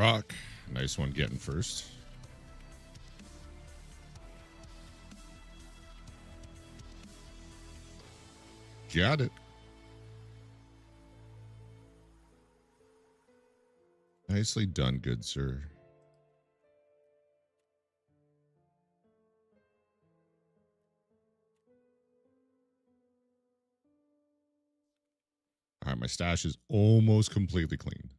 rock. Nice one getting first. Got it. Nicely done, good sir. All right, my stash is almost completely clean.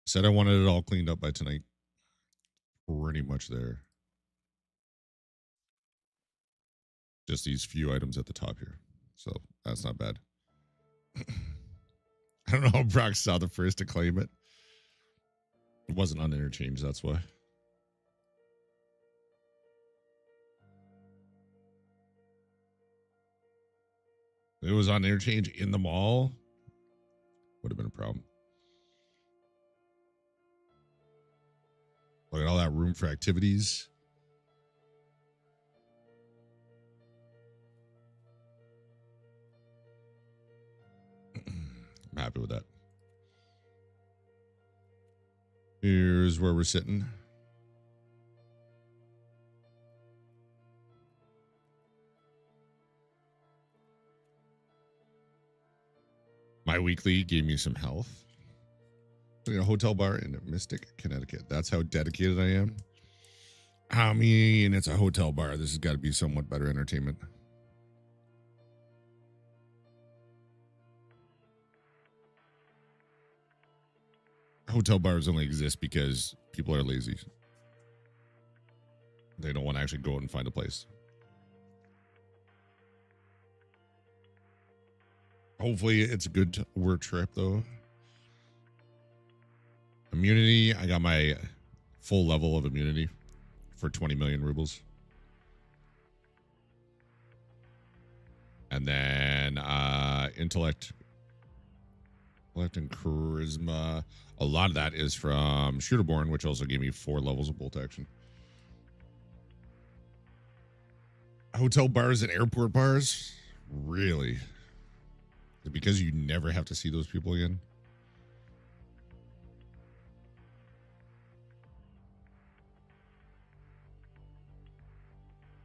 Said I wanted it all cleaned up by tonight. Pretty much there. Just these few items at the top here. So that's not bad. I don't know how Brock saw the first to claim it. It wasn't on interchange, that's why. It was on interchange in the mall. Would have been a problem. Look at all that room for activities. I'm happy with that. Here's where we're sitting. My weekly gave me some health. A hotel bar in Mystic, Connecticut. That's how dedicated I am. I mean, it's a hotel bar. This has got to be somewhat better entertainment. Hotel bars only exist because people are lazy. They don't want to actually go out and find a place. Hopefully it's a good work trip though. Immunity, I got my full level of immunity for 20 million rubles. And then intellect and charisma. A lot of that is from Shooterborn, which also gave me 4 levels of bolt action. Hotel bars and airport bars? Really? Because you never have to see those people again?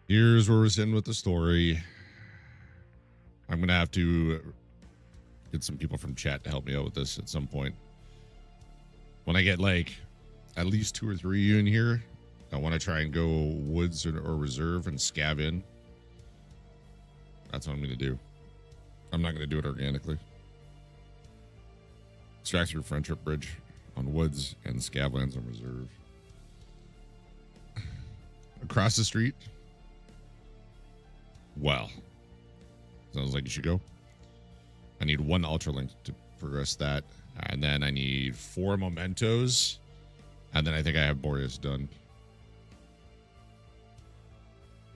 Here's where we're sitting with the story. I'm going to have to get some people from chat to help me out with this at some point. When I get like at least 2 or 3 in here, I want to try and go woods or reserve and scav in. That's what I'm going to do. I'm not going to do it organically. Extract through Friendship Bridge on woods and scavlands on reserve. Across the street. Well, sounds like you should go. I need 1 Ultralink to progress that. And then I need 4 mementos. And then I think I have Boreas done.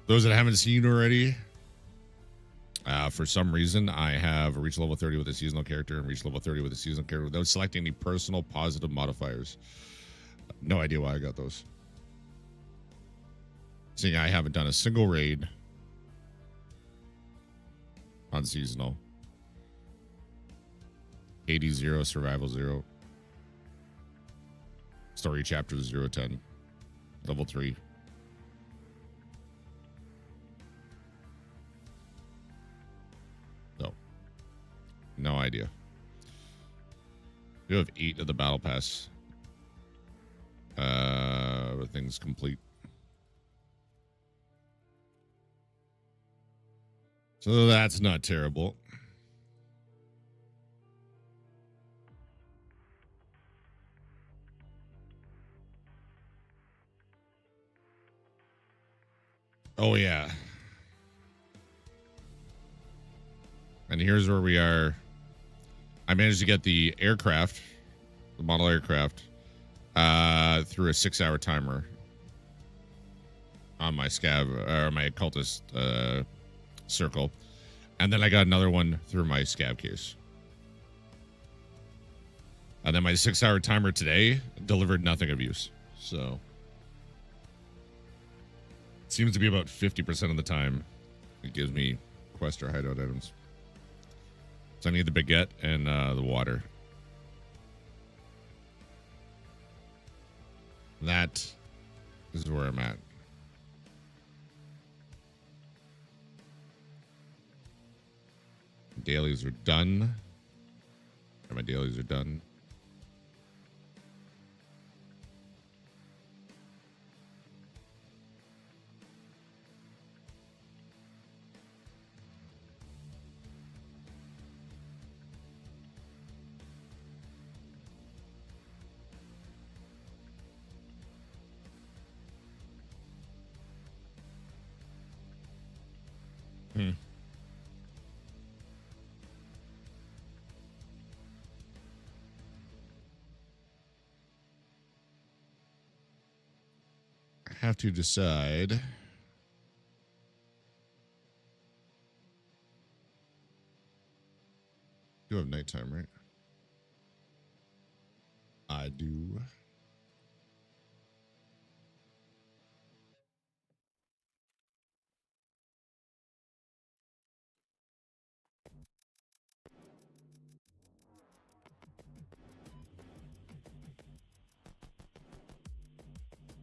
Those that I haven't seen already, for some reason, I have reached level 30 with a seasonal character and reached level 30 with a seasonal character without selecting any personal positive modifiers. No idea why I got those. See, I haven't done a single raid on seasonal. 80 0, survival 0. Story chapter 0 10. Level 3. No. No idea. You have 8 of the battle pass. Things complete. So that's not terrible. Oh, yeah. And here's where we are. I managed to get the aircraft, the model aircraft, through a 6-hour timer on my scav, or my cultist circle. And then I got another one through my scav case. And then my 6-hour timer today delivered nothing of use. So it seems to be about 50% of the time it gives me quest or hideout items. So I need the baguette and the water. That is where I'm at. Dailies are done. My dailies are done. Hmm. I have to decide. You have nighttime, right? I do.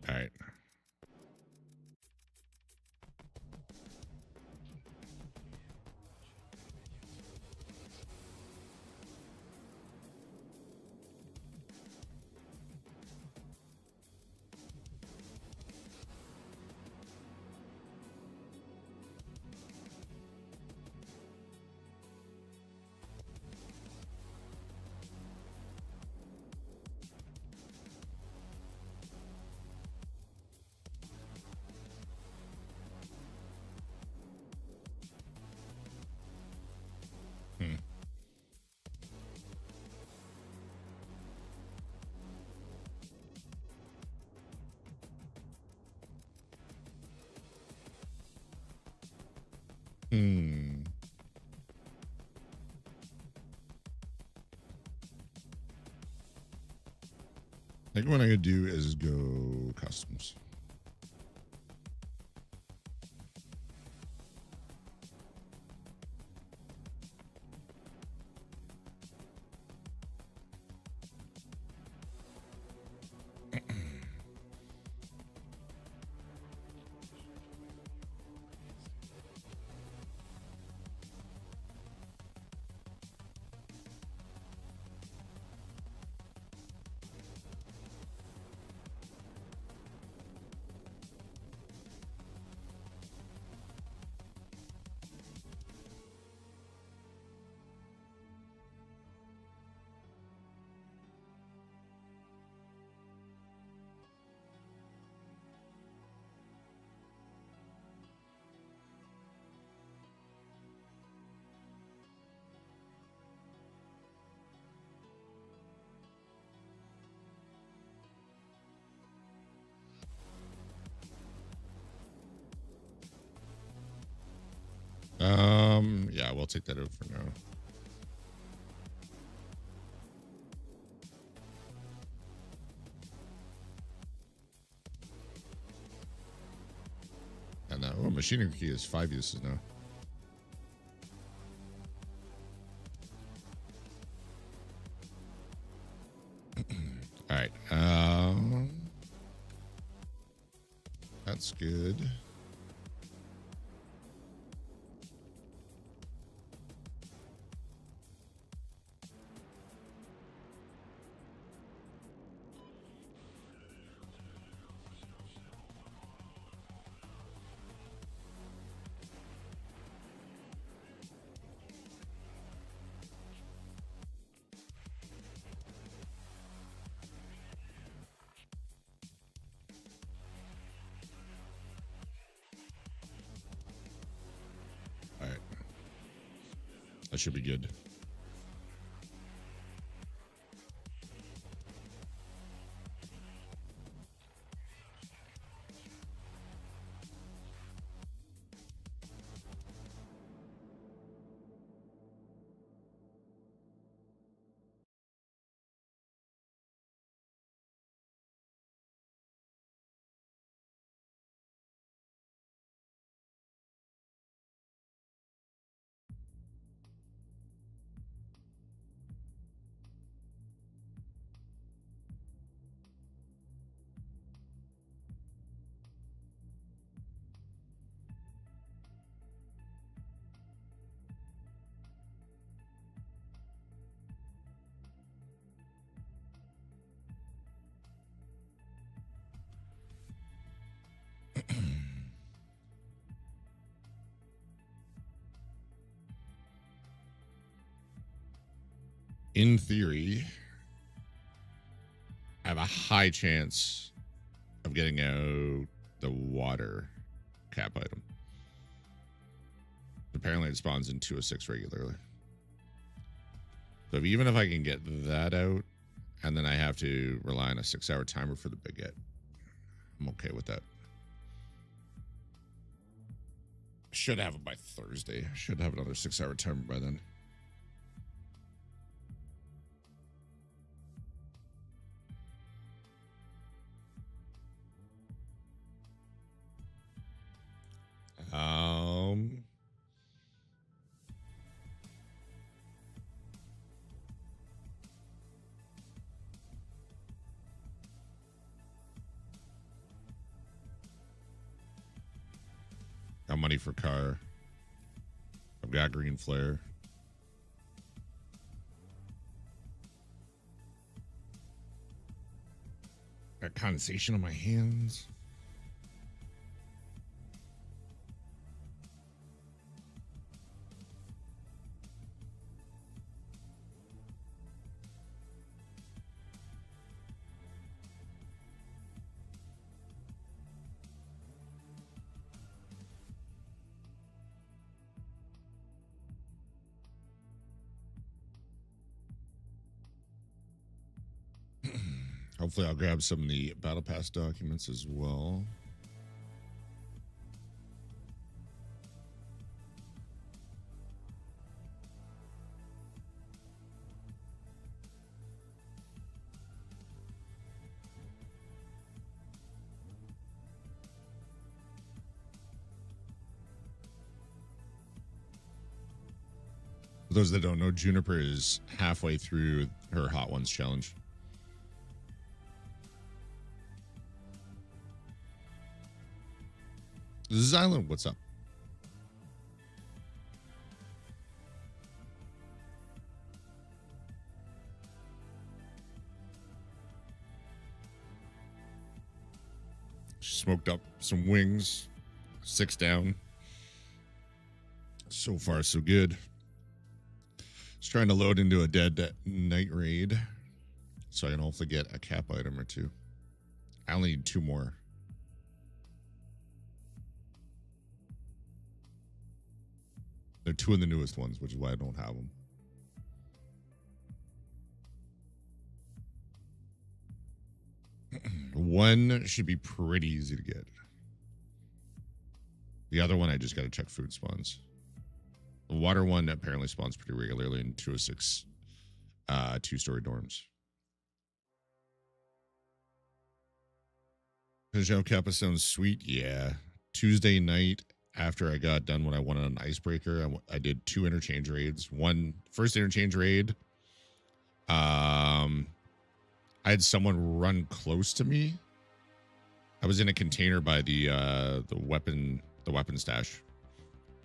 All right. Hmm. Hmm. I think what I'm gonna do is go customs. Yeah, we'll take that out for now. And oh, machinery key is 5 uses now. All right. That's good. All right. That should be good. in theory, I have a high chance of getting out the water cap item. Apparently it spawns in 206 regularly. So even if I can get that out, and then I have to rely on a 6-hour timer for the baguette, I'm okay with that. Should have it by Thursday. Should have another 6-hour timer by then. Got money for car. I've got green flare. Got condensation on my hands. Hopefully I'll grab some of the battle pass documents as well. For those that don't know, Juniper is halfway through her Hot Ones challenge. Xylem, what's up? Smoked up some wings. 6 down. So far, so good. Just trying to load into a dead night raid so I can hopefully get a cap item or 2. I only need 2 more. They're 2 of the newest ones, which is why I don't have them. One should be pretty easy to get. The other one, I just got to check food spawns. The water one apparently spawns pretty regularly in 206 2-story dorms. Pajot Kappa sounds sweet. Yeah. Tuesday night, after I got done when I won an icebreaker, I did 2 interchange raids. First interchange raid, I had someone run close to me. I was in a container by the weapon stash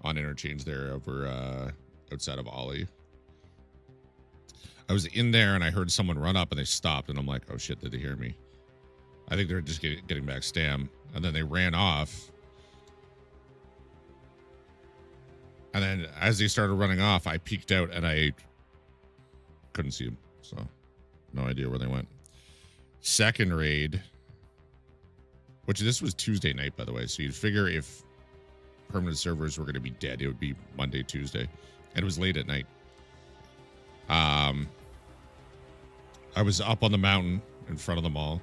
on interchange there over outside of Ollie. I was in there and I heard someone run up and they stopped and I'm like, oh shit, did they hear me? I think they're just getting back stam, and then they ran off. And then as they started running off, I peeked out and I couldn't see them. So no idea where they went. Second raid, which this was Tuesday night, by the way. So you'd figure if permanent servers were going to be dead, it would be Monday, Tuesday. And it was late at night. I was up on the mountain in front of the mall.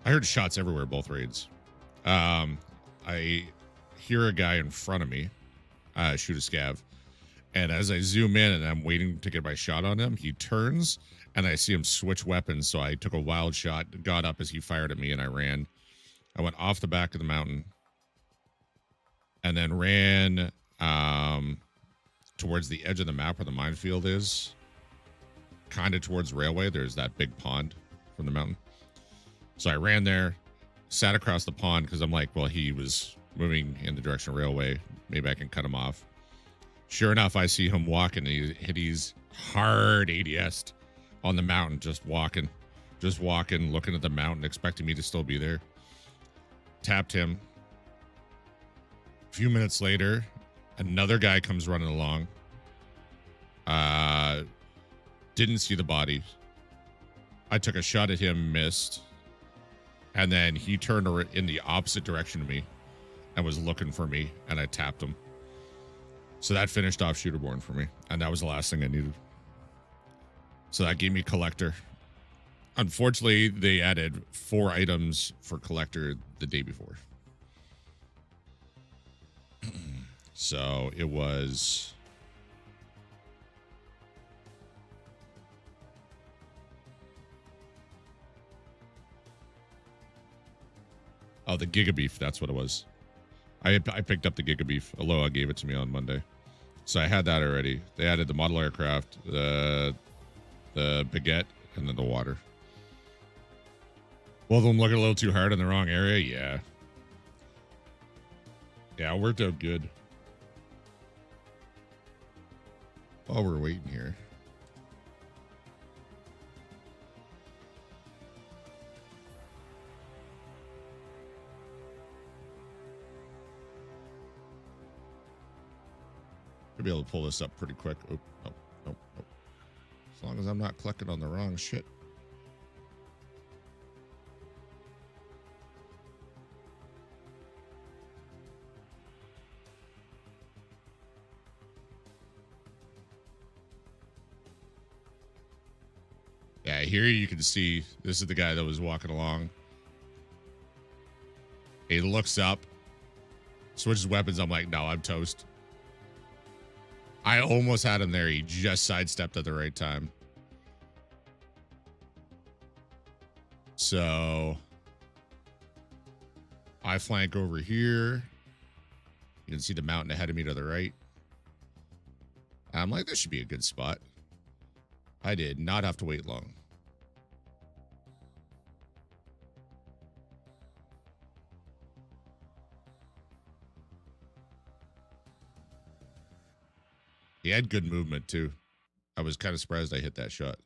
I heard shots everywhere, both raids. I hear a guy in front of me shoot a scav, and as I zoom in and I'm waiting to get my shot on him, he turns and I see him switch weapons. So I took a wild shot, got up as he fired at me, and I ran. I went off the back of the mountain and then ran towards the edge of the map where the minefield is, kind of towards railway. There's that big pond from the mountain. So I ran there, sat across the pond because I'm like, well, he was moving in the direction of railway. Maybe I can cut him off. Sure enough, I see him walking. He's hard ADS'd on the mountain, just walking, looking at the mountain, expecting me to still be there. Tapped him. A few minutes later, another guy comes running along. Didn't see the body. I took a shot at him, missed. And then he turned in the opposite direction to me and was looking for me, and I tapped him. So that finished off Shooterborn for me, and that was the last thing I needed. So that gave me Collector. Unfortunately, they added 4 items for Collector the day before. So it was... Oh, the Giga Beef, that's what it was. I picked up the Giga Beef. Aloha gave it to me on Monday. So I had that already. They added the model aircraft, the baguette, and then the water. Both of them looking a little too hard in the wrong area. Yeah. Yeah, it worked out good. While we're waiting here. Should be able to pull this up pretty quick. Oh, no, no, no. As long as I'm not clicking on the wrong shit. Yeah, here you can see this is the guy that was walking along. He looks up, switches weapons. I'm like, no, I'm toast. I almost had him there. He just sidestepped at the right time. So I flank over here. You can see the mountain ahead of me to the right. I'm like, this should be a good spot. I did not have to wait long. He had good movement too. I was kind of surprised I hit that shot.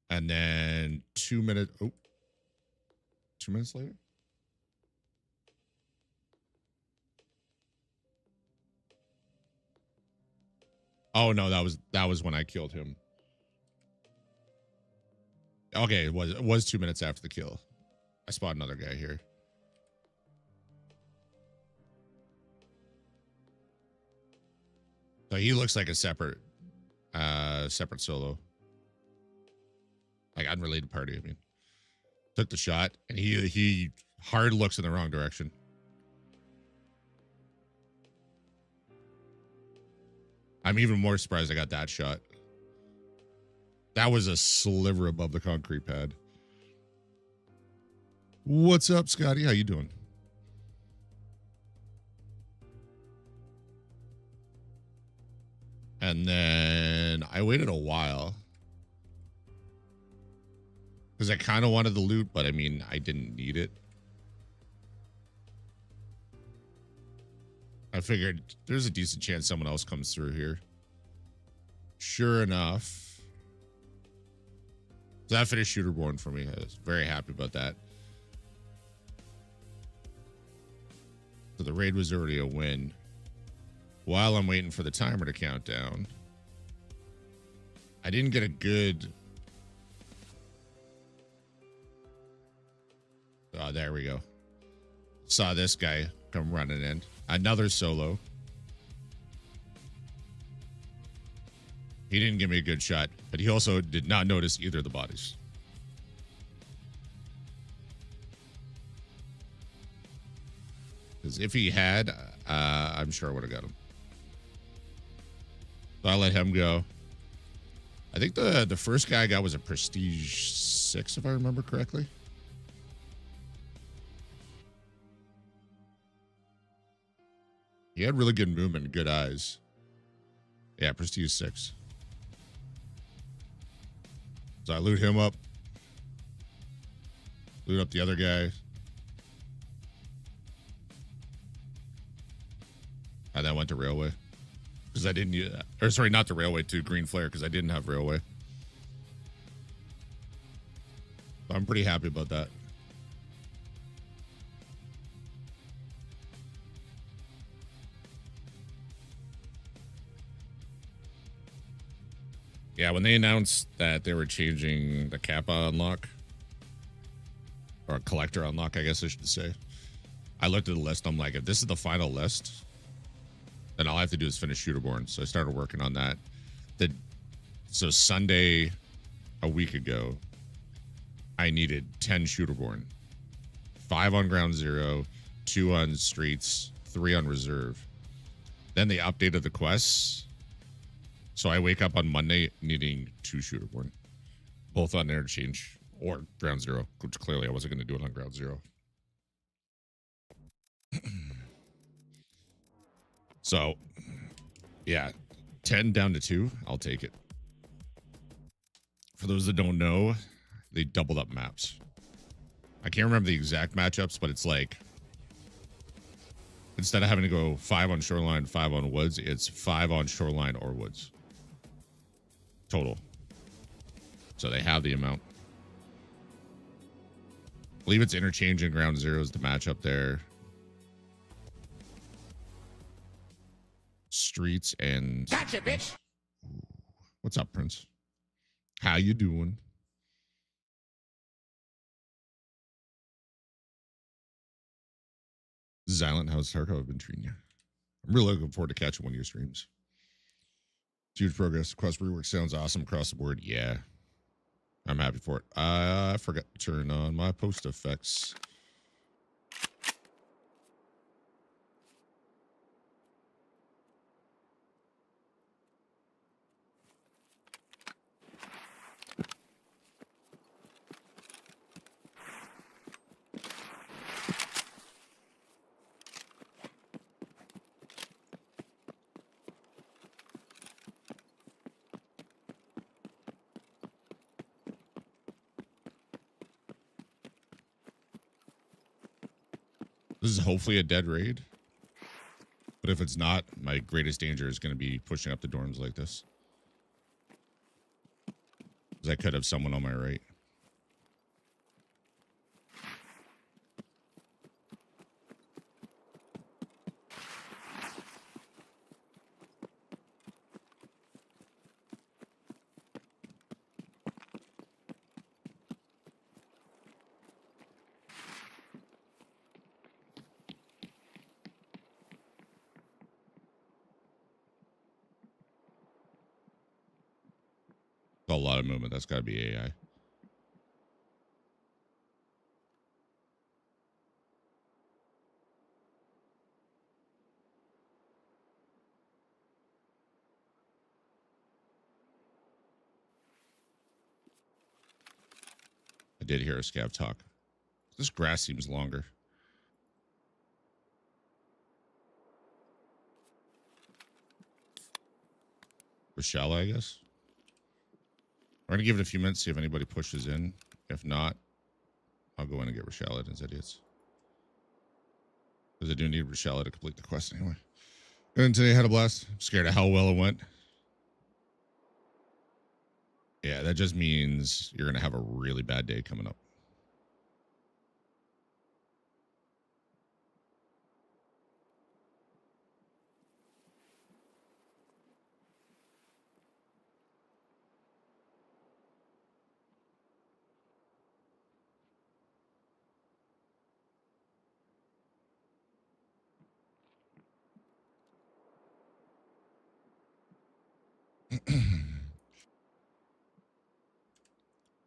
And then 2 minutes. Oh, 2 minutes later. Oh no, that was when I killed him. Okay, it was 2 minutes after the kill. I spot another guy here. So he looks like a separate solo. Like unrelated party, I mean. Took the shot, and he hard looks in the wrong direction. I'm even more surprised I got that shot. That was a sliver above the concrete pad. What's up, Scotty? How you doing? And then I waited a while because I kind of wanted the loot, but I mean, I didn't need it. I figured there's a decent chance someone else comes through here. Sure enough. So that finished Shooterborn for me. I was very happy about that. So the raid was already a win. While I'm waiting for the timer to count down, I didn't get a good... Oh, there we go. Saw this guy come running in. Another solo. He didn't give me a good shot, but he also did not notice either of the bodies. Because if he had, I'm sure I would have got him. So I let him go. I think the first guy I got was a Prestige 6, if I remember correctly. He had really good movement and good eyes. Yeah, Prestige 6. So I loot him up. Loot up the other guy. And then went to Railway. Because I didn't use that. Or sorry, not the Railway, to Green Flare, because I didn't have Railway. So I'm pretty happy about that. Yeah, when they announced that they were changing the Kappa unlock, or collector unlock, I guess I should say, I looked at the list. I'm like, if this is the final list, then all I have to do is finish Shooterborn. So I started working on that. So Sunday, a week ago, I needed 10 Shooterborn, 5 on Ground Zero, 2 on Streets, 3 on Reserve. Then they updated the quests. So I wake up on Monday needing 2 Shooterborn, both on Interchange or Ground Zero, which clearly I wasn't going to do it on Ground Zero. So, yeah, 10 down to 2. I'll take it. For those that don't know, they doubled up maps. I can't remember the exact matchups, but it's like, instead of having to go 5 on Shoreline, 5 on Woods, it's 5 on Shoreline or Woods. Total. So they have the amount. I believe it's Interchange and Ground Zero is the matchup there. Streets and... Gotcha, bitch! What's up, Prince? How you doing? Silent, how's Tarkov been treating you? I'm really looking forward to catching one of your streams. Huge progress. Quest rework sounds awesome across the board. Yeah. I'm happy for it. I forgot to turn on my post effects. This is hopefully a dead raid. But if it's not, my greatest danger is going to be pushing up the dorms like this. Because I could have someone on my right. A lot of movement. That's got to be AI. I did hear a scav talk. This grass seems longer. Rochelle, I guess. We're going to give it a few minutes, see if anybody pushes in. If not, I'll go in and get Rochelle as idiots. Because I do need Rochelle to complete the quest anyway. And today I had a blast. I'm scared of how well it went. Yeah, that just means you're going to have a really bad day coming up.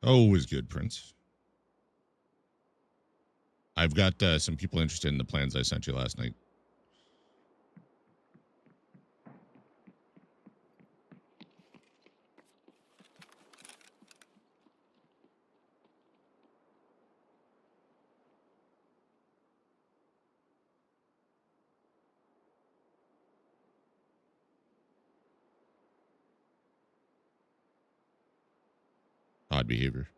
Always good, Prince. I've got some people interested in the plans I sent you last night. Odd behavior.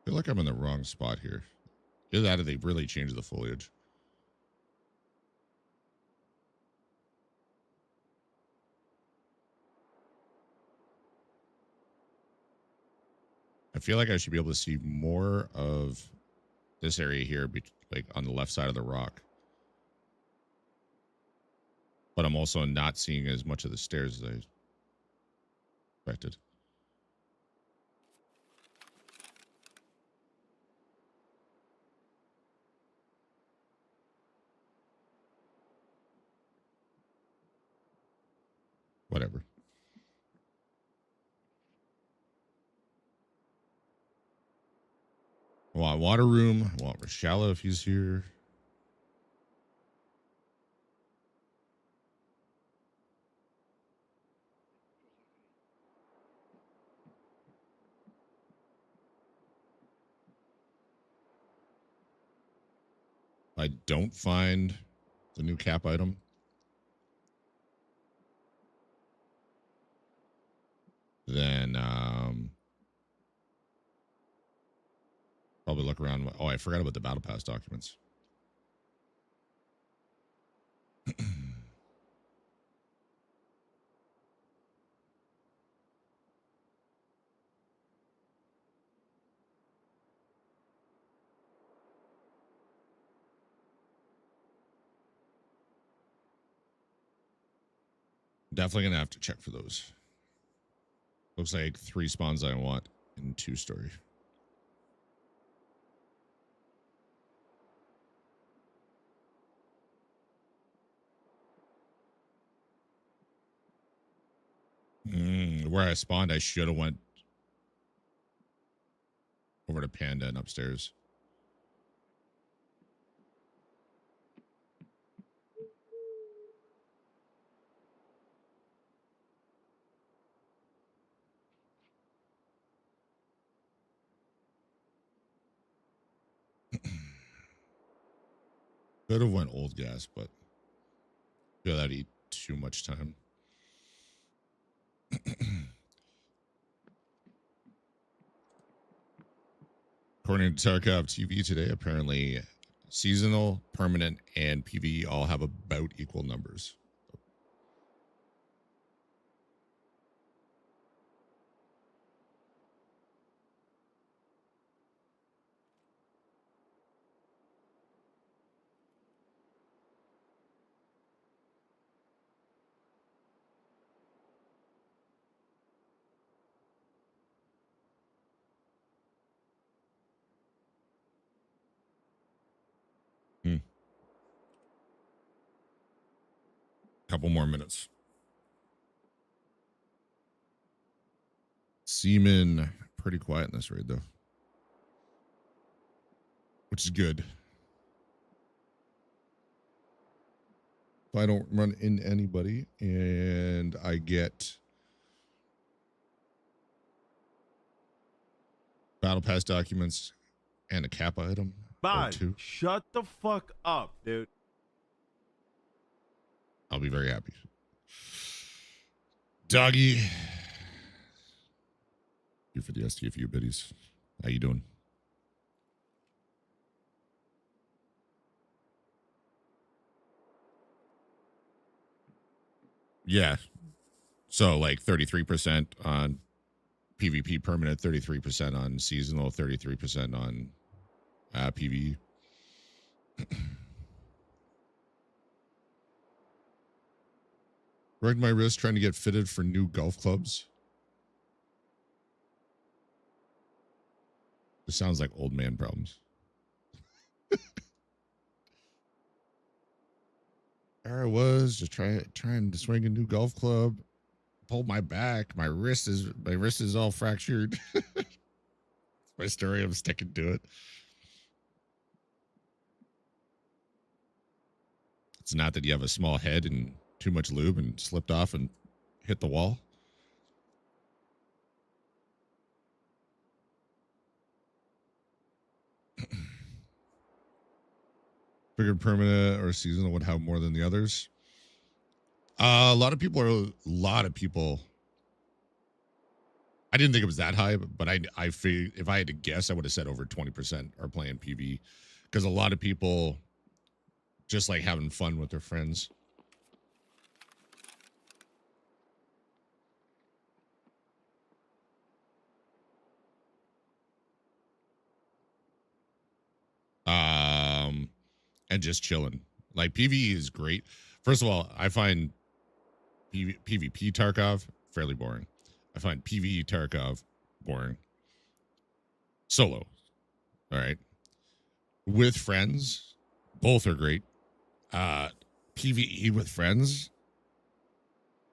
I feel like I'm in the wrong spot here. Either that or they really changed the foliage. I feel like I should be able to see more of this area here, like on the left side of the rock. But I'm also not seeing as much of the stairs as I expected. Whatever. I want water room. I want Rashala if he's here. If I don't find the new cap item, then probably look around. Oh, I forgot about the battle pass documents. Definitely gonna have to check for those. Looks like 3 spawns I want in 2-story. Where I spawned, I should have went over to Panda and upstairs. Could have went old gas, but I feel that'd eat too much time. According to Tarkov TV today, apparently seasonal, permanent, and PvE all have about equal numbers. Couple more minutes. Seaman, pretty quiet in this raid though, which is good. If I don't run into anybody and I get battle pass documents and a cap item or 2, shut the fuck up, dude. I'll be very happy. Doggy, you for the STFU biddies. How you doing? Yeah. So like 33% on PvP permanent, 33% on seasonal, 33% on PvE. Broke my wrist trying to get fitted for new golf clubs. This sounds like old man problems. There I was just trying to swing a new golf club. Pulled my back. My wrist is all fractured. My story. I'm sticking to it. It's not that you have a small head and too much lube and slipped off and hit the wall. Figured permanent or seasonal would have more than the others. A lot of people. I didn't think it was that high, but I figured if I had to guess, I would have said over 20% are playing PV, because a lot of people just like having fun with their friends. and just chilling. Like PvE is great. First of all, I find PvP Tarkov fairly boring. I find PvE Tarkov boring. Solo, all right. With friends, both are great. PvE with friends,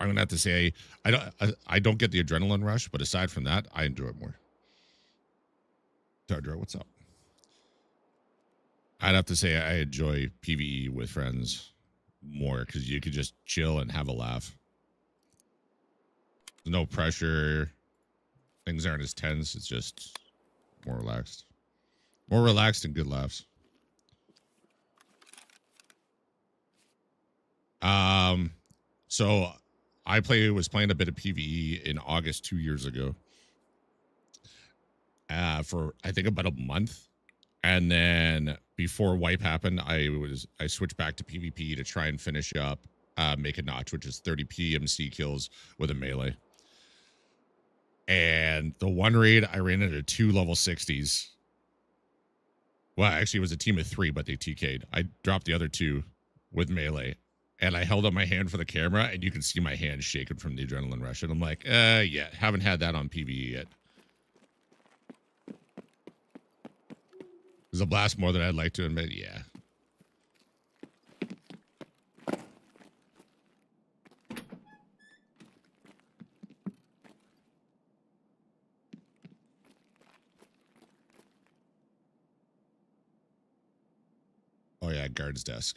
I'm gonna have to say I don't get the adrenaline rush, but aside from that, I enjoy it more. Tardra, what's up? I'd have to say I enjoy PvE with friends more because you could just chill and have a laugh. There's no pressure. Things aren't as tense. It's just more relaxed. More relaxed and good laughs. So I was playing a bit of PvE in August 2 years ago. For I think about a month. And then before wipe happened, I switched back to PvP to try and finish up make a notch, which is 30 PMC kills with a melee. And the one raid, I ran into 2 level 60s. Well, actually, it was a team of 3, but they TK'd. I dropped the other 2 with melee. And I held up my hand for the camera, and you can see my hand shaking from the adrenaline rush. And I'm like, yeah, haven't had that on PvE yet. It was a blast more than I'd like to admit, yeah. Oh, yeah, guard's desk.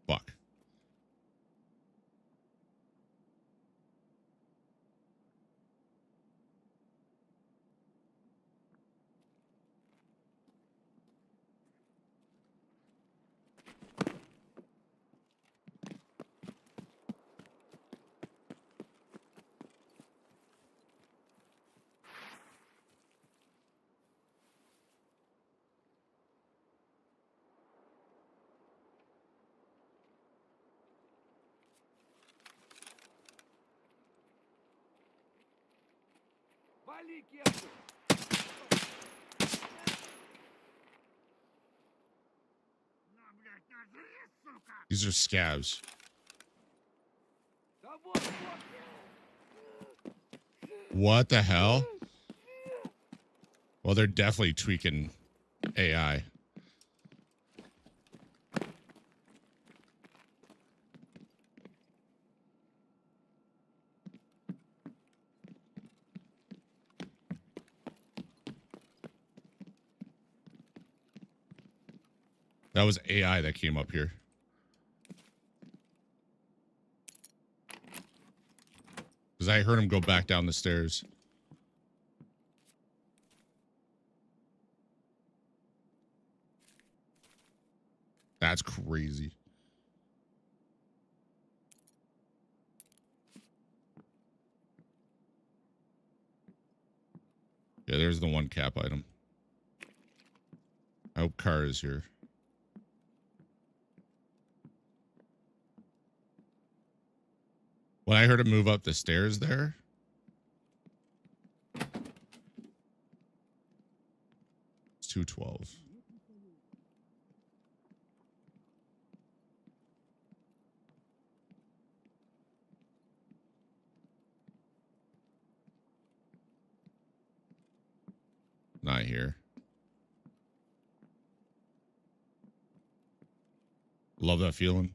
Fuck. These are scavs. What the hell? Well, they're definitely tweaking AI. That was AI that came up here. Because I heard him go back down the stairs. That's crazy. Yeah, there's the one cap item. I hope car is here. When I heard him move up the stairs there. It's 212. Not here. Love that feeling.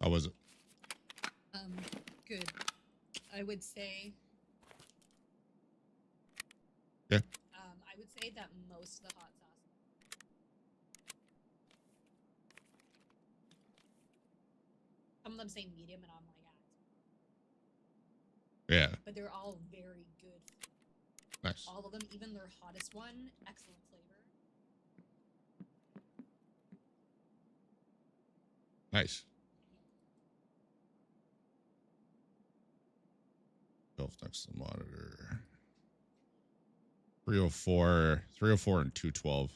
How was it? Good. I would say. Yeah. I would say that most of the hot sauce them say medium, and I'm like, Yeah. but they're all very good. Nice. All of them, even their hottest one, excellent flavor. Nice. Shelf next to the monitor. 304 and 212.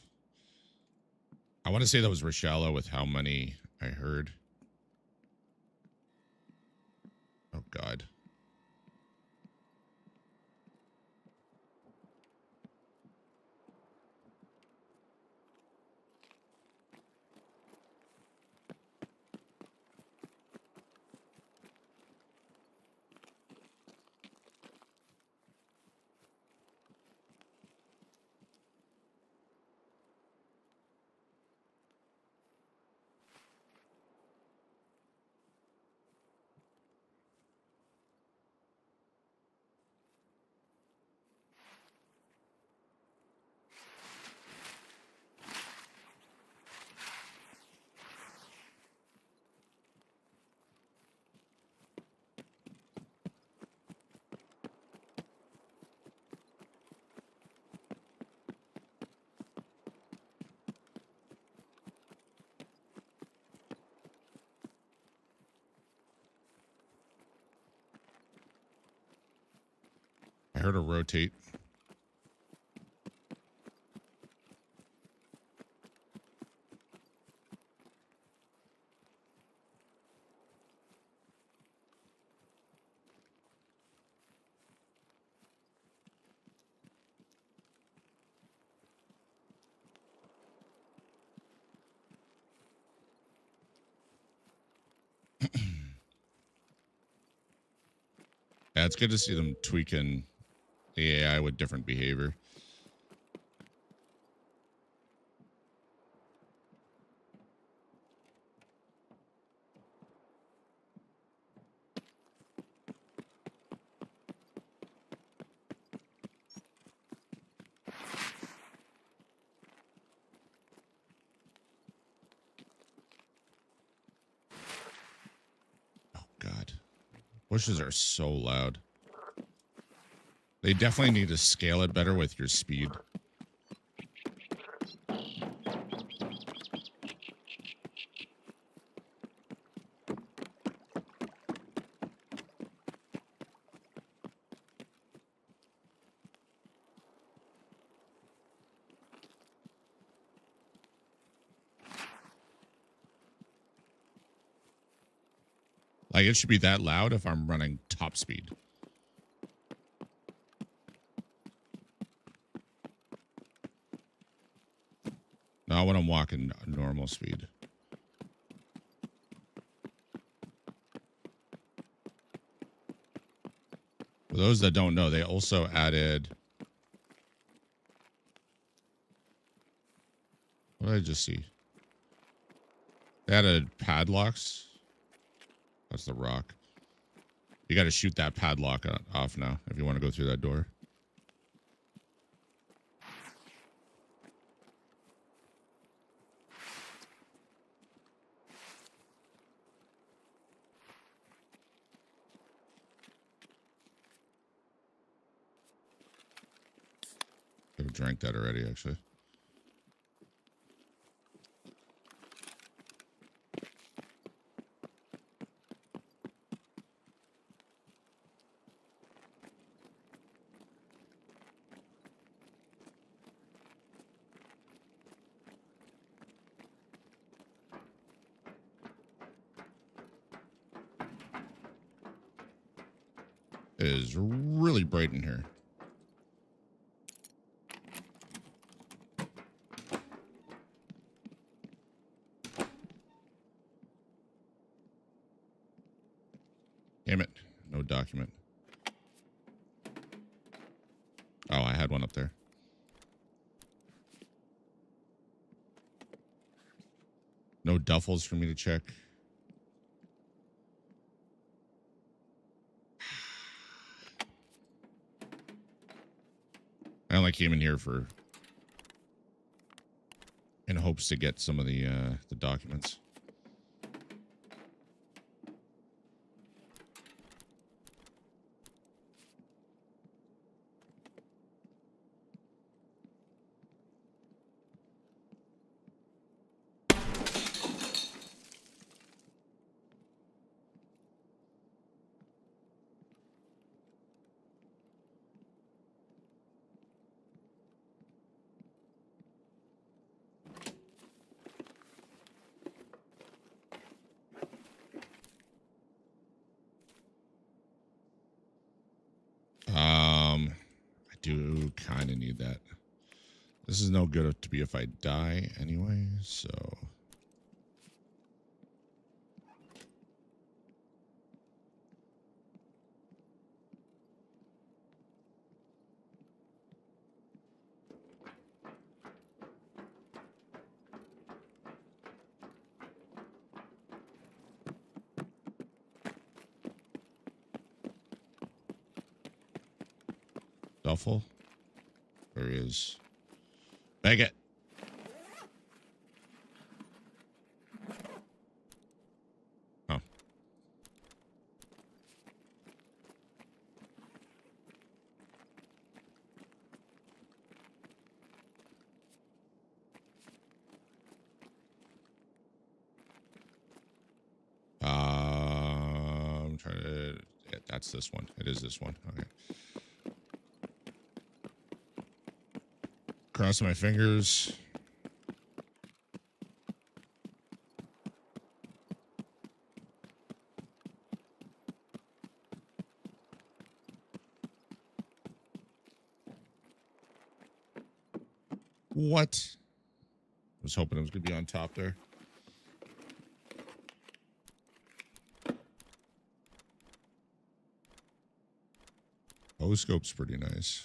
I want to say that was Rochella with how many I heard. Oh, God. I heard a rotate. Yeah, it's good to see them tweaking the AI with different behavior. Oh, God. Bushes are so loud. They definitely need to scale it better with your speed. Like, it should be that loud if I'm running top speed. Not when I'm walking normal speed. For those that don't know, they also added... What did I just see? They added padlocks. That's the rock. You got to shoot that padlock off now if you want to go through that door. I've drank that already, actually. It is really bright in here. Damn it. No document. Oh, I had one up there. No duffels for me to check. I only came in here in hopes to get some of the documents. need that. This is no good to be if I die anyway, so. Duffel. There he is. Bag it. Oh. I'm trying to. Yeah, that's this one. It is this one. Okay. Crossing my fingers. What? I was hoping it was going to be on top there. O-scope's pretty nice.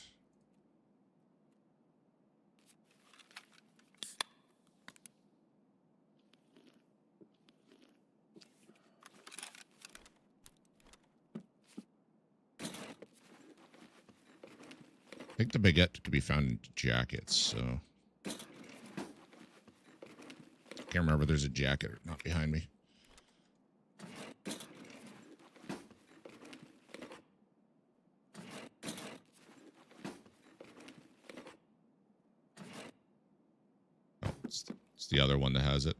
I think the baguette could be found in jackets, so. Can't remember if there's a jacket or not behind me. Oh, it's the other one that has it.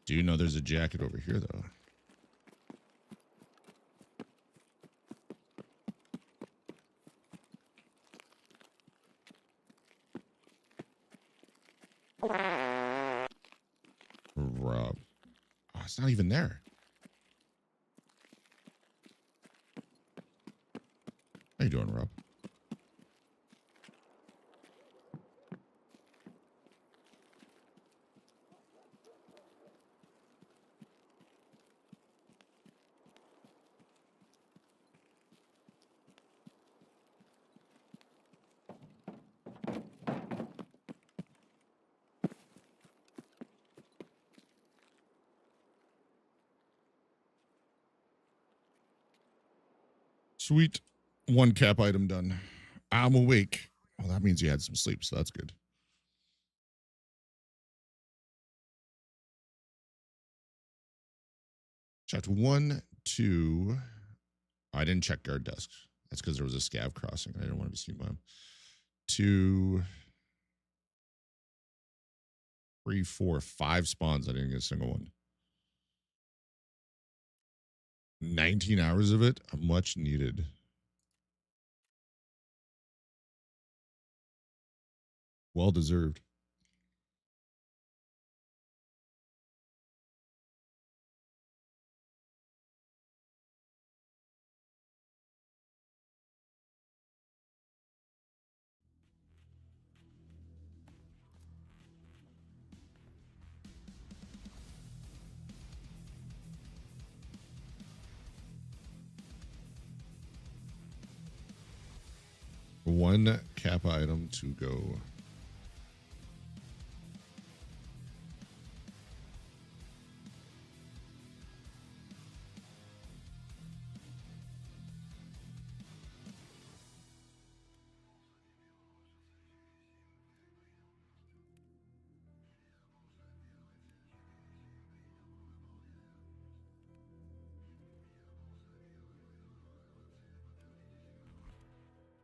Do you know there's a jacket over here, though? Rob. Oh, it's not even there. How you doing, Rob? Sweet. One cap item done. I'm awake. Well, that means you had some sleep, so that's good. Checked 1, 2. I didn't check guard desks. That's because there was a scav crossing. I didn't want to be seen by him. 2, 3, 4, 5 spawns. I didn't get a single one. 19 hours of it. Much needed. Well deserved. One cap item to go.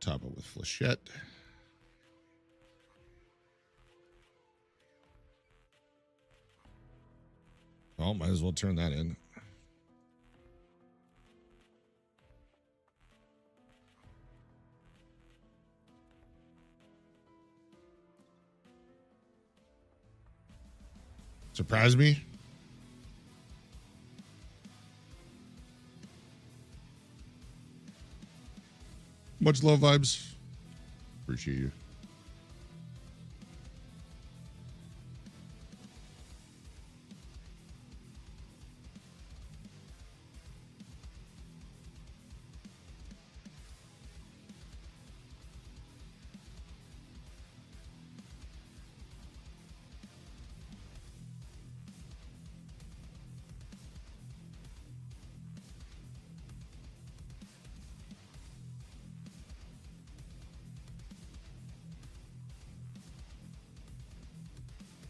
Top it with flechette. Well, might as well turn that in. Surprise me? Much love, vibes. Appreciate you.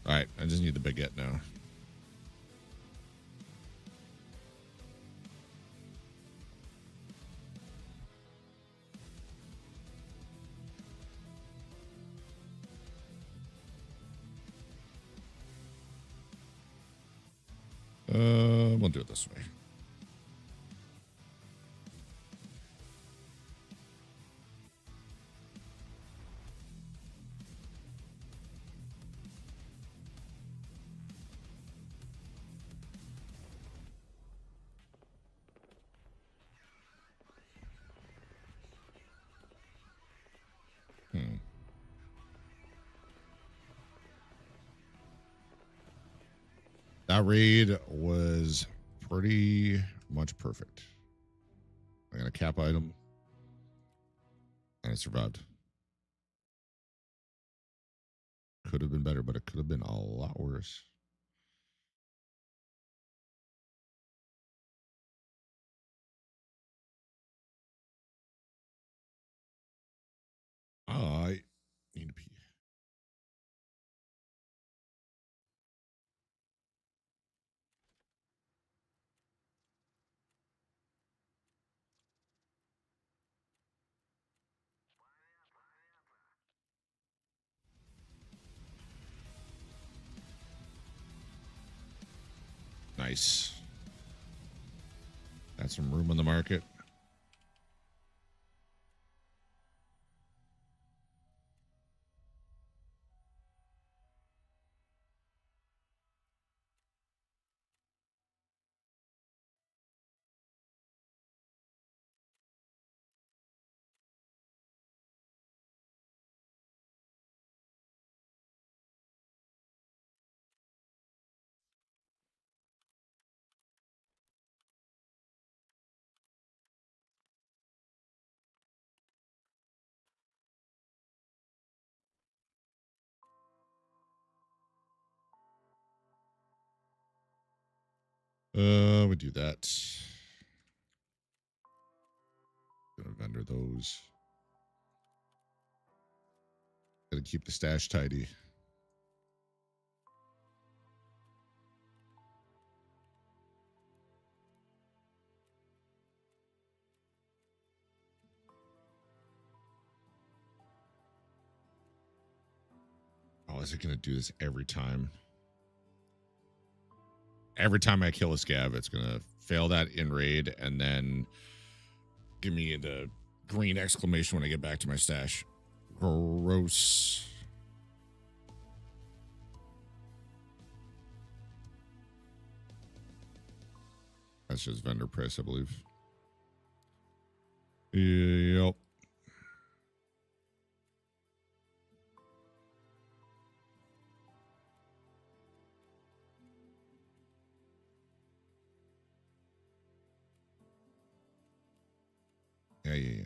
All right, I just need the baguette now. We'll do it this way. That raid was pretty much perfect. I got a cap item, and I survived. Could have been better, but it could have been a lot worse. I need to pee. Nice. Got some room on the market. We do that. Gonna vendor those. Gotta keep the stash tidy. Oh, is it gonna do this every time? Every time I kill a scav, it's gonna fail that in raid and then give me the green exclamation when I get back to my stash. Gross. That's just vendor price, I believe. Yep. Yeah.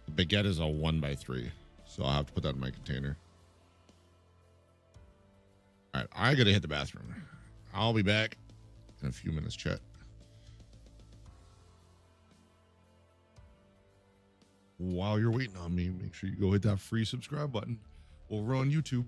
The baguette is a 1x3, so I'll have to put that in my container. All right, I gotta hit the bathroom. I'll be back in a few minutes, chat. While you're waiting on me, make sure you go hit that free subscribe button over on YouTube.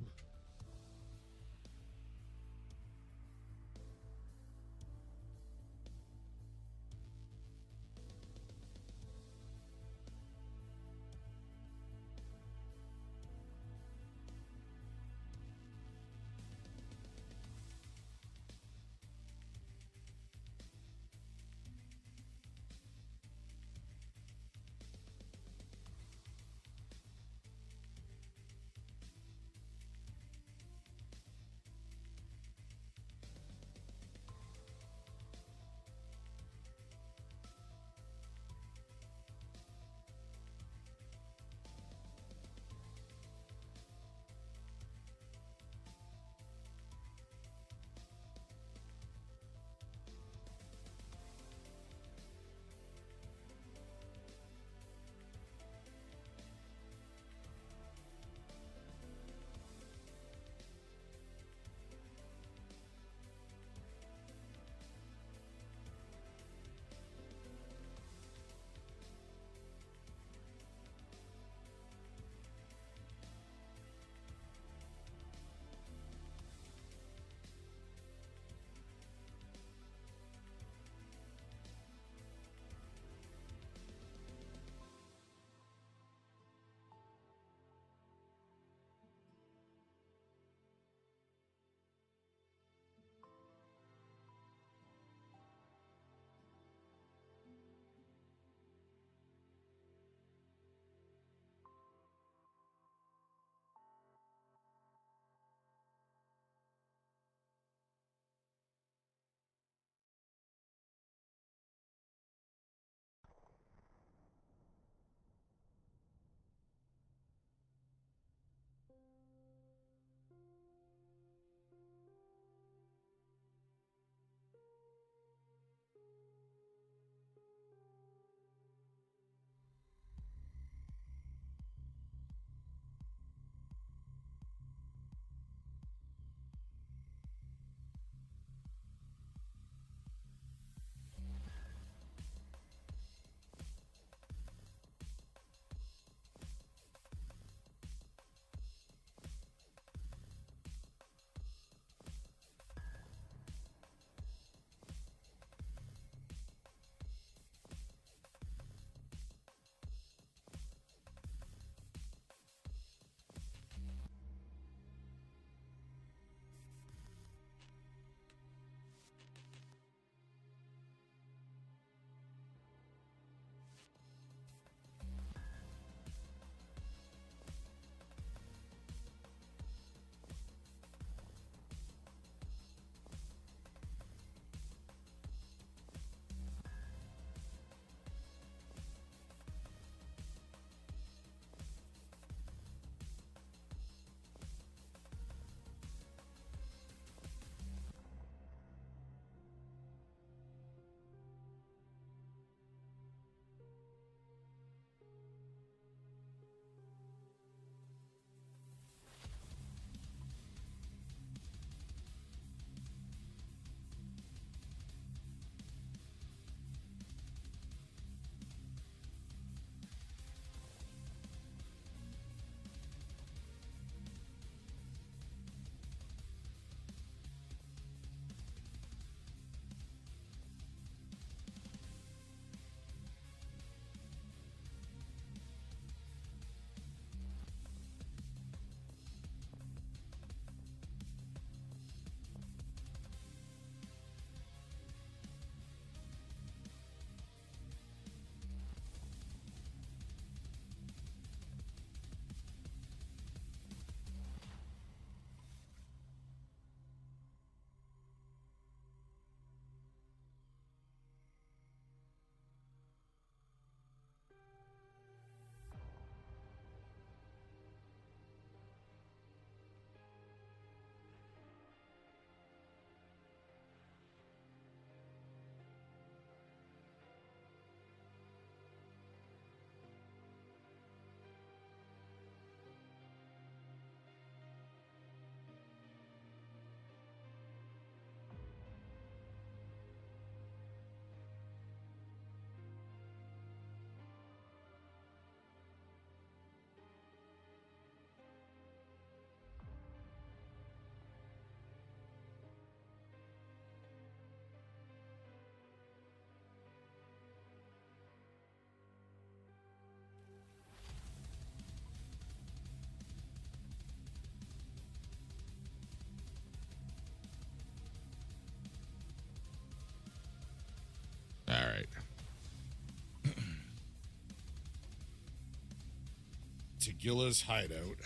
Tequila's Hideout.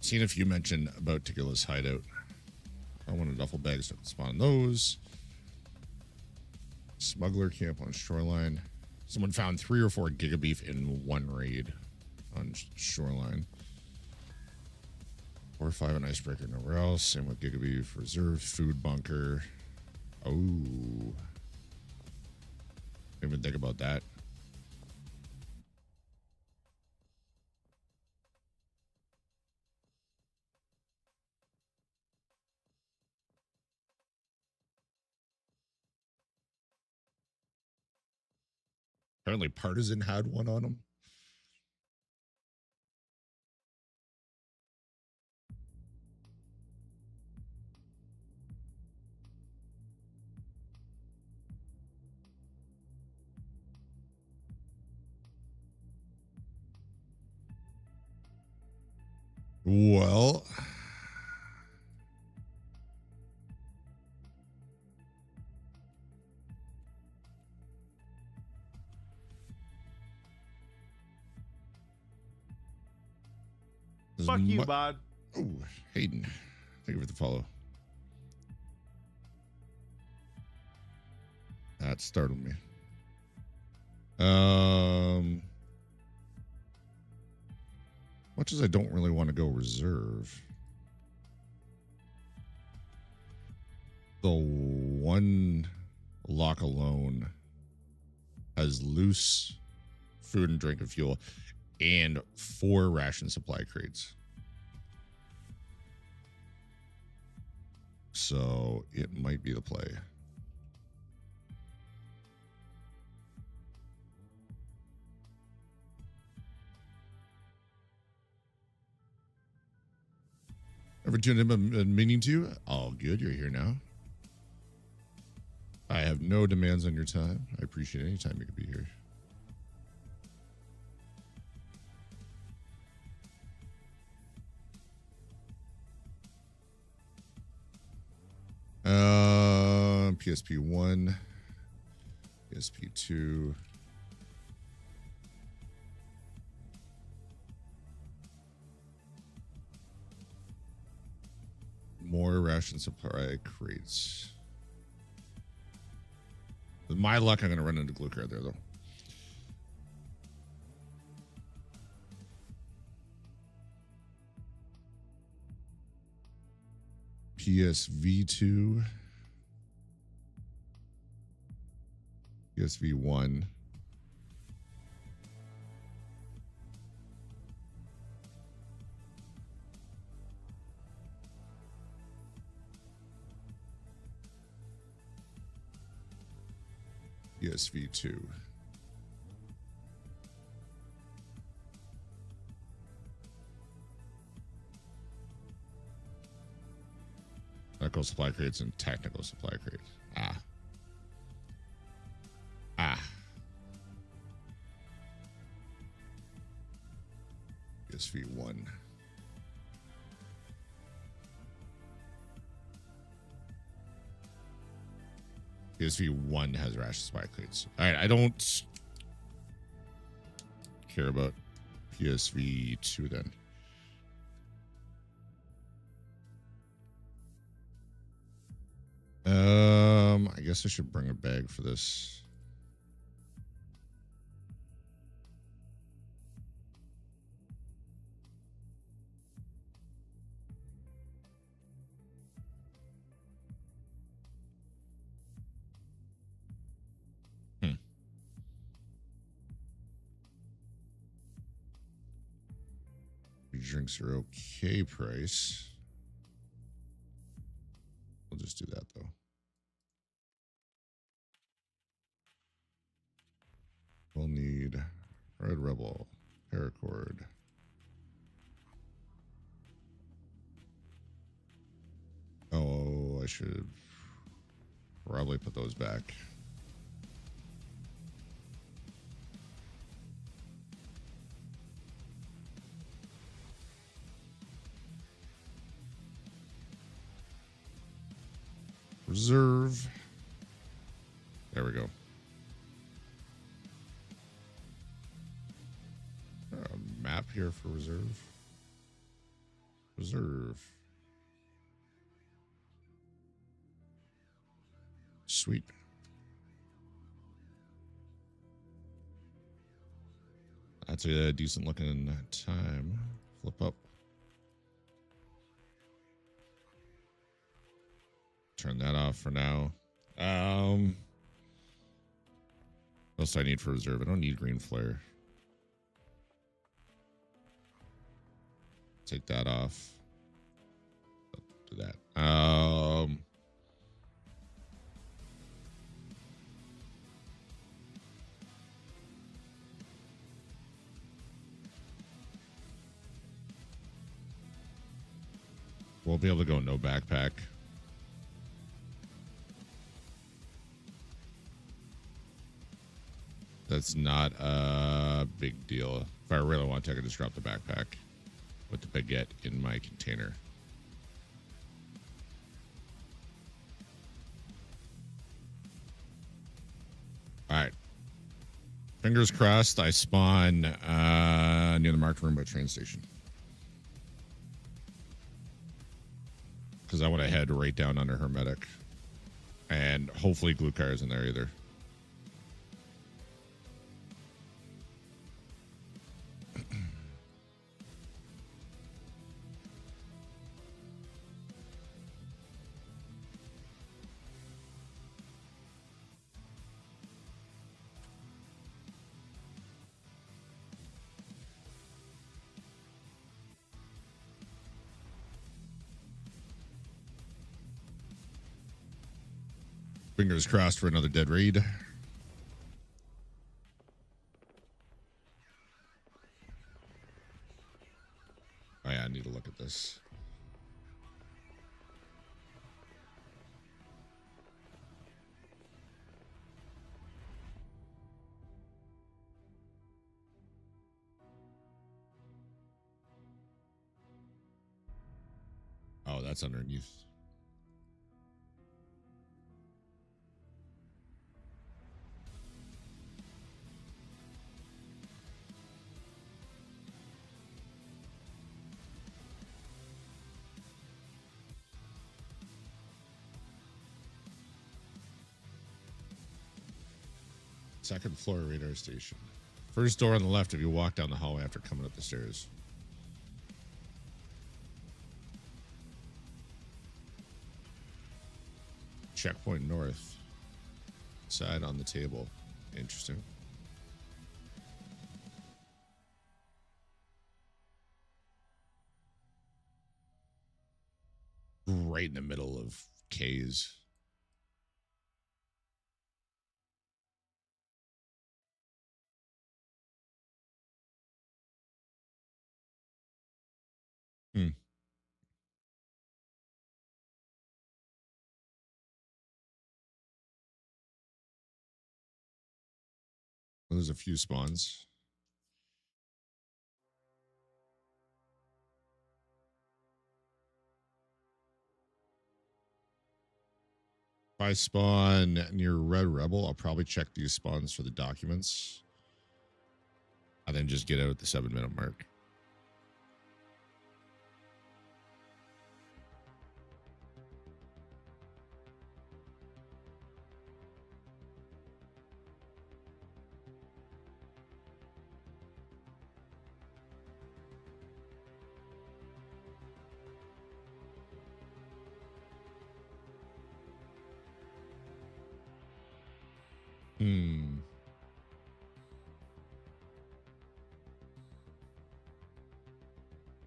Seen a few mention about Tequila's Hideout. I want a duffel bag, so I can spawn those. Smuggler camp on shoreline. Someone found 3 or 4 gigabeef in one raid on shoreline. 4 or 5 an icebreaker nowhere else. Same with gigabeef. Reserve food bunker. Oh. Didn't even think about that. Apparently Partisan had one on them. Well, Fuck you, bud. Oh, Hayden. Thank you for the follow. That startled me. Much as I don't really want to go reserve, the one lock alone has loose food and drink and fuel and 4 ration supply crates. So it might be the play. Ever tuned in been meaning to? All good, you're here now. I have no demands on your time. I appreciate any time you could be here. PSP 1, PSP 2. More ration supply crates. With my luck, I'm going to run into glue card there, though. PSV2. PSV1. PSV2. Medical supply crates and technical supply crates. PSV1. PSV1 has ration supply crates. All right, I don't care about PSV2 then. I guess I should bring a bag for this. Drinks are okay price. We'll just do that though. We'll need Red Rebel, Paracord. Oh, I should probably put those back. Reserve. There we go. here for reserve. Reserve. Sweet. That's a decent looking time. Flip up. Turn that off for now. What else do I need for reserve? I don't need green flare. Take that off. Do that. We'll be able to go no backpack. That's not a big deal. If I really want to, I could just drop the backpack with the baguette in my container. All right. Fingers crossed I spawn near the marked room by train station. Because I want to head right down under Hermetic. And hopefully Glukar isn't there either. Fingers crossed for another dead raid. Oh yeah, I need to look at this. Oh, that's underneath. Second floor radar station. First door on the left if you walk down the hallway after coming up the stairs. Checkpoint north. Side on the table. Interesting. Right in the middle of K's. Well, there's a few spawns. If I spawn near Red Rebel, I'll probably check these spawns for the documents. And then just get out at the 7-minute mark.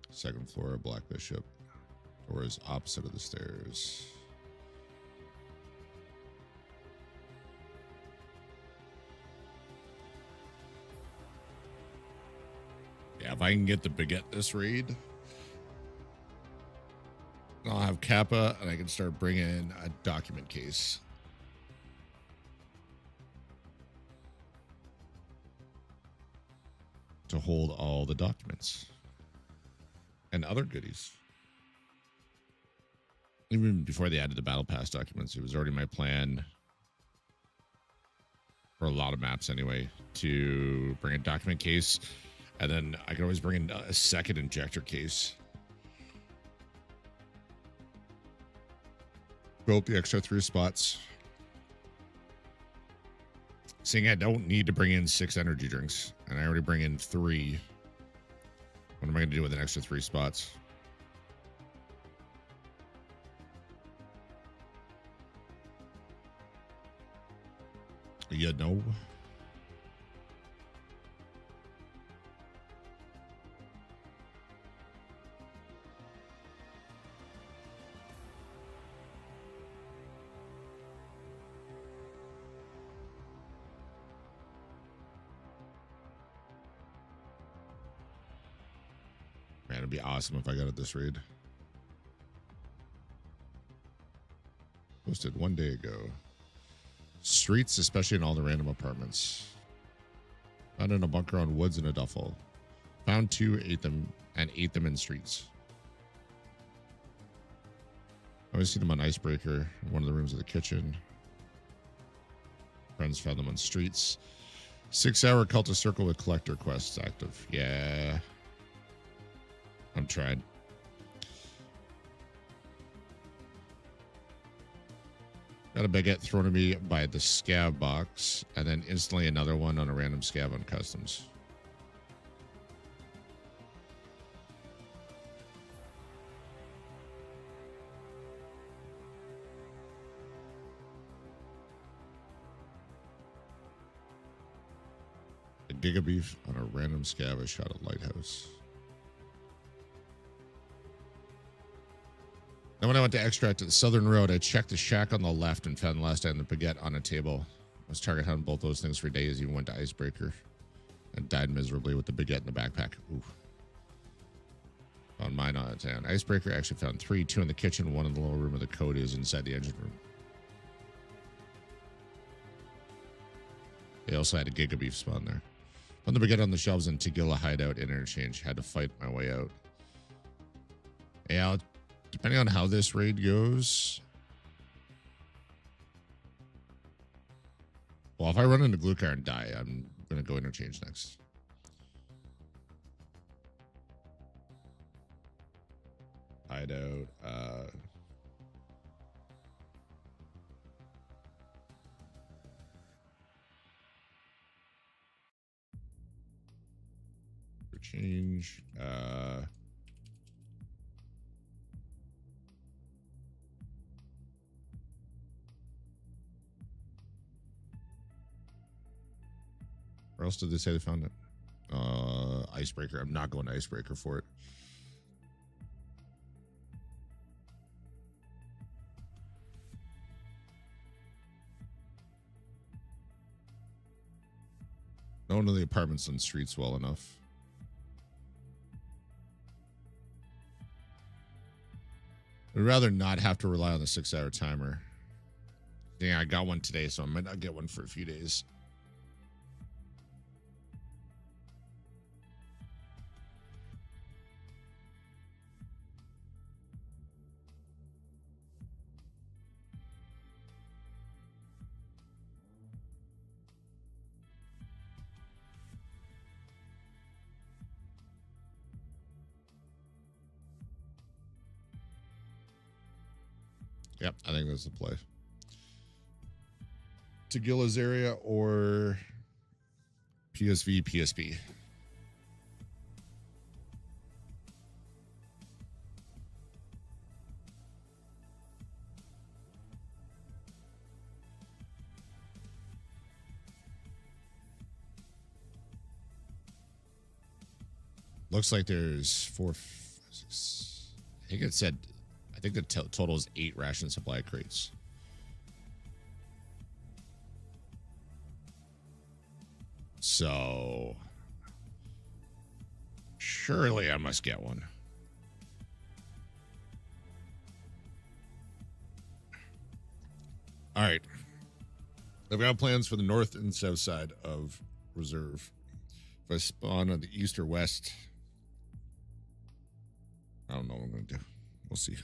Second floor, Black Bishop. Door is opposite of the stairs. Yeah, if I can get the baguette this raid, I'll have Kappa and I can start bringing a document case. To hold all the documents and other goodies. Even before they added the battle pass documents, it was already my plan for a lot of maps anyway to bring a document case. And then I can always bring in a second injector case. Fill up the extra 3 spots. Seeing I don't need to bring in 6 energy drinks, and I already bring in 3. What am I going to do with an extra 3 spots? You know. Man, it'd be awesome if I got it this raid. Posted 1 day ago. Streets, especially in all the random apartments. Found in a bunker on woods in a duffel. Found 2, ate them, and ate them in streets. I always see them on Icebreaker, in one of the rooms of the kitchen. Friends found them on streets. 6-hour Cultist Circle with collector quests active. Yeah. I'm trying. Got a baguette thrown at me by the scav box, and then instantly another one on a random scav on customs. A gigabeef on a random scav I shot at Lighthouse. Then when I went to extract at the Southern Road, I checked the shack on the left and found the last item, the baguette on a table. I was target hunting both those things for days, even went to Icebreaker. And died miserably with the baguette in the backpack. Ooh. Found mine on its own. Icebreaker actually found 3, 2 in the kitchen, 1 in the lower room where the code is inside the engine room. They also had a gigabeef spawn there. Found the baguette on the shelves in Tagilla hideout interchange. Had to fight my way out. Yeah, depending on how this raid goes. Well, if I run into Glukar and die, I'm going to go interchange next. Hideout. Change. Where else did they say they found it? Icebreaker. I'm not going to Icebreaker for it. I don't know the apartments and streets well enough. I'd rather not have to rely on the 6-hour timer. Yeah, I got one today, so I might not get one for a few days. Yep, I think that's the play. Tagilla's area or PSV, PSP. Looks like there's 4, 6. I think it said. I think the total is 8 ration supply crates. So surely I must get one. All right. I've got plans for the north and south side of Reserve. If I spawn on the east or west, I don't know what I'm going to do. We'll see.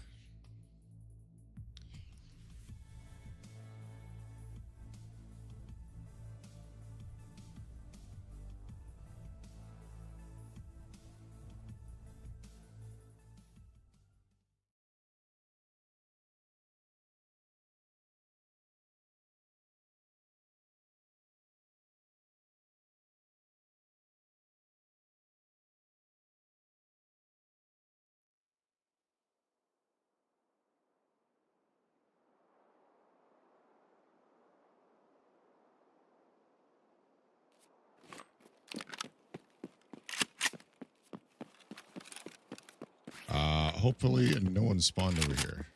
hopefully no one spawned over here.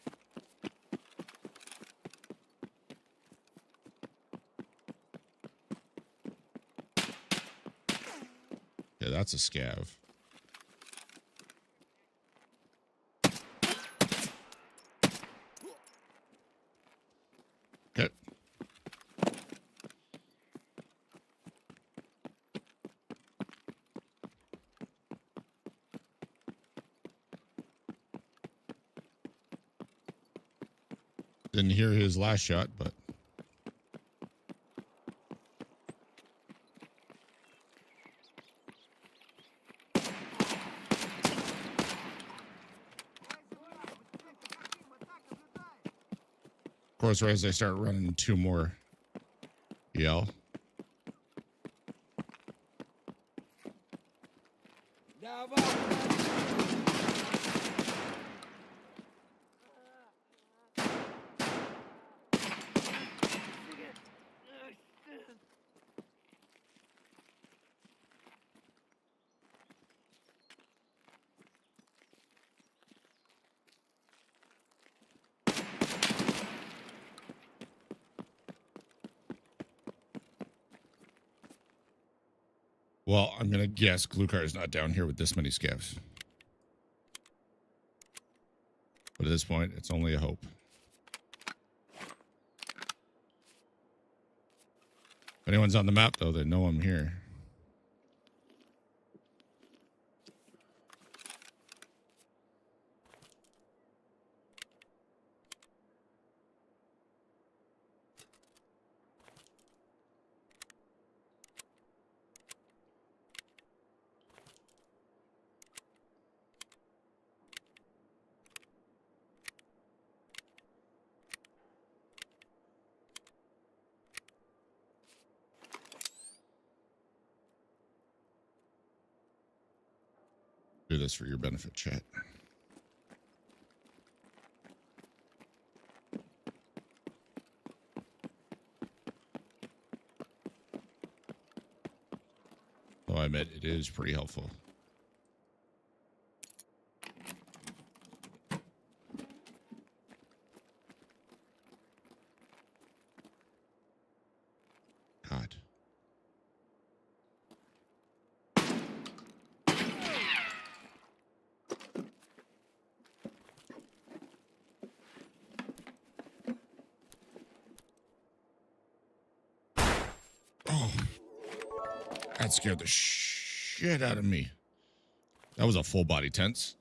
Yeah, that's a scav. Okay. Didn't hear his last shot, but of course, right as I start running two more yell. Well, I'm going to guess Glukar is not down here with this many scavs. But at this point, it's only a hope. If anyone's on the map, though, they know I'm here. Do this for your benefit, chat. Though I admit it is pretty helpful. God. Oh, that scared the shit out of me. That was a full body tense.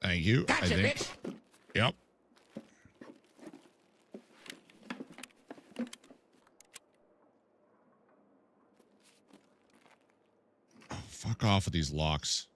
Thank you. Gotcha, I think. bitch. Yep. Oh, fuck off with these locks.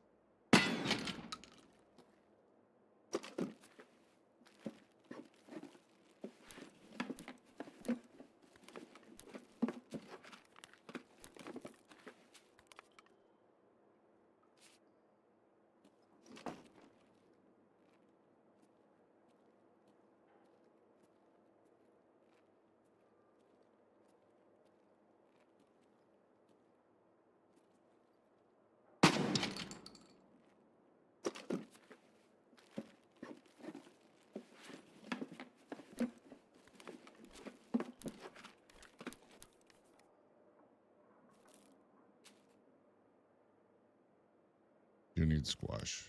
You need squash.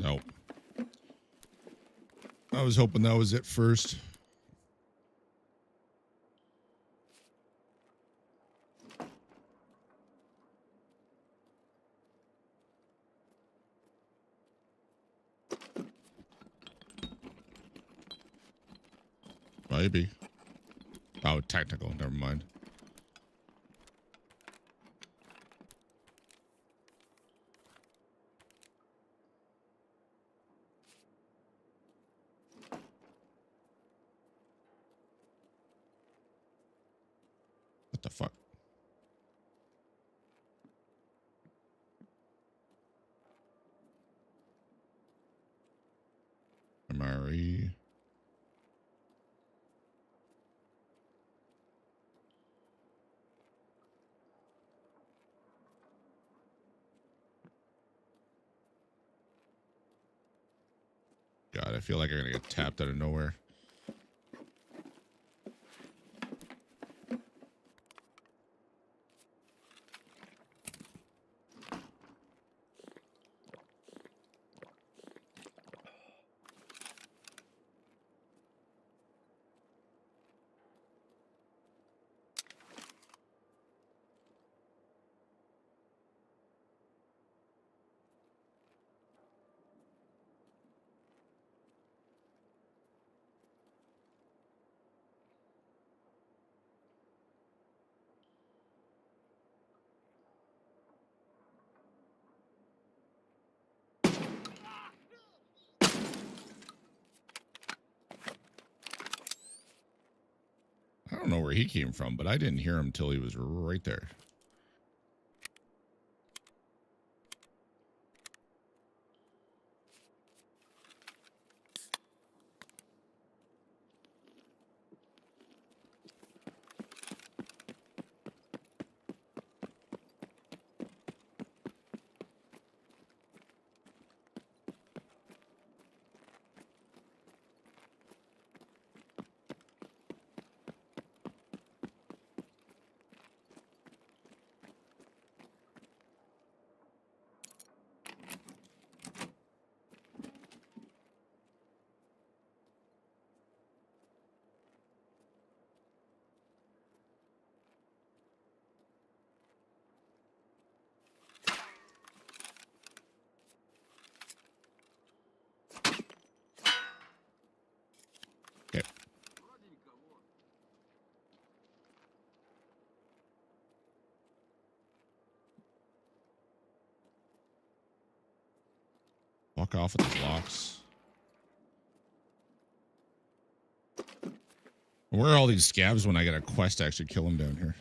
Nope. I was hoping that was it first. Maybe. Oh, technical. Never mind. the fuck? MRE. God, I feel like I'm gonna get tapped out of nowhere. I don't know where he came from, but I didn't hear him till he was right there. Okay. Walk off with the blocks. Where are all these scabs when I get a quest to actually kill them down here?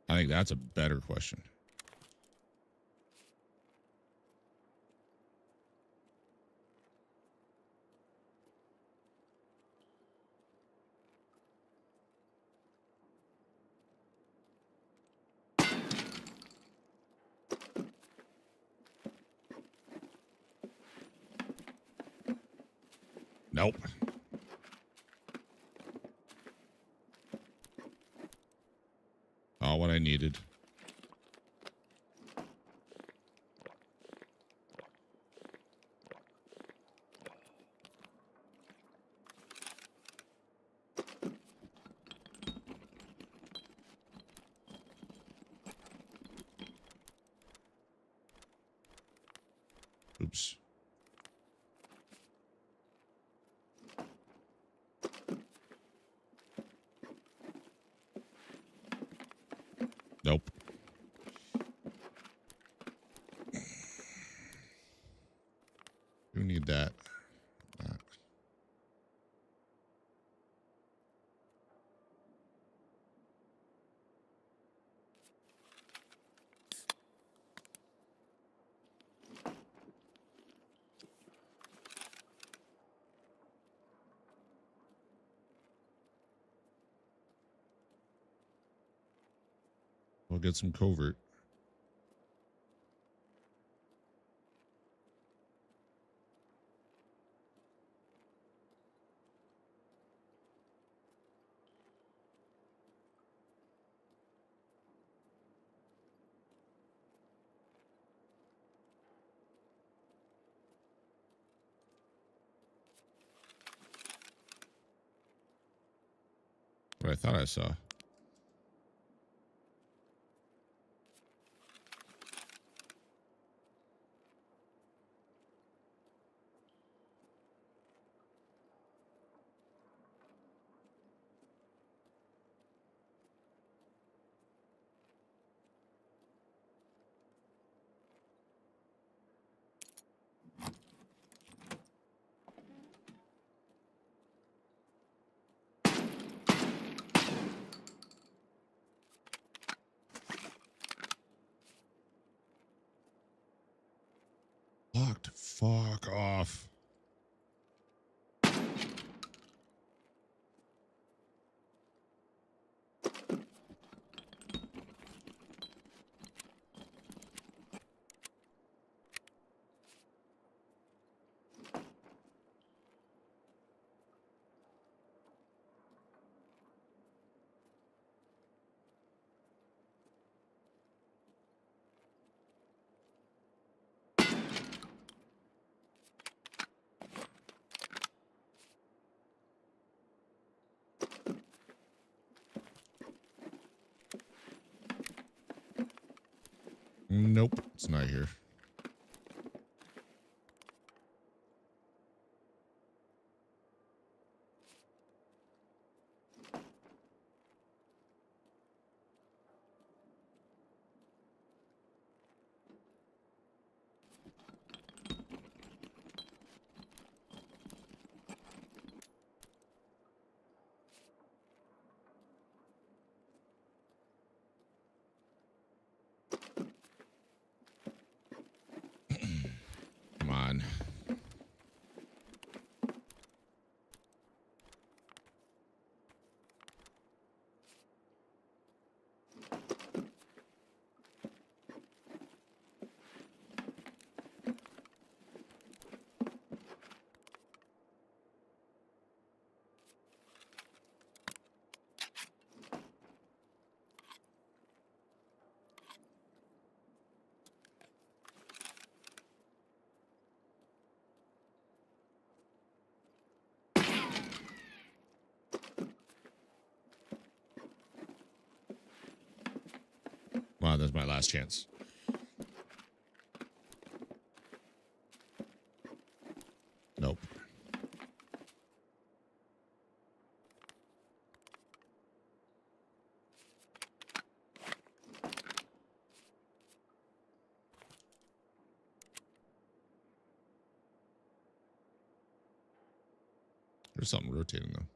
I think that's a better question. Nope. All what I needed. Oops. Nope. Who need that? That. We'll get some covert. What I thought I saw. Locked. Fuck off. Nope, it's not here. Come on. Wow, that's my last chance. Nope. There's something rotating though.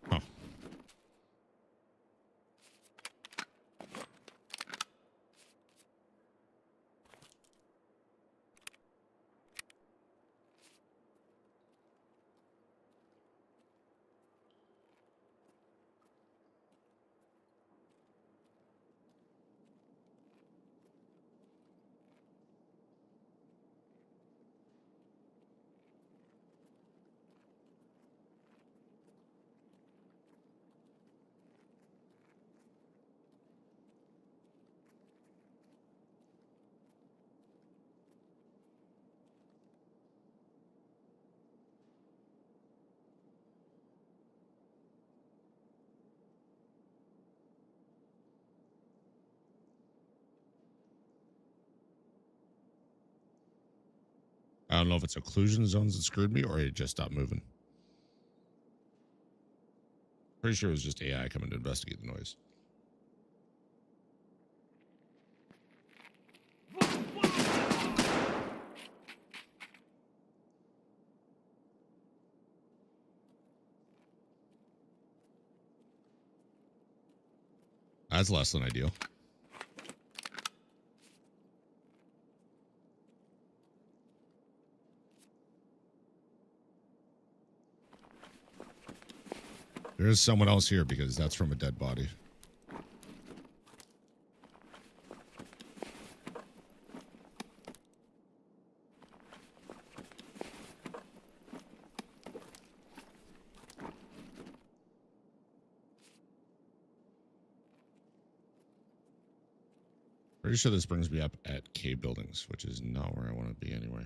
Huh. I don't know if it's occlusion zones that screwed me or it just stopped moving. Pretty sure it was just AI coming to investigate the noise. That's less than ideal. There's someone else here because that's from a dead body. Pretty sure this brings me up at K buildings, which is not where I want to be anyway.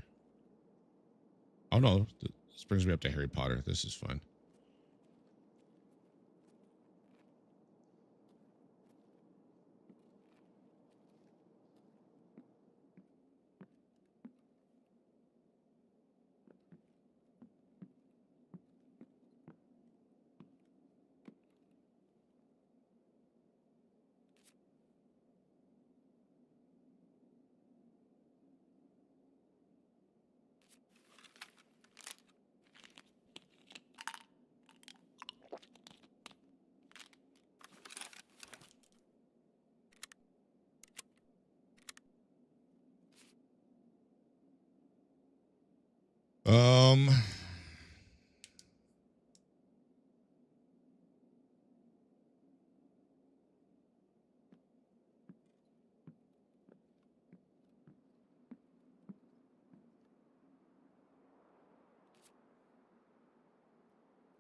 Oh no, this brings me up to Harry Potter. This is fun. Um,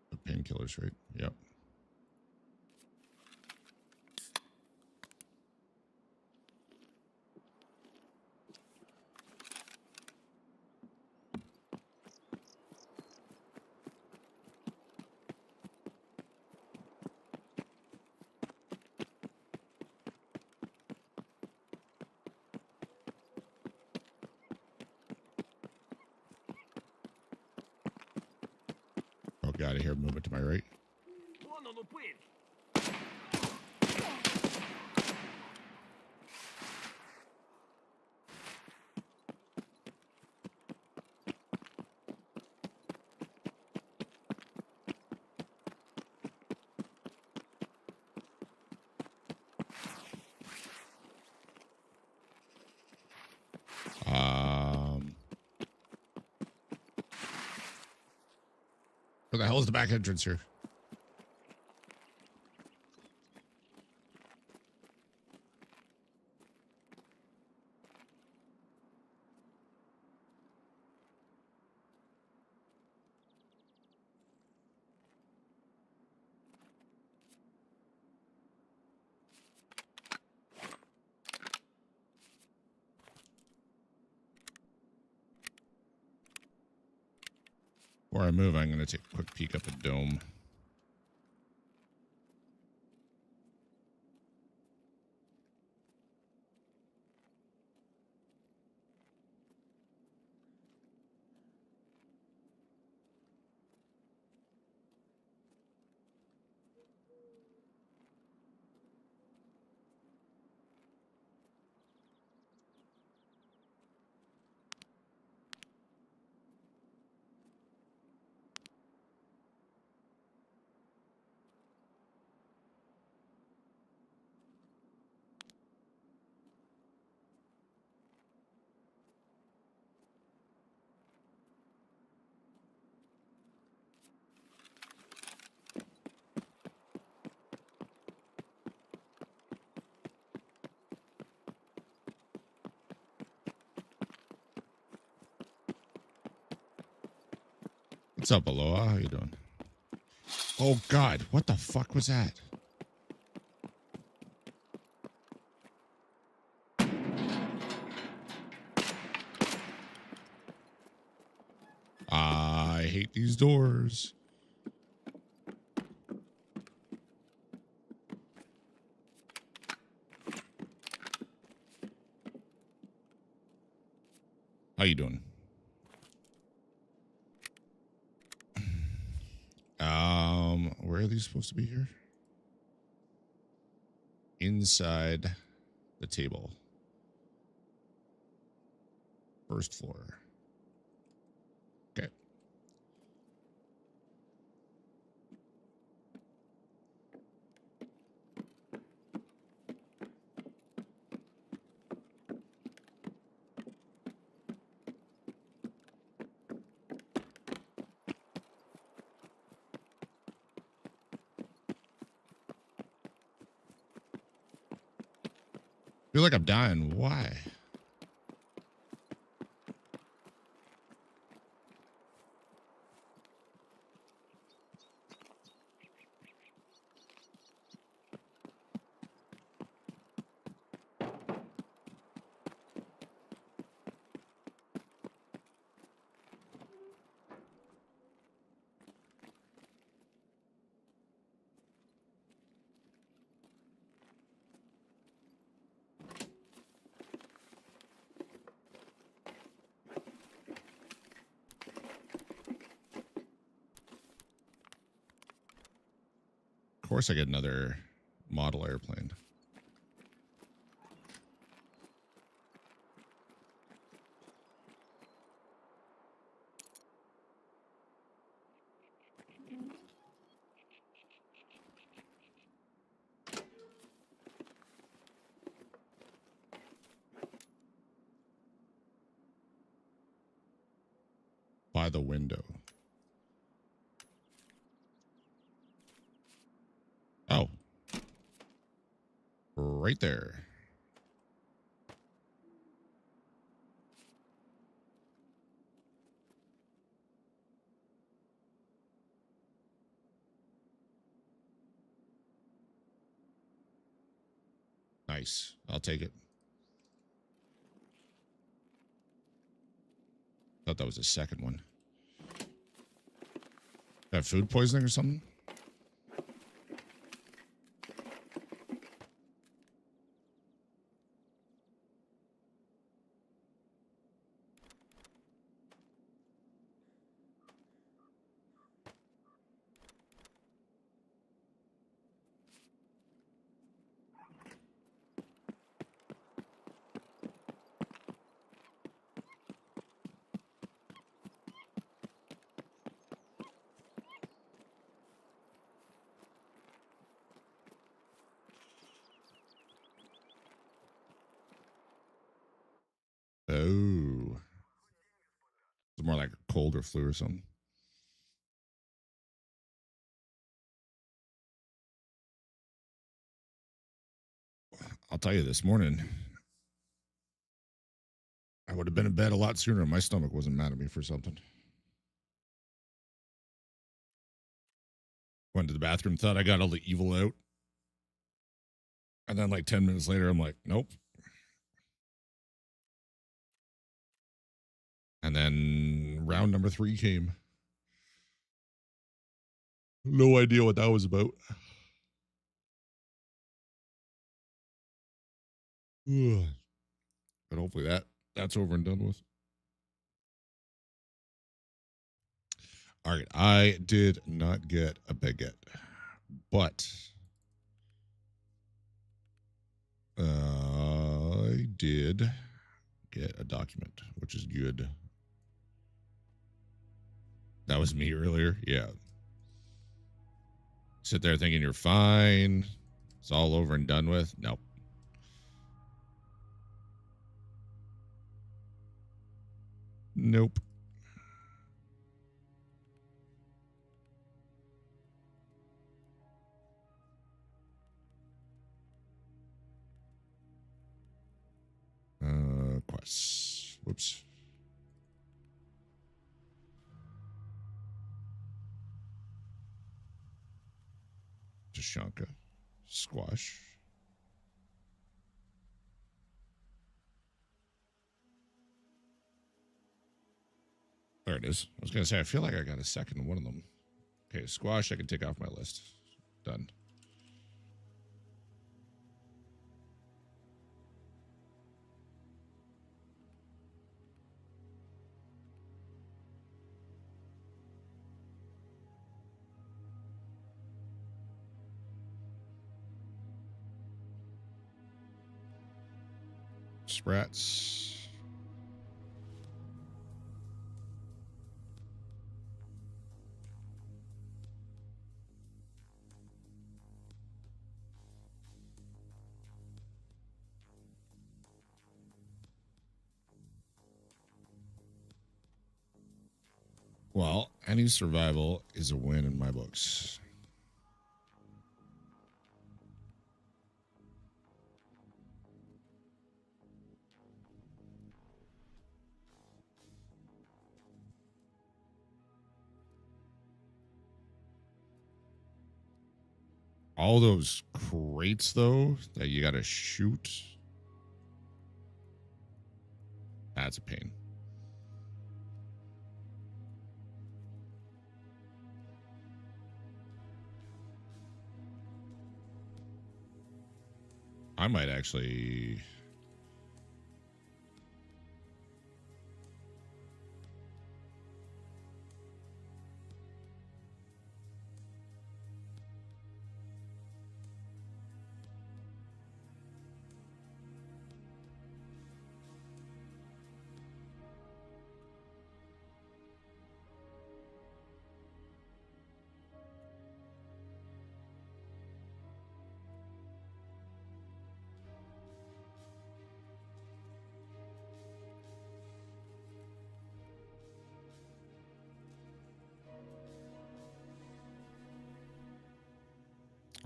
the painkillers, right? Yep. Oh, God, I hear movement to my right. Where the hell is the back entrance here? Before I move, I'm going to take a quick peek up at Dome. What's up, Aloha? How you doing? Oh, God. What the fuck was that? I hate these doors. How you doing? Where are these supposed to be here? Inside the table. First floor. Okay. Feel like I'm dying. Why? Of course I get another model airplane. By the window. Oh. Right there. Nice. I'll take it. Thought that was a second one. Got food poisoning or something? Oh. It's more like a cold or flu or something. I'll tell you, this morning, I would have been in bed a lot sooner. My stomach wasn't mad at me for something. Went to the bathroom, thought I got all the evil out. And then like 10 minutes later, I'm like, nope. And then round number 3 came. No idea what that was about. But hopefully that's over and done with. All right, I did not get a baguette, but I did get a document, which is good. That was me earlier. Yeah. Sit there thinking you're fine. It's all over and done with. Nope. Nope. Quests. Whoops. Tashanka. Squash. There it is. I was going to say, I feel like I got a second one of them. Okay, squash, I can take off my list. Done. Sprats. Well, any survival is a win in my books. All those crates, though, that you got to shoot. That's a pain. I might actually...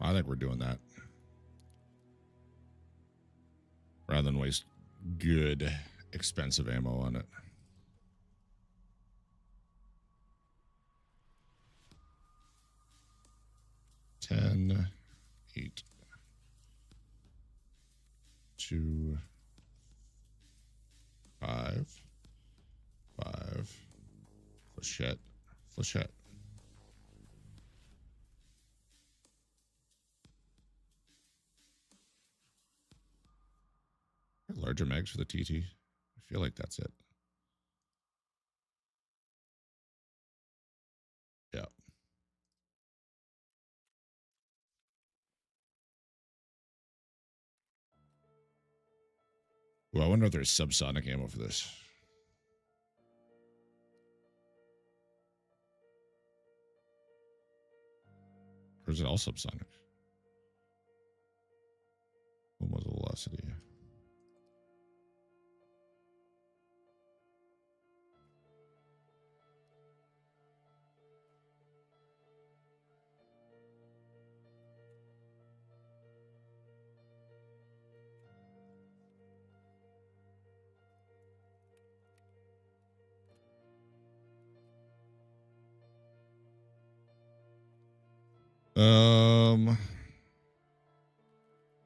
I think we're doing that. Rather than waste good, expensive ammo on it. Ten, 8, 2, 5, 5. Flechette, flechette. Larger mags for the TT. I feel like that's it. Yeah. Well, I wonder if there's subsonic ammo for this. Or is it all subsonic? What was the velocity?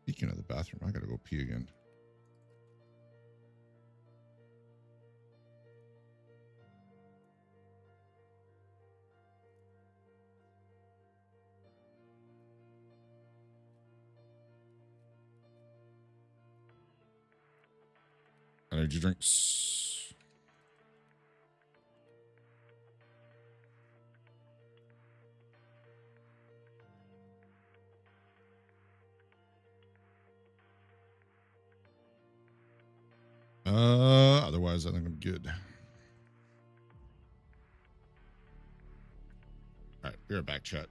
Speaking of the bathroom, I gotta go pee again. Energy drinks. Otherwise I think I'm good. All right, be right back, chat.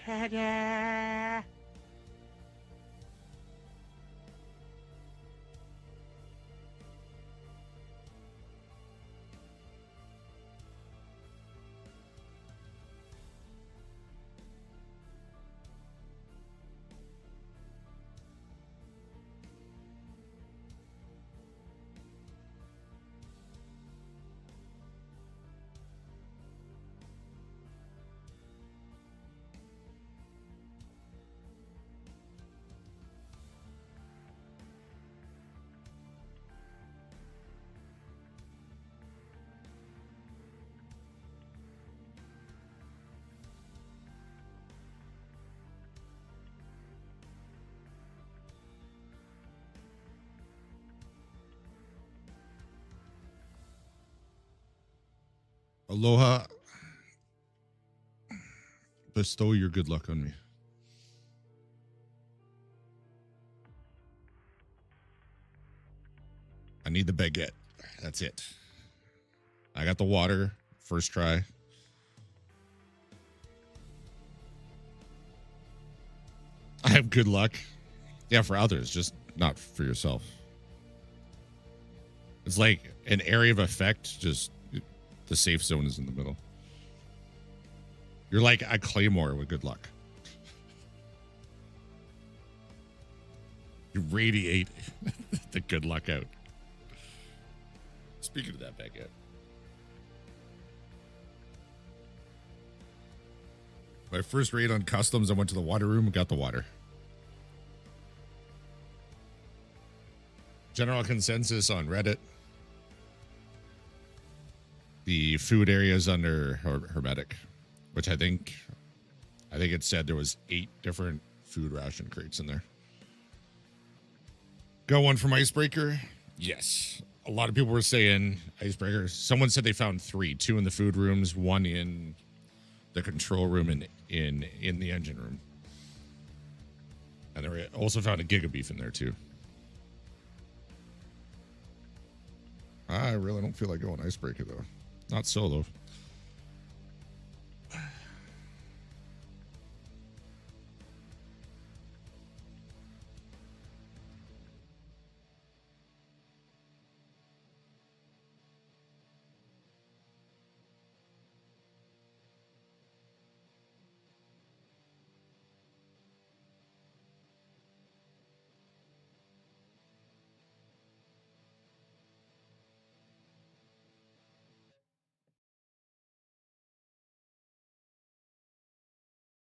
Ta-da! Aloha. Bestow your good luck on me. I need the baguette. That's it. I got the water. First try. I have good luck. Yeah, for others, just not for yourself. It's like an area of effect, just the safe zone is in the middle. You're like a claymore with good luck. You radiate the good luck out. Speaking of that baguette. My first raid on customs, I went to the water room and got the water. General consensus on Reddit. The food area is under hermetic, which I think it said there was 8 different food ration crates in there. Got one from Icebreaker. Yes. A lot of people were saying Icebreaker. Someone said they found 3, 2 in the food rooms, 1 in the control room and in the engine room. And they also found a giga beef in there too. I really don't feel like going Icebreaker though. Not solo.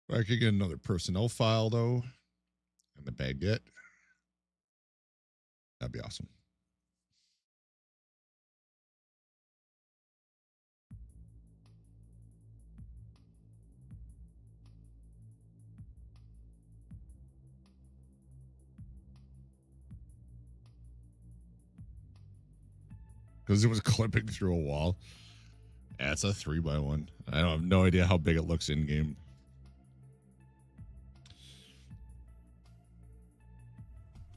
I could get another personnel file though, and the baguette. That'd be awesome. Because it was clipping through a wall. Yeah, it's a 3x1. I don't have no idea how big it looks in game.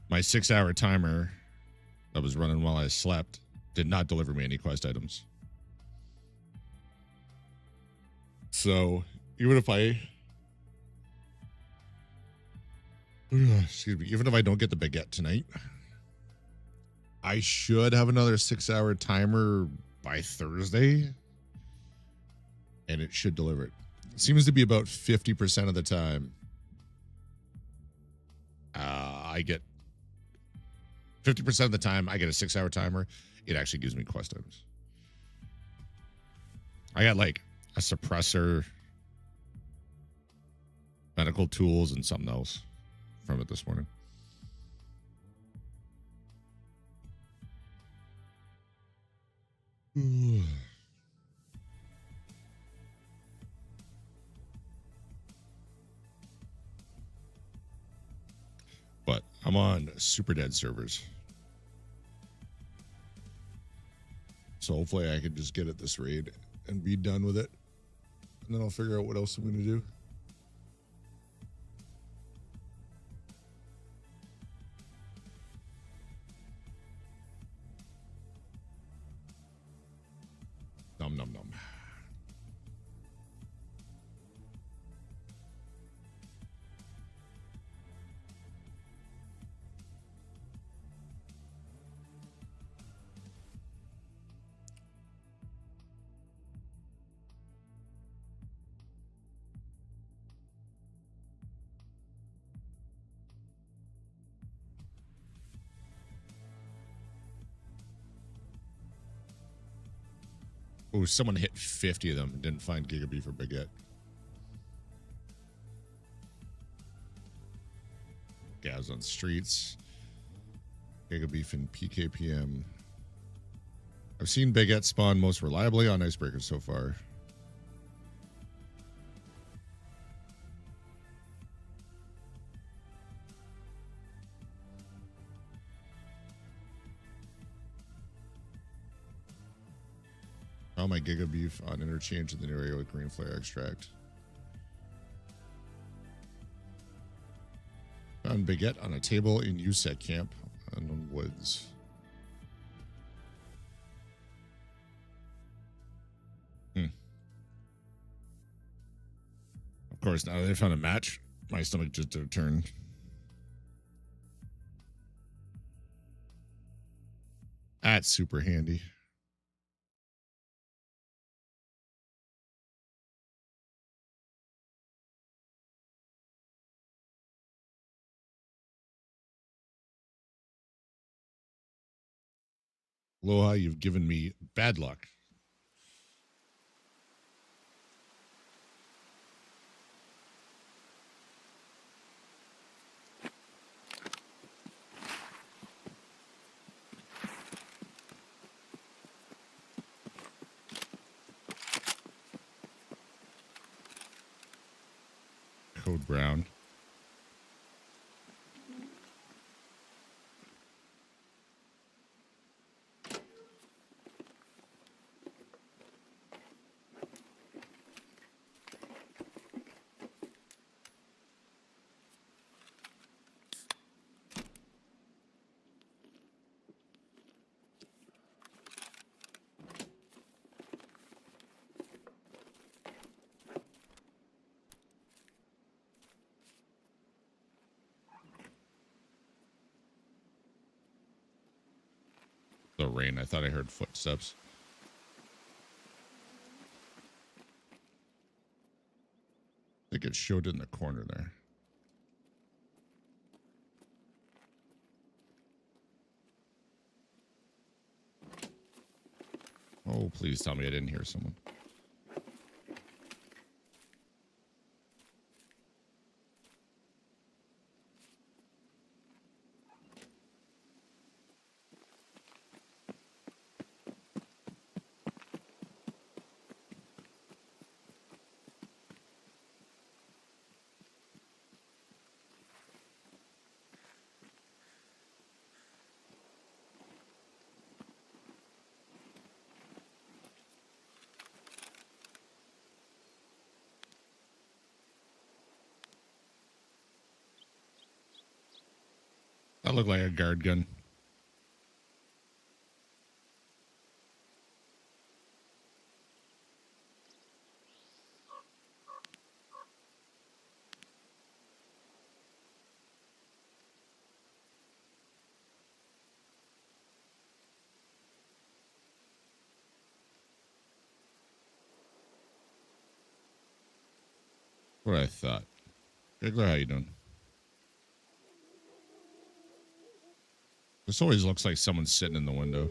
My 6-hour timer that was running while I slept did not deliver me any quest items. So even if even if I don't get the baguette tonight, I should have another 6-hour timer by Thursday, and it should deliver it. It seems to be about 50% of the time. I get 50% of the time I get a 6-hour timer. It actually gives me quest items. I got like a suppressor, medical tools, and something else from it this morning. But I'm on super dead servers. So hopefully I can just get at this raid and be done with it. And then I'll figure out what else I'm going to do. Nom nom nom. Oh, someone hit 50 of them and didn't find Giga Beef or Baguette. Gavs on streets. Giga Beef and PKPM. I've seen Baguette spawn most reliably on Icebreakers so far. Found my Giga Beef on interchange in the new area with green flare extract. Found baguette on a table in USEC camp on woods. Of course, now that they found a match, my stomach just turned. That's super handy. Aloha, you've given me bad luck. Code Brown. The rain. I thought I heard footsteps. I think it showed in the corner there. Oh, please tell me I didn't hear someone. That looked like a guard gun. What I thought. Giggler, how you doing? This always looks like someone's sitting in the window.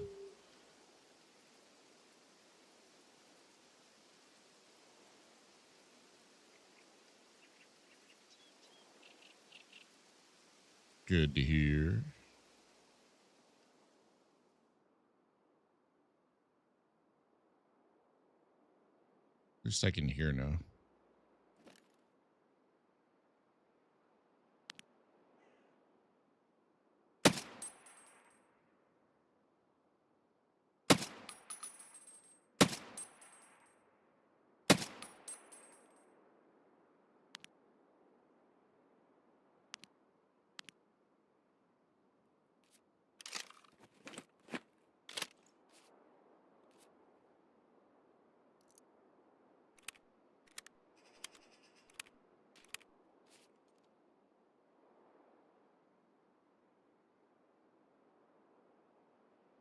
Good to hear. At least I can hear now.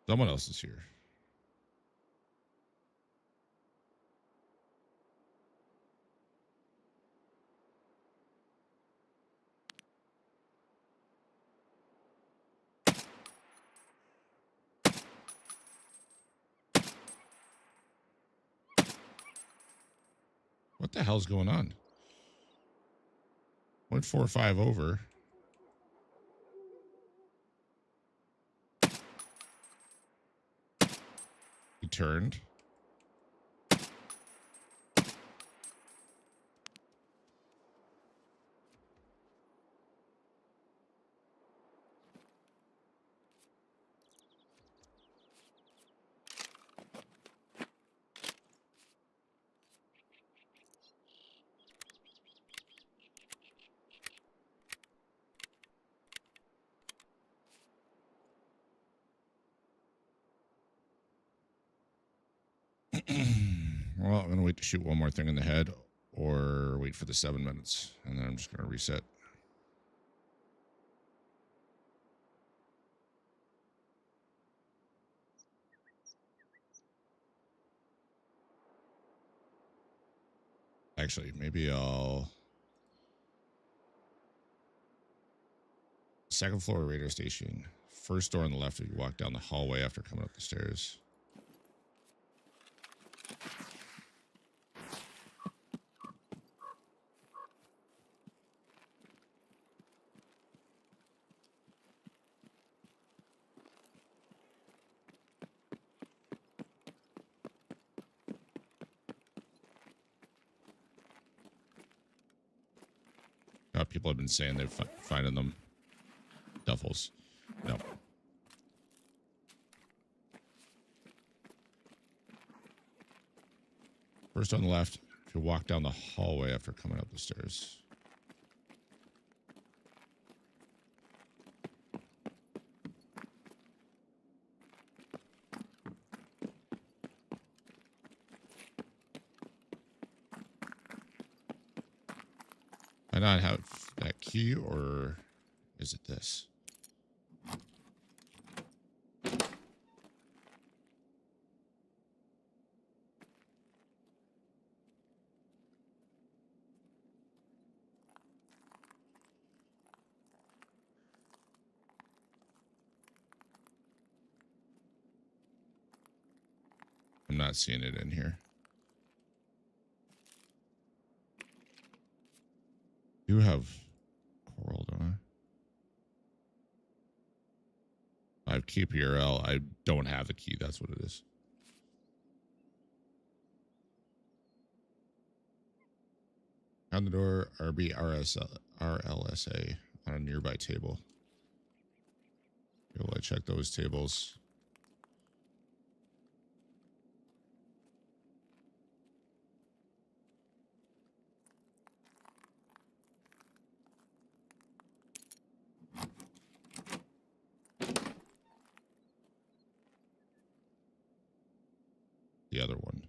Someone else is here. What the hell's going on? 0.45 over. He turned. Well, I'm going to wait to shoot one more thing in the head or wait for the 7 minutes, and then I'm just going to reset. Actually, maybe I'll... Second floor radar station. First door on the left if you walk down the hallway after coming up the stairs. People have been saying they're finding them duffels. No. First on the left, if you walk down the hallway after coming up the stairs. I not have that key, or is it this? I'm not seeing it in here. You have coral, don't I? I have key PRL. I don't have the key. That's what it is. On the door, RLSA on a nearby table. Will I check those tables? The other one.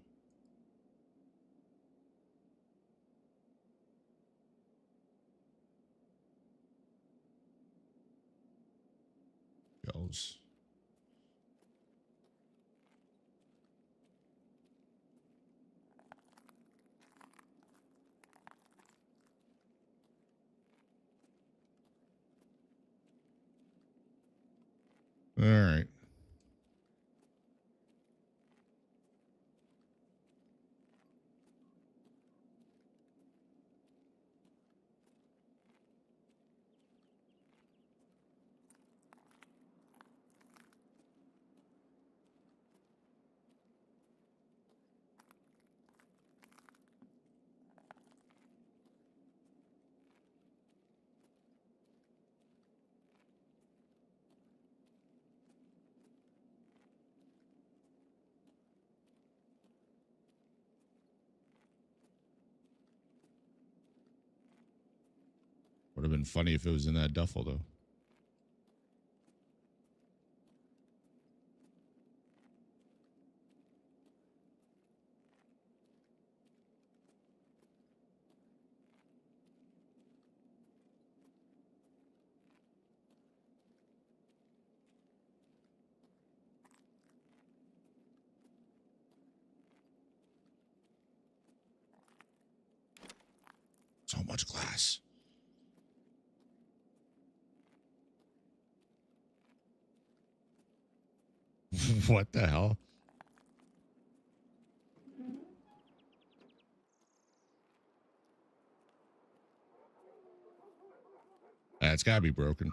Goes. All right. Would have been funny if it was in that duffel, though. So much glass. What the hell? It's gotta be broken.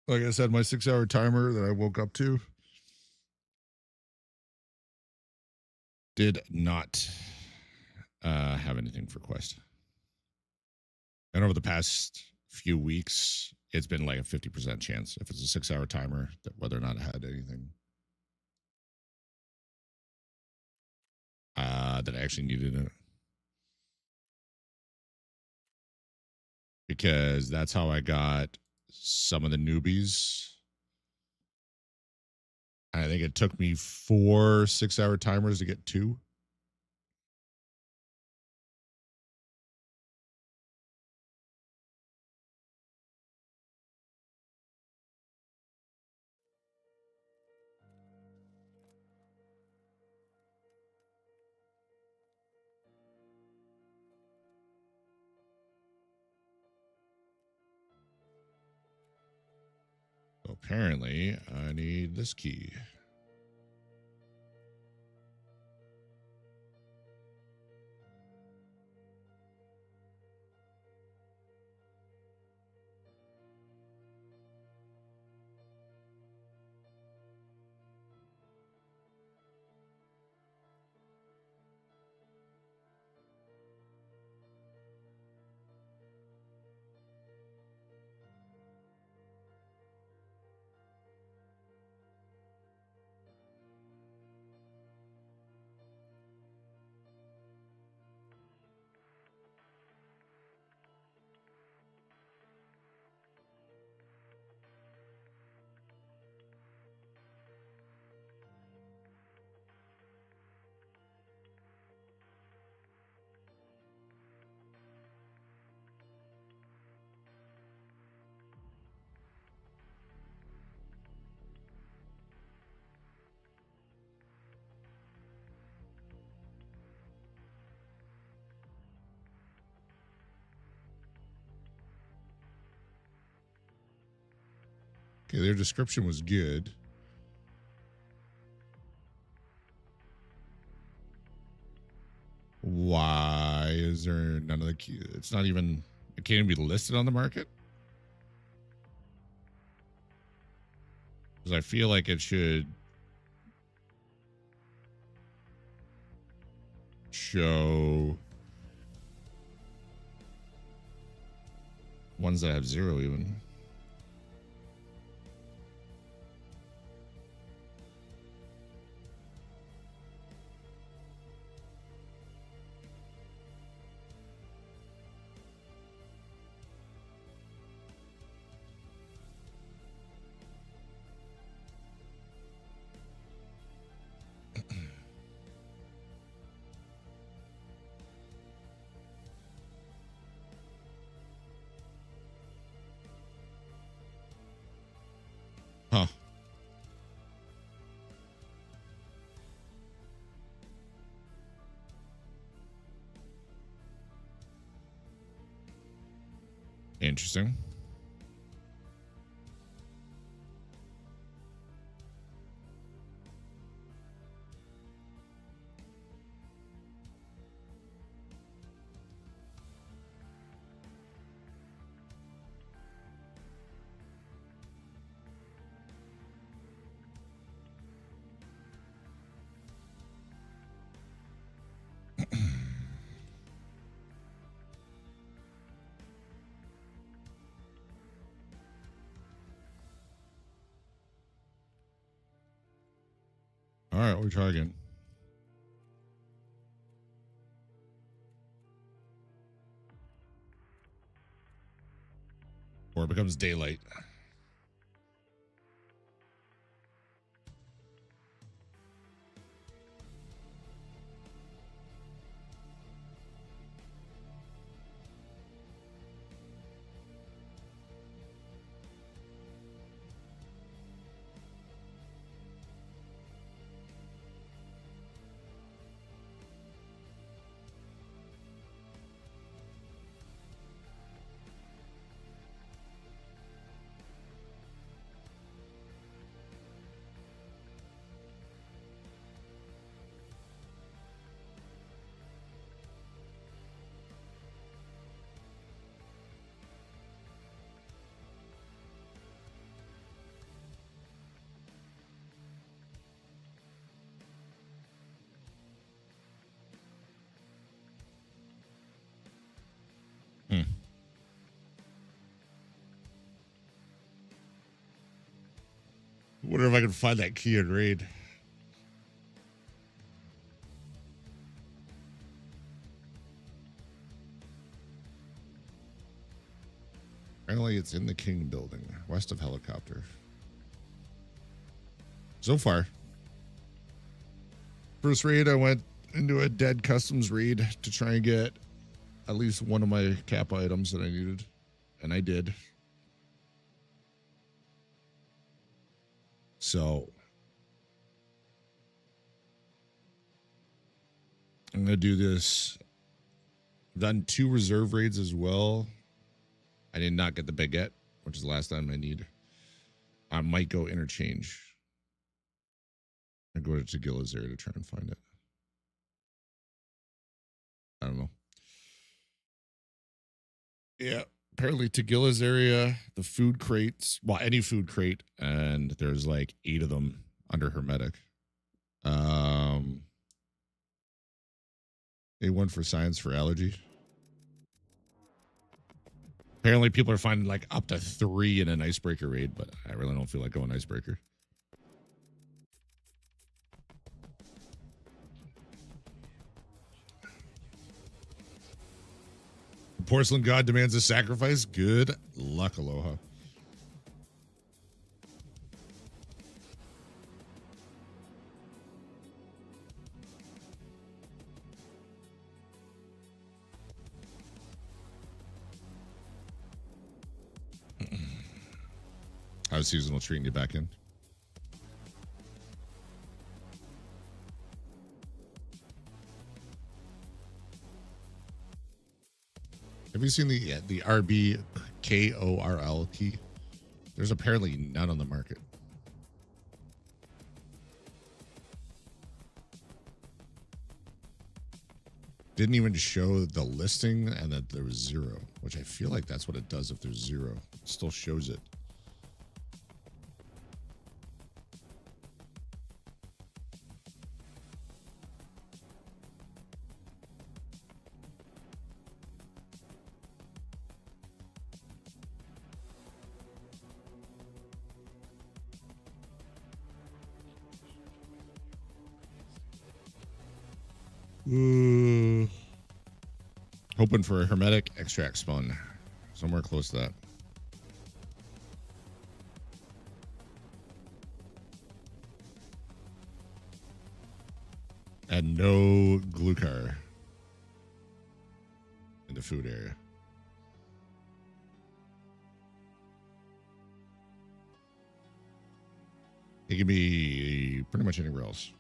Like I said, my 6-hour timer that I woke up to did not have anything for quest. And over the past few weeks, it's been like a 50% chance if it's a 6-hour timer that whether or not it had anything that I actually needed it. Because that's how I got some of the newbies. I think it took me 4 6-hour timers to get 2. Apparently, I need this key. Okay, their description was good. Why is there none of the key? It's not even, it can't even be listed on the market? Because I feel like it should show ones that have 0 even. Huh. Interesting. All right, we'll try again. Or it becomes daylight. Hmm. Wonder if I can find that key in raid. Apparently it's in the King building, west of helicopter. So far. First raid, I went into a dead customs raid to try and get at least one of my cap items that I needed. And I did. So I'm going to do this. I've done 2 reserve raids as well. I did not get the baguette, which is the last item I need. I might go interchange. I go to Gilla's area to try and find it. I don't know. Yeah, apparently Tagilla's area, the food crates, well, any food crate, and there's like 8 of them under hermetic. A1 for science for allergy. Apparently people are finding like up to 3 in an icebreaker raid, but I really don't feel like going icebreaker. The porcelain god demands a sacrifice. Good luck, Aloha. How's seasonal treating you back in? Have you seen the RB KORL key? There's apparently none on the market. Didn't even show the listing and that there was 0, which I feel like that's what it does if there's 0. It still shows it. Hoping for a hermetic extract spawn. Somewhere close to that. And no glucar in the food area. It can be pretty much anywhere else.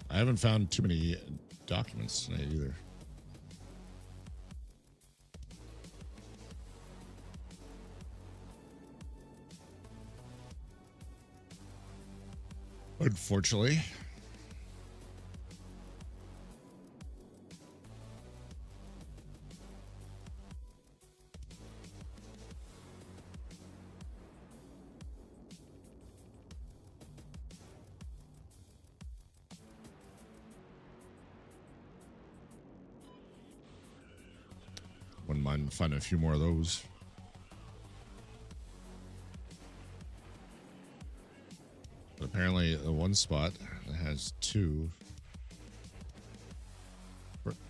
I haven't found too many documents tonight either. Unfortunately. Wouldn't mind finding a few more of those. But apparently the one spot that has 2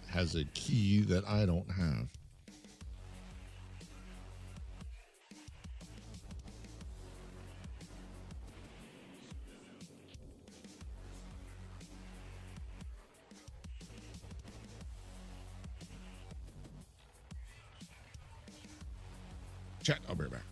has a key that I don't have. Chat, I'll be right back.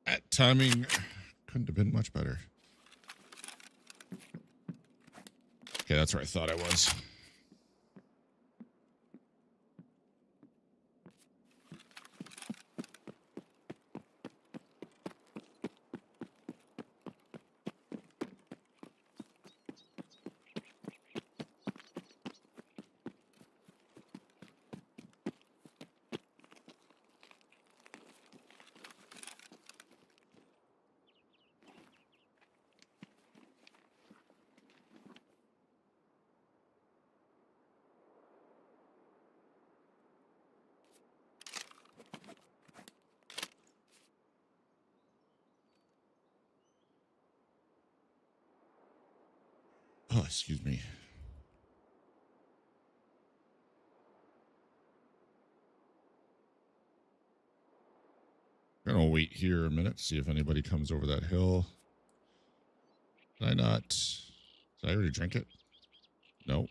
That timing couldn't have been much better. Okay, that's where I thought I was. Oh, excuse me. Gonna wait here a minute, see if anybody comes over that hill. Did I not? Did I already drink it? No.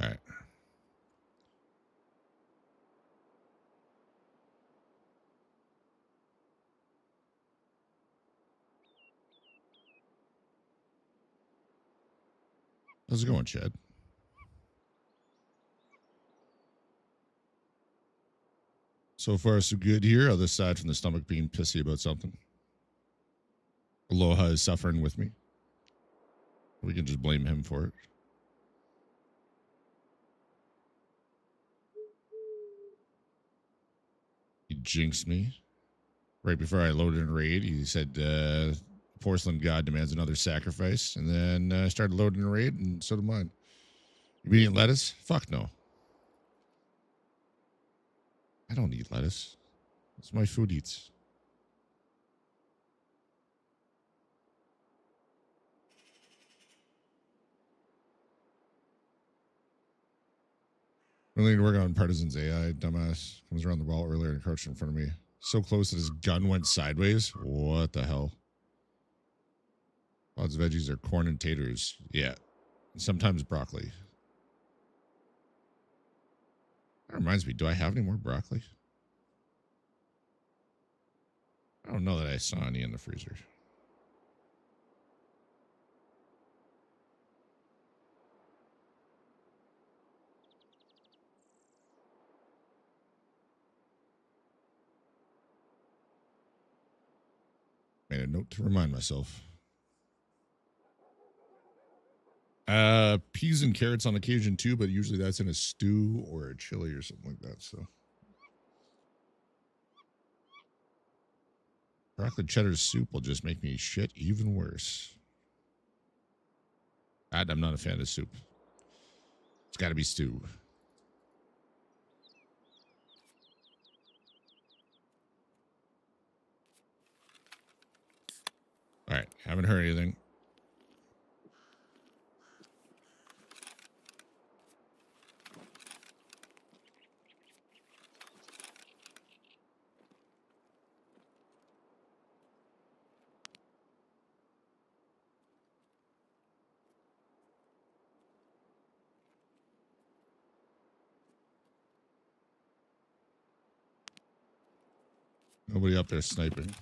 All right. How's it going, Chad? So far, so good here, other side from the stomach being pissy about something. Aloha is suffering with me. We can just blame him for it. He jinxed me. Right before I loaded in raid, he said, porcelain god demands another sacrifice. And then I started loading in raid, and so did mine. You eating lettuce? Fuck no. I don't eat lettuce. It's my food eats. Really need to work on Partisan's AI. Dumbass comes around the wall earlier and crouched in front of me. So close that his gun went sideways. What the hell? Lots of veggies are corn and taters. Yeah. And sometimes broccoli. That reminds me, do I have any more broccoli? I don't know that I saw any in the freezer. Made a note to remind myself. Peas and carrots on occasion too, but usually that's in a stew or a chili or something like that. So broccoli cheddar soup will just make me shit even worse. I'm not a fan of soup. It's got to be stew. All right, haven't heard anything. Nobody up there sniping.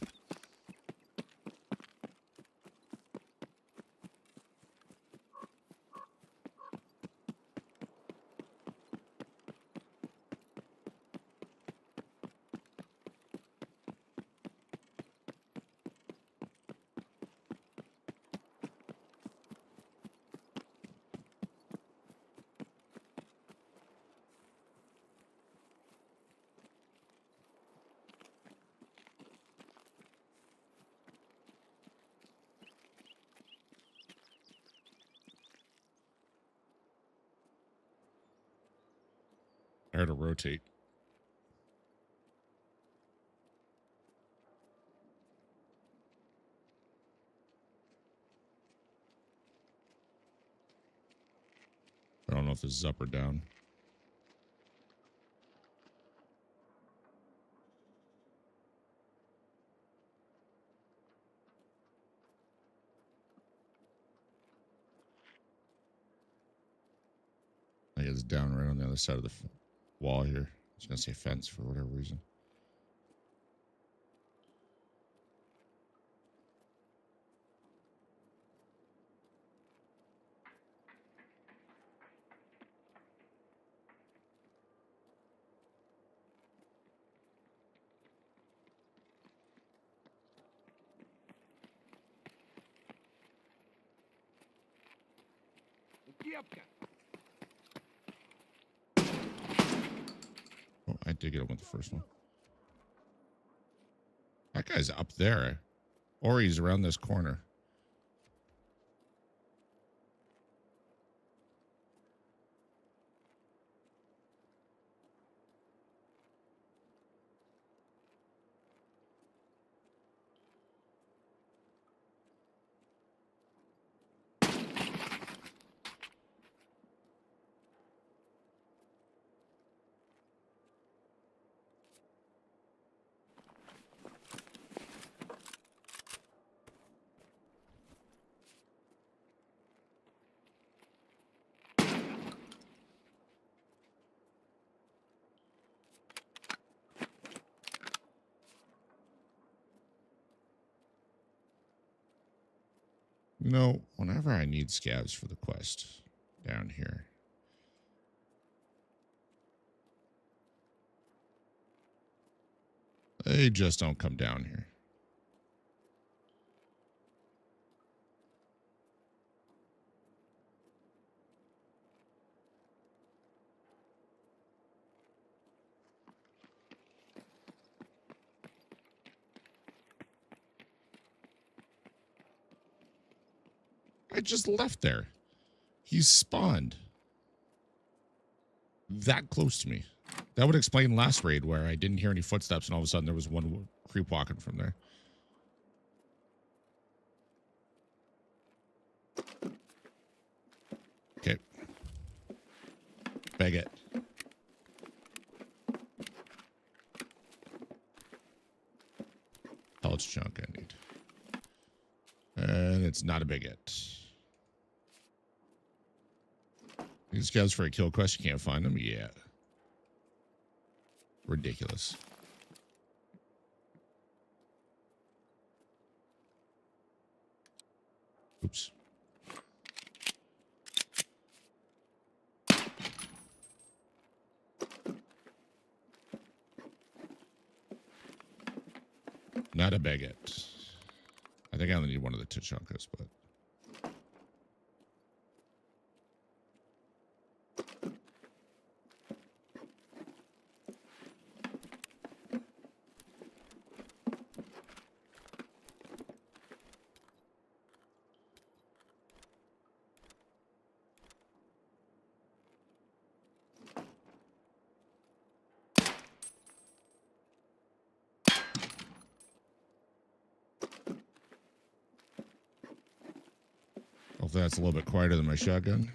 I heard a rotate. I don't know if this is up or down. I guess it's down right on the other side of the wall here. I was going to say fence for whatever reason. Oh, I did get him with the first one. That guy's up there. Or he's around this corner. You know, whenever I need scavs for the quest down here, they just don't come down here. I just left there. He's spawned that close to me. That would explain last raid where I didn't hear any footsteps and all of a sudden there was one creep walking from there. Okay. Bag it. Pellets chunk I need. And it's not a bigot. These guys for a kill quest, you can't find them? Yeah. Ridiculous. Oops. Not a baguette. I think I only need one of the Tachankas, but... Hopefully that's a little bit quieter than my shotgun.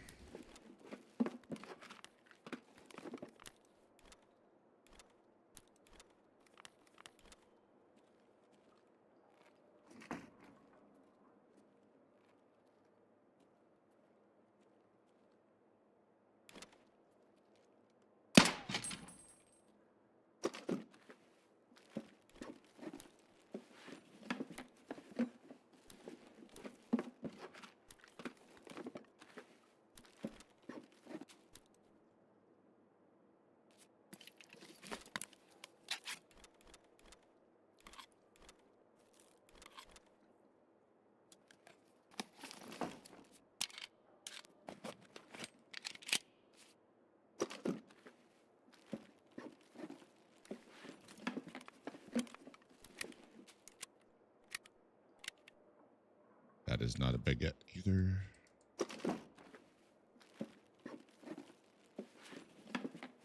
That is not a baguette either.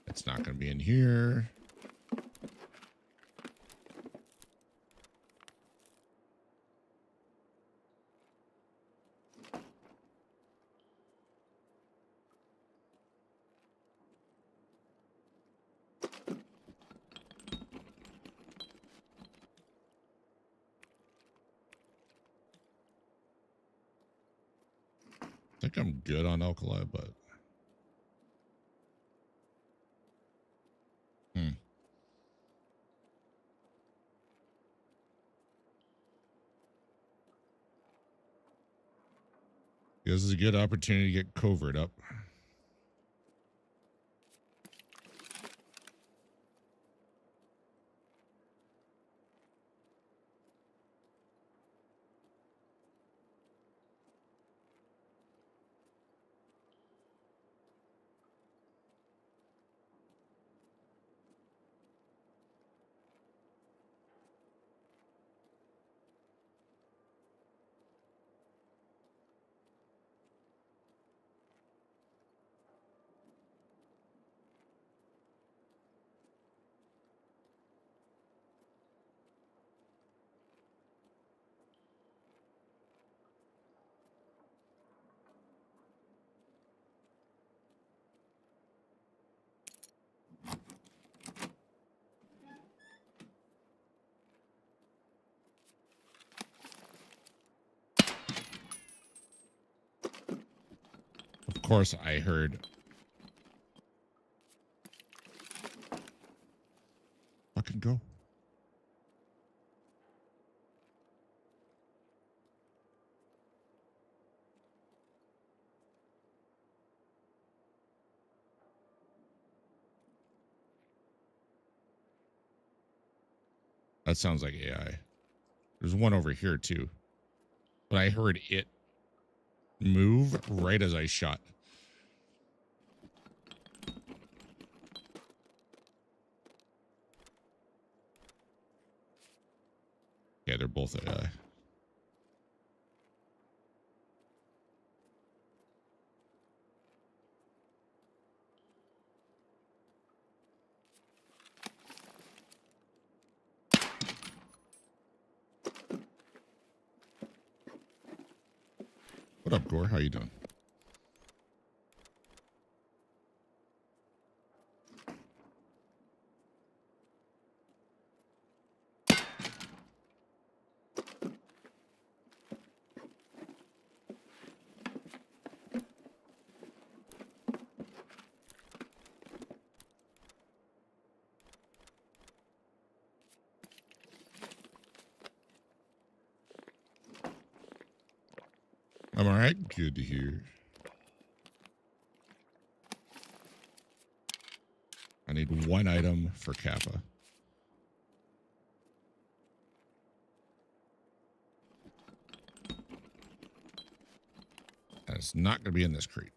It's not going to be in here. I think I'm good on alkali, but this is a good opportunity to get covert up. Of course, I heard. Fucking go. That sounds like AI. There's one over here too. But I heard it move right as I shot. Yeah, they're both AI. What up, Gore? How you doing? I'm all right. Good to hear. I need one item for Kappa. And it's not going to be in this crate.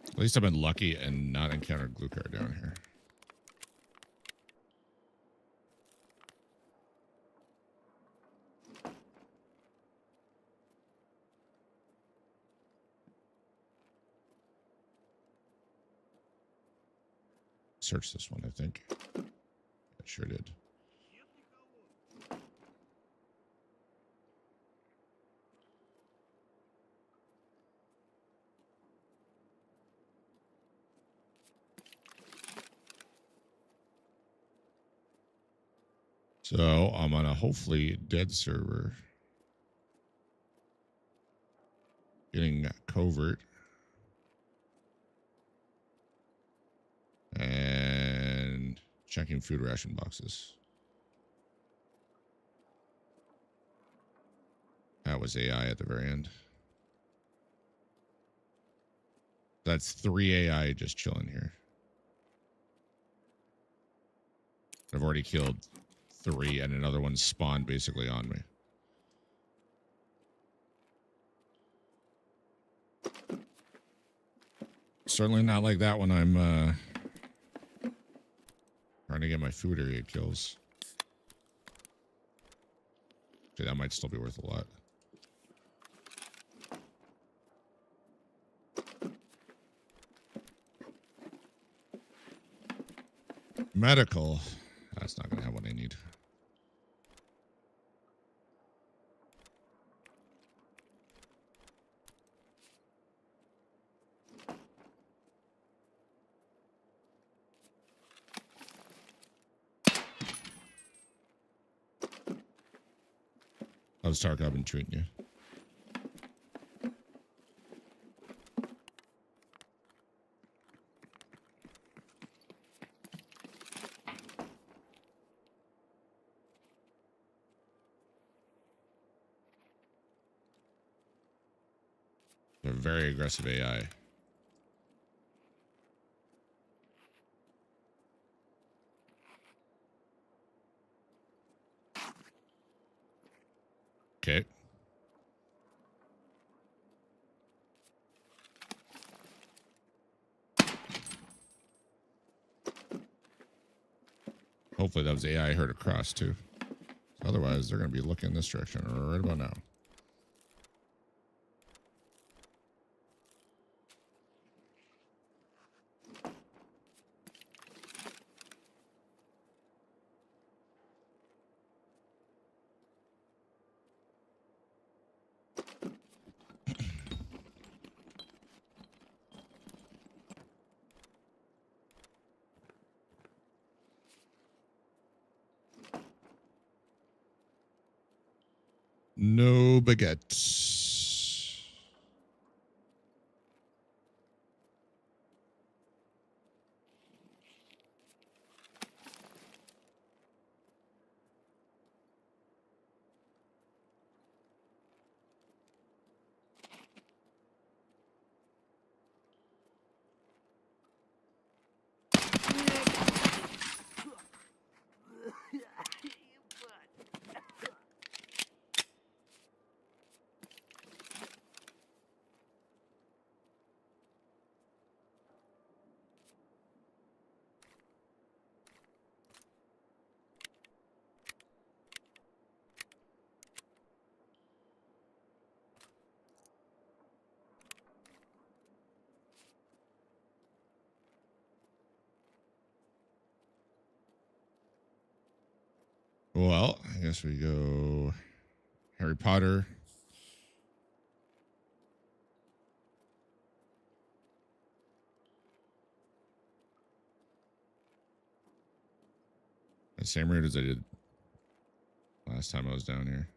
At least I've been lucky and not encountered glue car down here. Search this one, I think. Yeah, Sure did. So I'm on a hopefully dead server. Getting covert. And checking food ration boxes. That was AI at the very end. That's 3 AI just chilling here. I've already killed 3 and another one spawned basically on me. Certainly not like that when I'm trying to get my food area kills. Okay, that might still be worth a lot. Medical. That's not going to have what I need. How's Tarkov been treating you? They're very aggressive AI. Okay. Hopefully that was AI I heard across too. Otherwise, they're going to be looking in this direction right about now. No baguettes. Well, I guess we go Harry Potter. The same route as I did last time I was down here.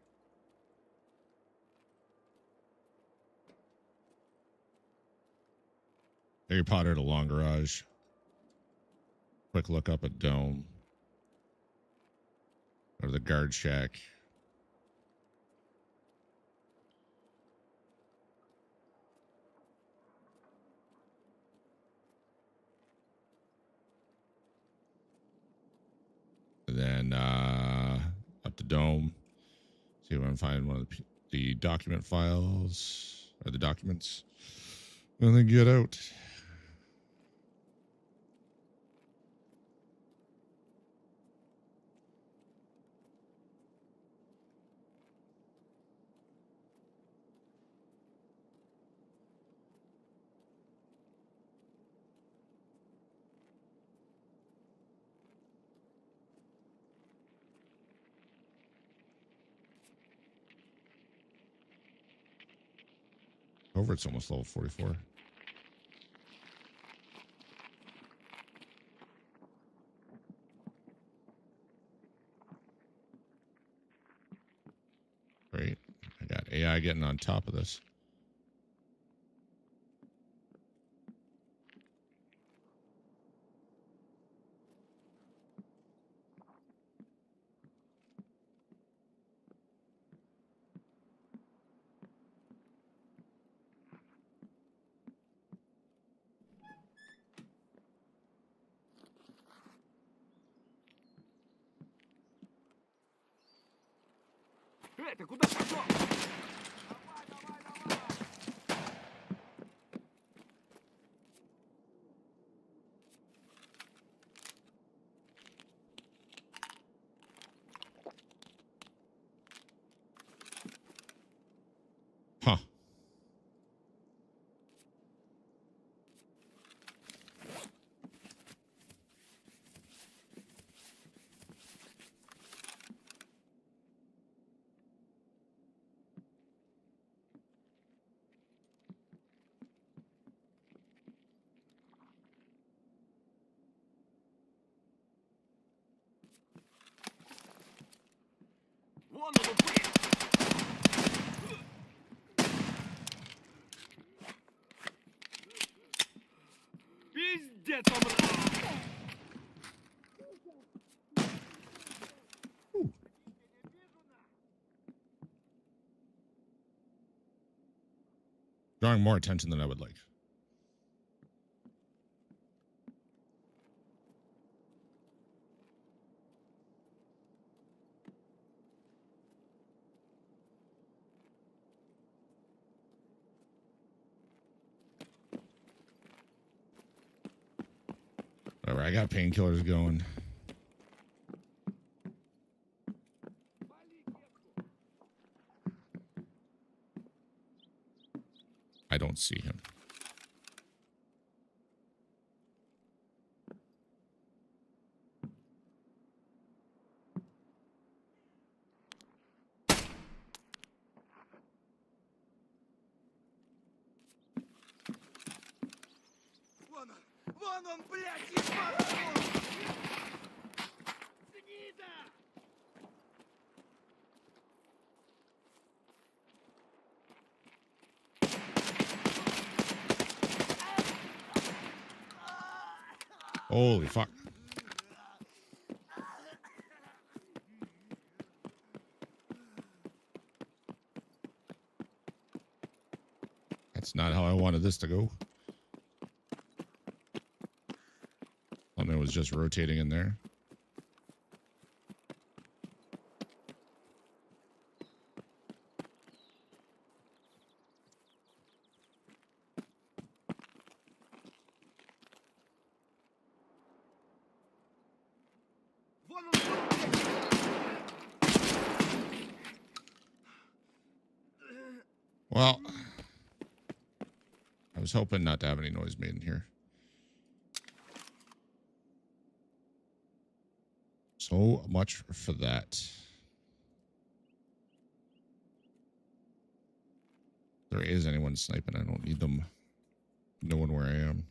Harry Potter to Long Garage. Quick look up at Dome. Go to the guard shack. And then up to Dome. See if I can find one of the document files or the documents. And then get out. Over, it's almost level 44. Great. I got AI getting on top of this. Ты куда пошел? Huh. Вон он упырь! Пиздец, мразь! Drawing more attention than I would like. Whatever, I got painkillers going. I don't see him. Вон он, блядь, ебаный! Гнида! Holy fuck. That's not how I wanted this to go. Something was just rotating in there. Вон он, Well, I was hoping not to have any noise made in here. So much for that. If there is anyone sniping, I don't need them knowing where I am.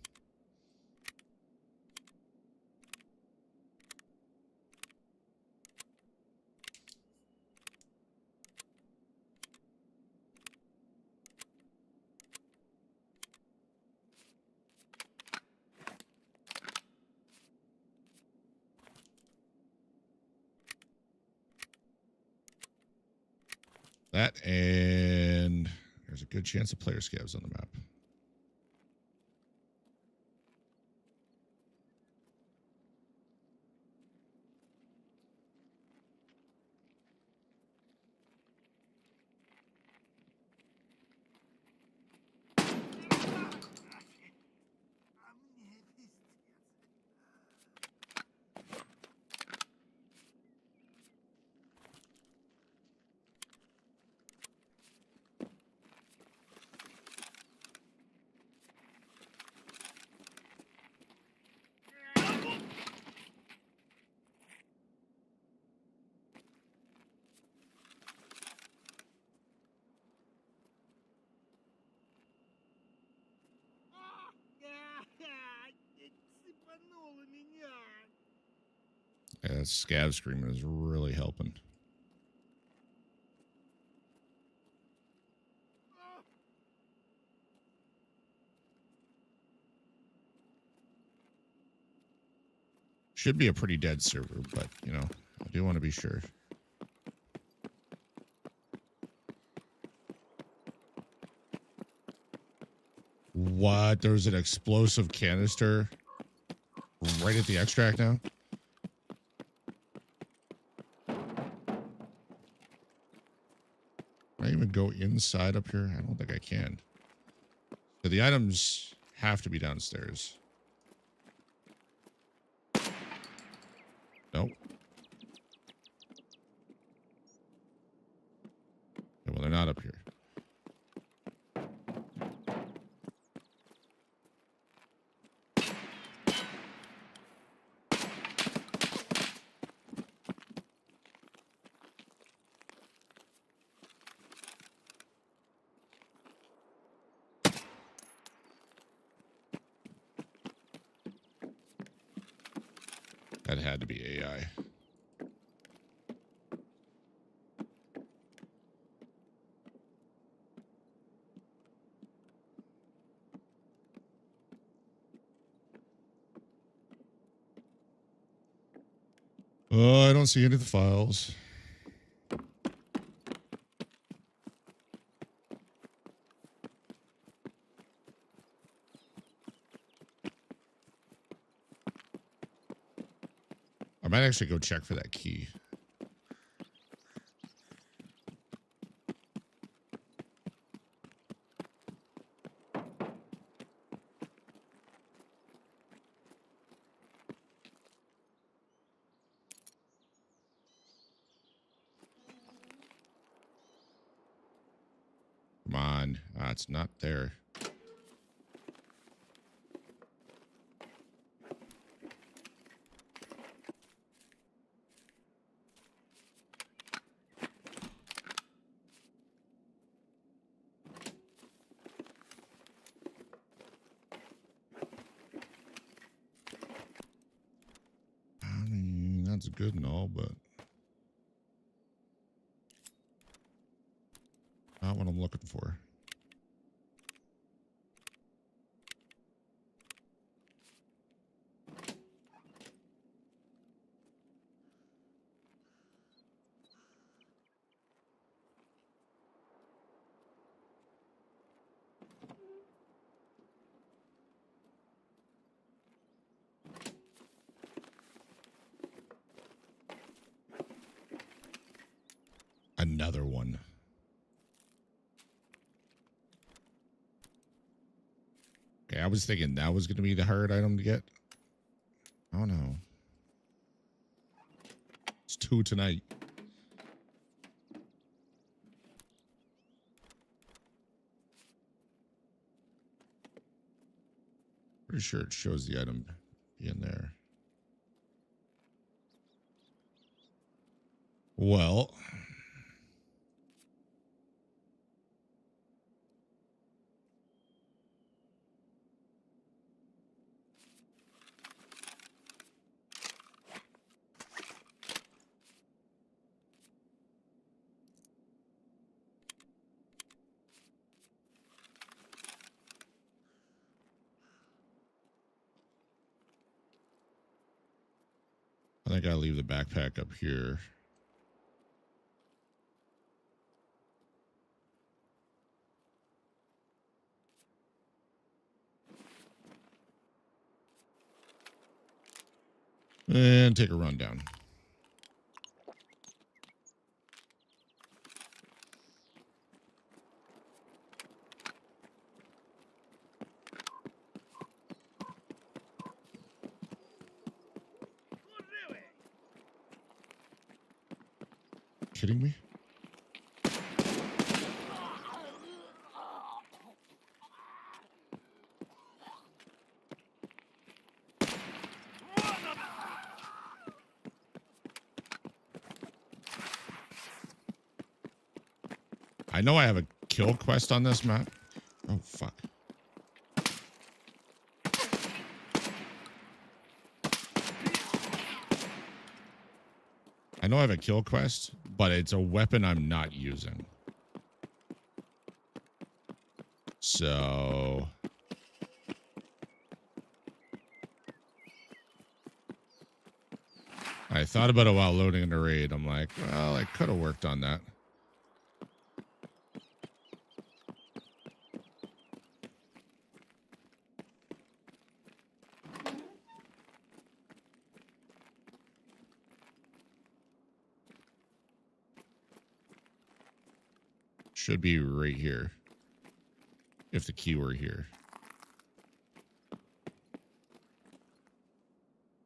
That, and there's a good chance of player scavs on the map. That scav screamer is really helping. Should be a pretty dead server, but, you know, I do want to be sure. What? There's an explosive canister right at the extract now? Can I even go inside up here? I don't think I can. So the items have to be downstairs. Nope. Okay, well, they're not up here. That had to be AI. Oh, I don't see any of the files. I might actually go check for that key. Come on. Ah, it's not there. I mean, that's good and all, but not what I'm looking for. Another one. Okay, I was thinking that was going to be the hard item to get. Oh no. It's 2 tonight. Pretty sure it shows the item being there. Well, I think I'll leave the backpack up here. And take a run down. Kidding me? I know I have a kill quest on this map. Oh, fuck. I know I have a kill quest, but it's a weapon I'm not using. So I thought about it while loading in the raid. I'm like, well, I could have worked on that. Should be right here. If the key were here.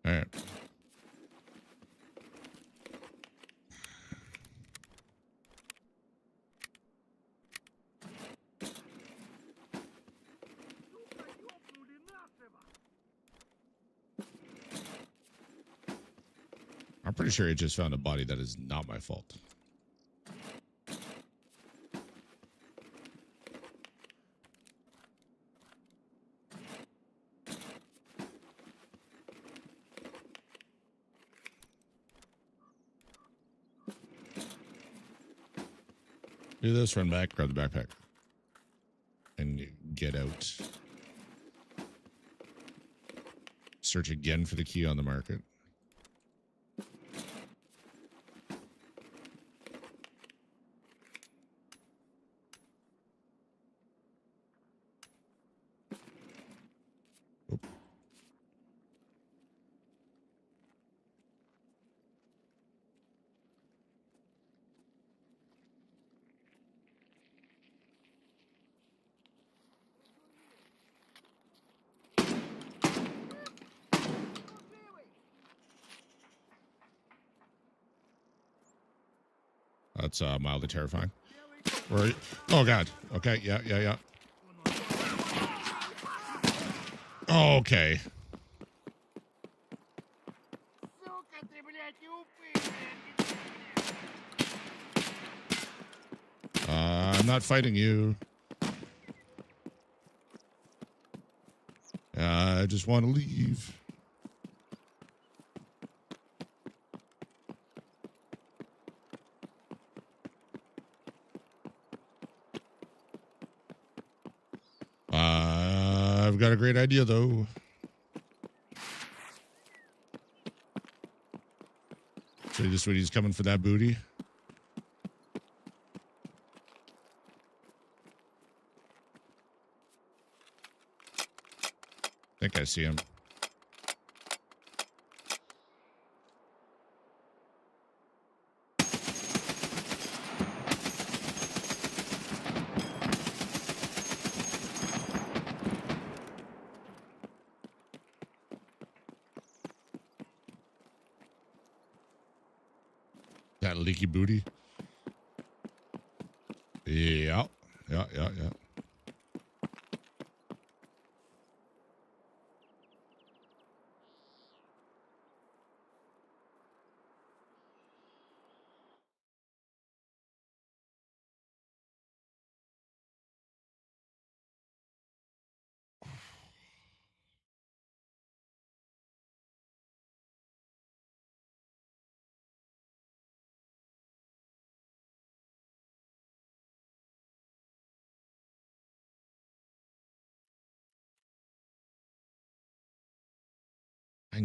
All right. I'm pretty sure it just found a body that is not my fault. Do this, run back, grab the backpack, and get out. Search again for the key on the market. Oop. That's mildly terrifying. Where are you? Oh, God. Okay, yeah. Okay. I'm not fighting you. I just want to leave. I've got a great idea, though. Sweetie, Sweetie's coming for that booty. I think I see him. That leaky booty. Yeah.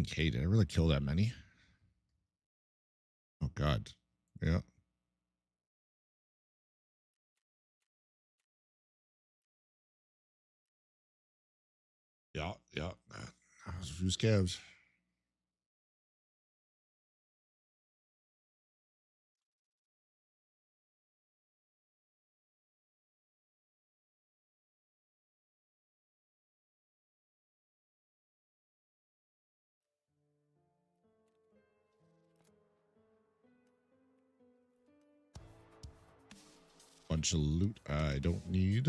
K, did I really kill that many? Oh, God. Yeah. Yeah. That was a few scabs. Bunch of loot I don't need.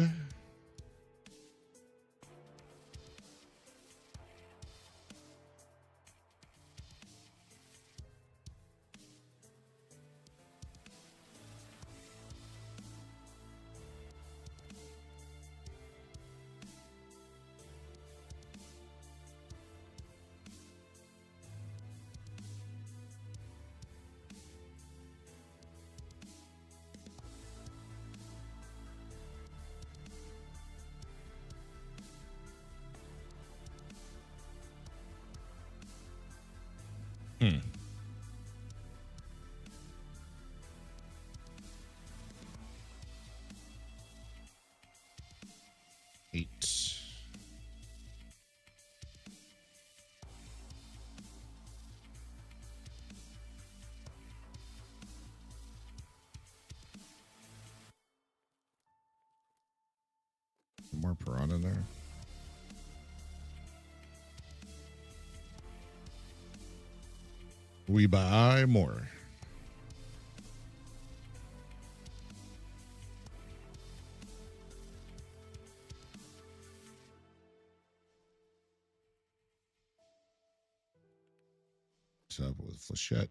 more piranha in there? We buy more. What's up with Flechette?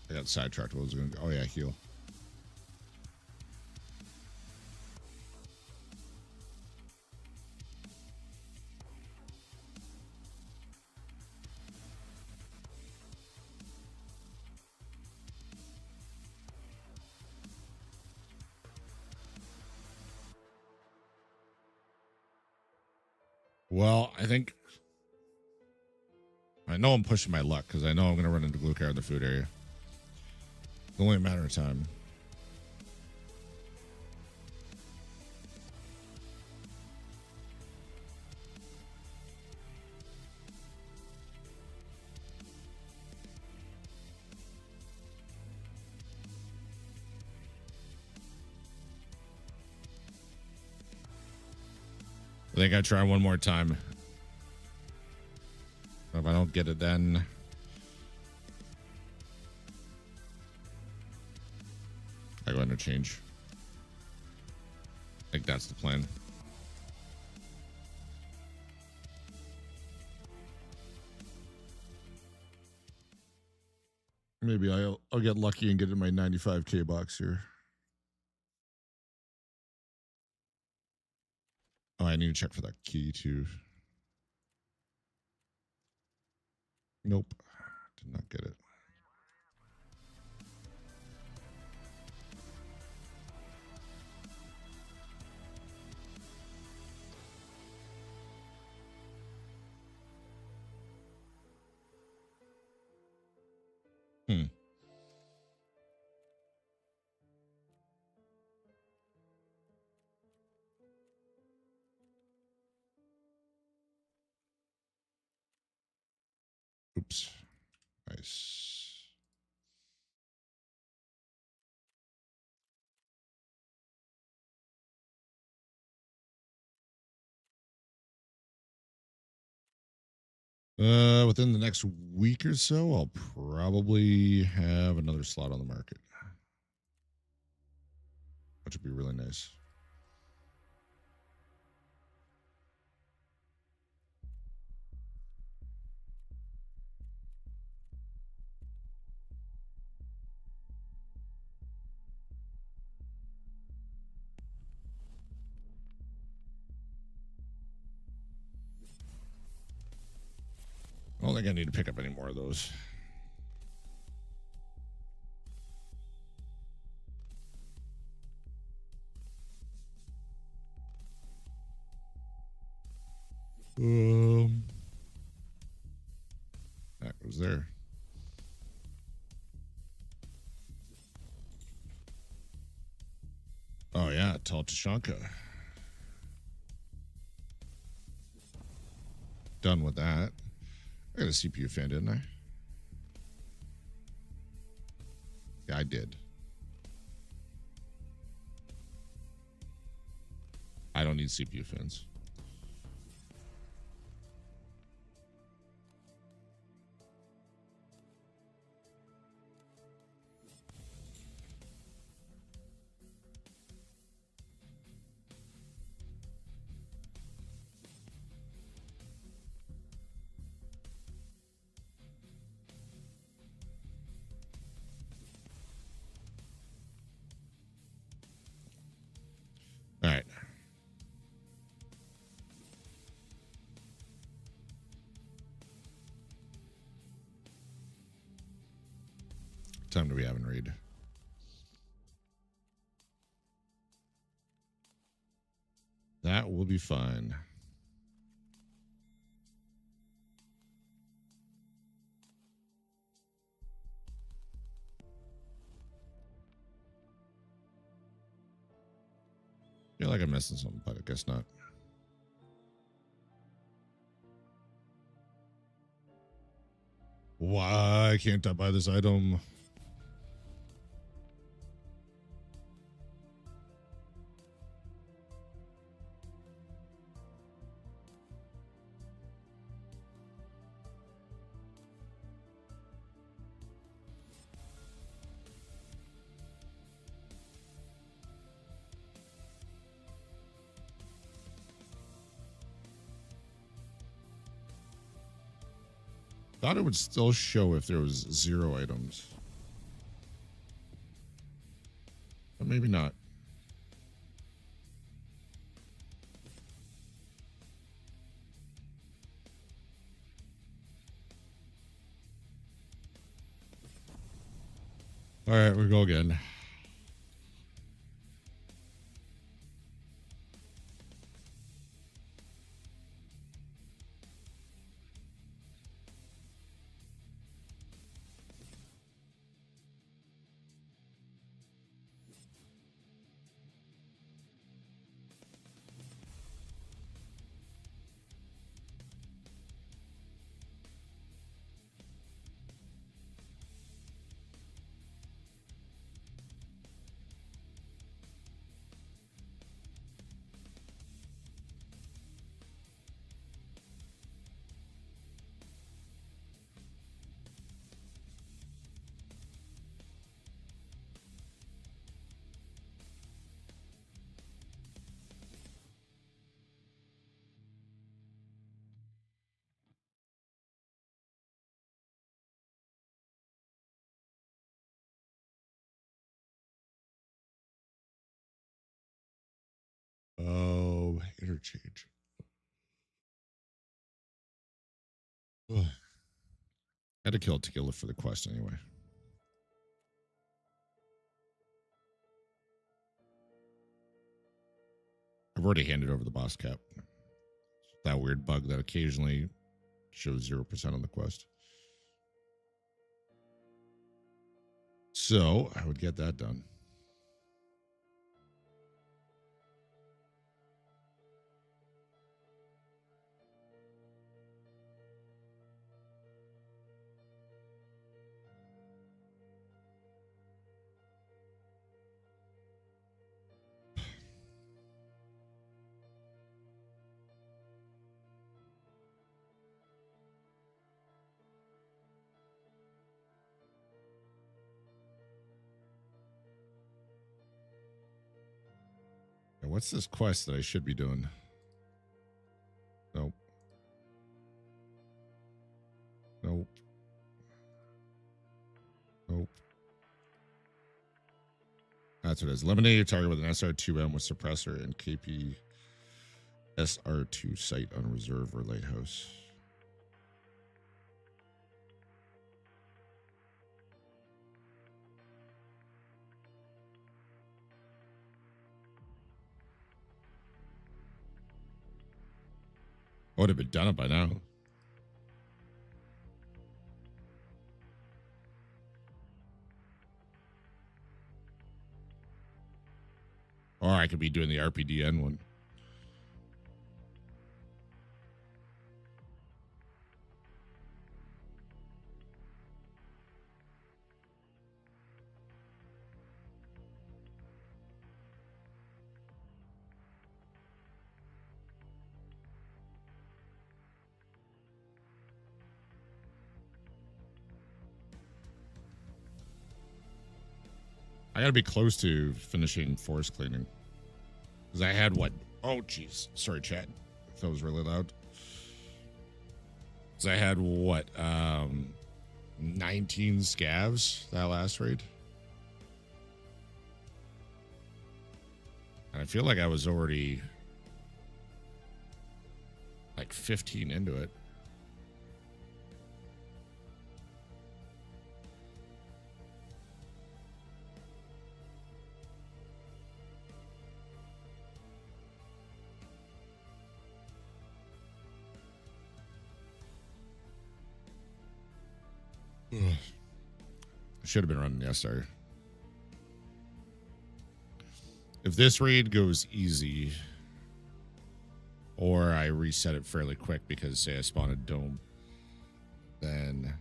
I got sidetracked. What was going to go? Oh, yeah, heal. Well, I know I'm pushing my luck because I know I'm going to run into Blue Car in the food area. It's only a matter of time. I think I try one more time. If I don't get it, then I go interchange. I think that's the plan. Maybe I'll get lucky and get in my 95K box here. Oh, I need to check for that key too. Nope. Did not get it. Oops. Nice. Within the next week or so, I'll probably have another slot on the market, which would be really nice. I don't think I need to pick up any more of those. That goes there. Oh yeah, tall Tashanka. Done with that. I got a CPU fan, didn't I? Yeah, I did. I don't need CPU fans. All right. What time do we have in raid? That will be fine. like I'm missing something, but I guess not. Why can't I buy this item? Thought it would still show if there was 0 items. But maybe not. All right, we go again. Oh, interchange. Ugh. Had to kill Tequila for the quest anyway. I've already handed over the boss cap. That weird bug that occasionally shows 0% on the quest. So I would get that done. And what's this quest that I should be doing? Nope. Nope. Nope. That's what it is. Eliminate your target with an SR2M with suppressor and KP SR2 sight on reserve or lighthouse. I would have been done it by now. Or I could be doing the RPDN one. I gotta be close to finishing forest cleaning. Because I had what? Oh, jeez. Sorry, chat. If that was really loud. Because I had what? 19 scavs that last raid. And I feel like I was already like 15 into it. I should have been running the SR. if this raid goes easy, or I reset it fairly quick because, say, I spawn a dome, then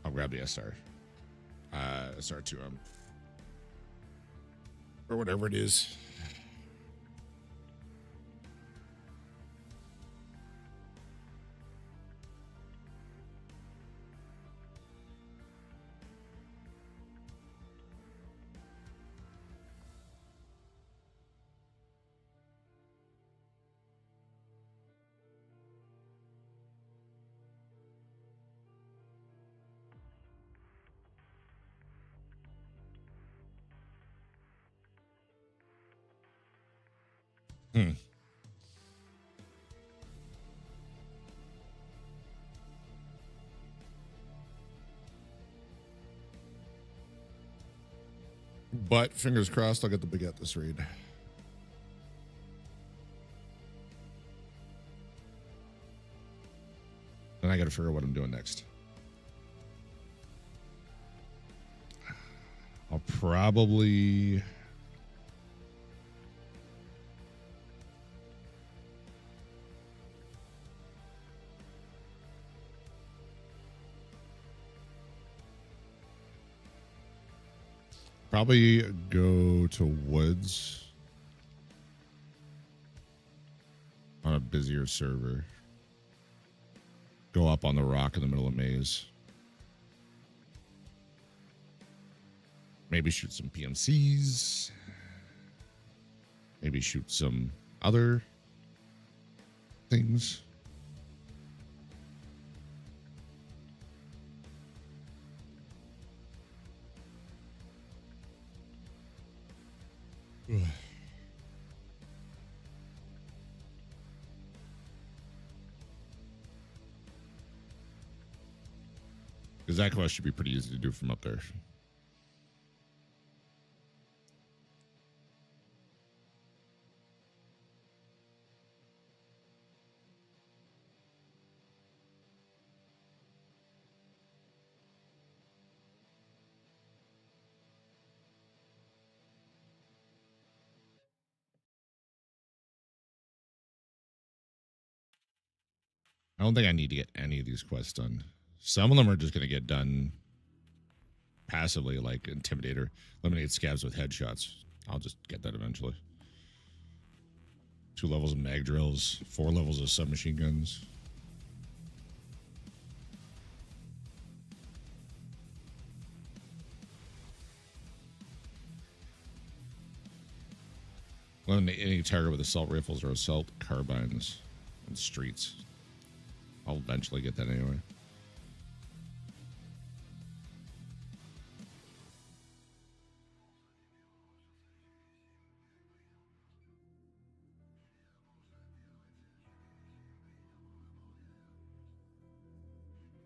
I'll grab the SR2M, or whatever it is. But fingers crossed, I'll get the baguette this raid. Then I got to figure out what I'm doing next. I'll probably go to woods on a busier server. Go up on the rock in the middle of maze. Maybe shoot some PMCs. Maybe shoot some other things. Because that quest should be pretty easy to do from up there. I don't think I need to get any of these quests done. Some of them are just going to get done passively, like Intimidator. Eliminate scabs with headshots. I'll just get that eventually. 2 levels of mag drills. 4 levels of submachine guns. Eliminate any target with assault rifles or assault carbines in streets. I'll eventually get that anyway.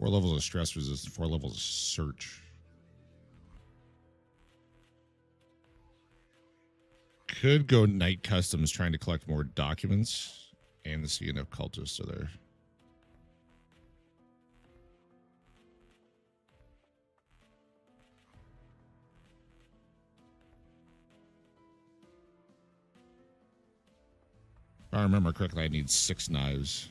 Four levels of stress resistance, 4 levels of search. Could go night customs trying to collect more documents and the see enough cultists are there. If I remember correctly, I need 6 knives.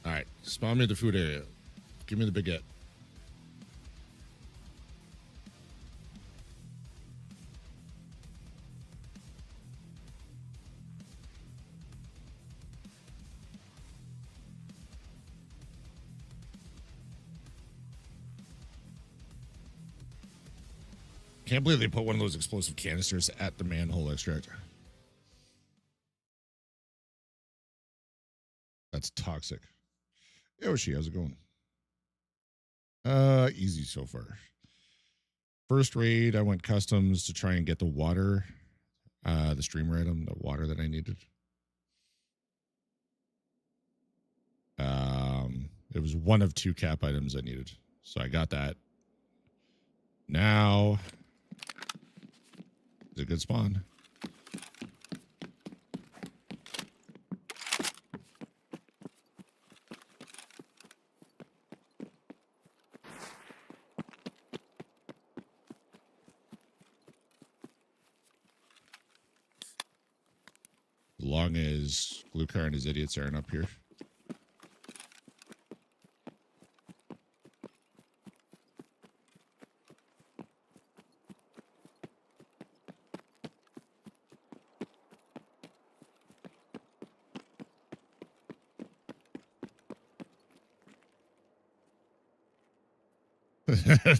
All right, spawn me at the food area. Give me the baguette. Can't believe they put one of those explosive canisters at the manhole extractor. That's toxic. Yoshi, how's it going? Easy so far. First raid, I went customs to try and get the water, the streamer item, the water that I needed. It was one of 2 cap items I needed. So I got that. Now, it's a good spawn. As long as Glukar and his idiots aren't up here.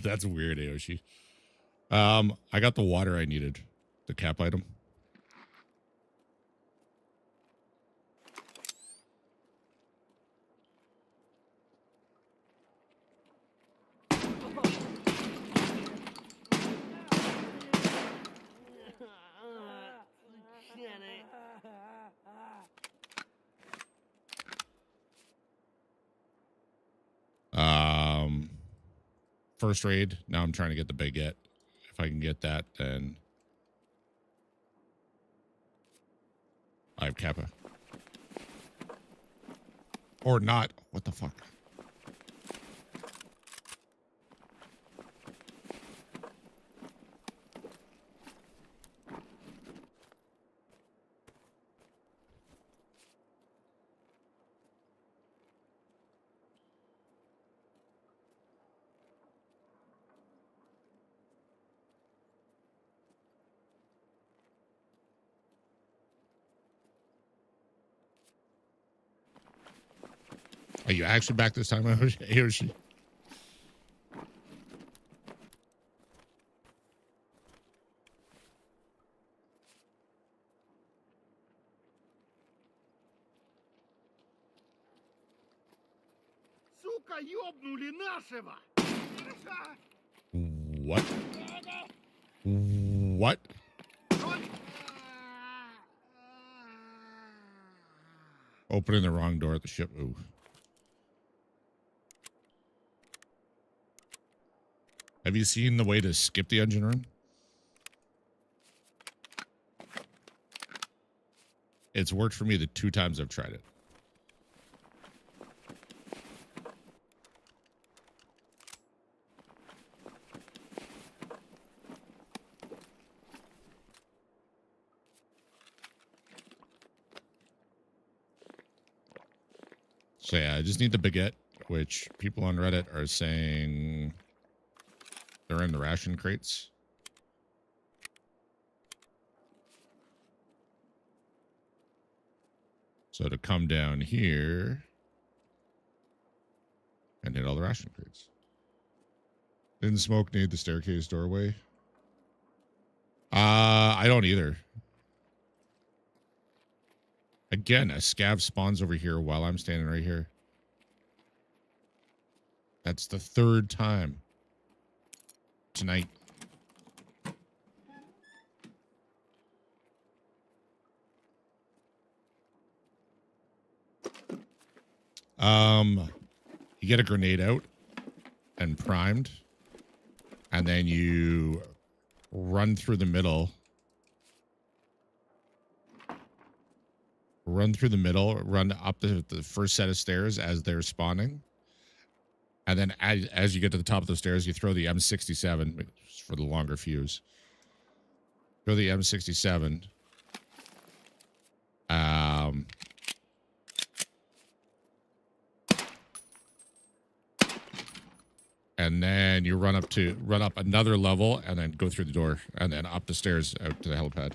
That's weird, Aoshi. I got the water I needed. The cap item. First raid. Now I'm trying to get the baguette. If I can get that, then I have Kappa. Or not. What the fuck? Are you actually back this time, Aoshi? Сука, ёбнули нашего! What? What? Opening the wrong door at the ship. Ooh. Have you seen the way to skip the engine run? It's worked for me the 2 times I've tried it. So yeah, I just need the baguette, which people on Reddit are saying they're in the ration crates. So to come down here and hit all the ration crates. Didn't smoke need the staircase doorway? I don't either. Again, a scav spawns over here while I'm standing right here. That's the 3rd time tonight. You get a grenade out and primed, and then you run through the middle. Run through the middle, run up the first set of stairs as they're spawning. And then as you get to the top of the stairs, you throw the M67 for the longer fuse. Throw the M67. And then you run up another level and then go through the door and then up the stairs out to the helipad.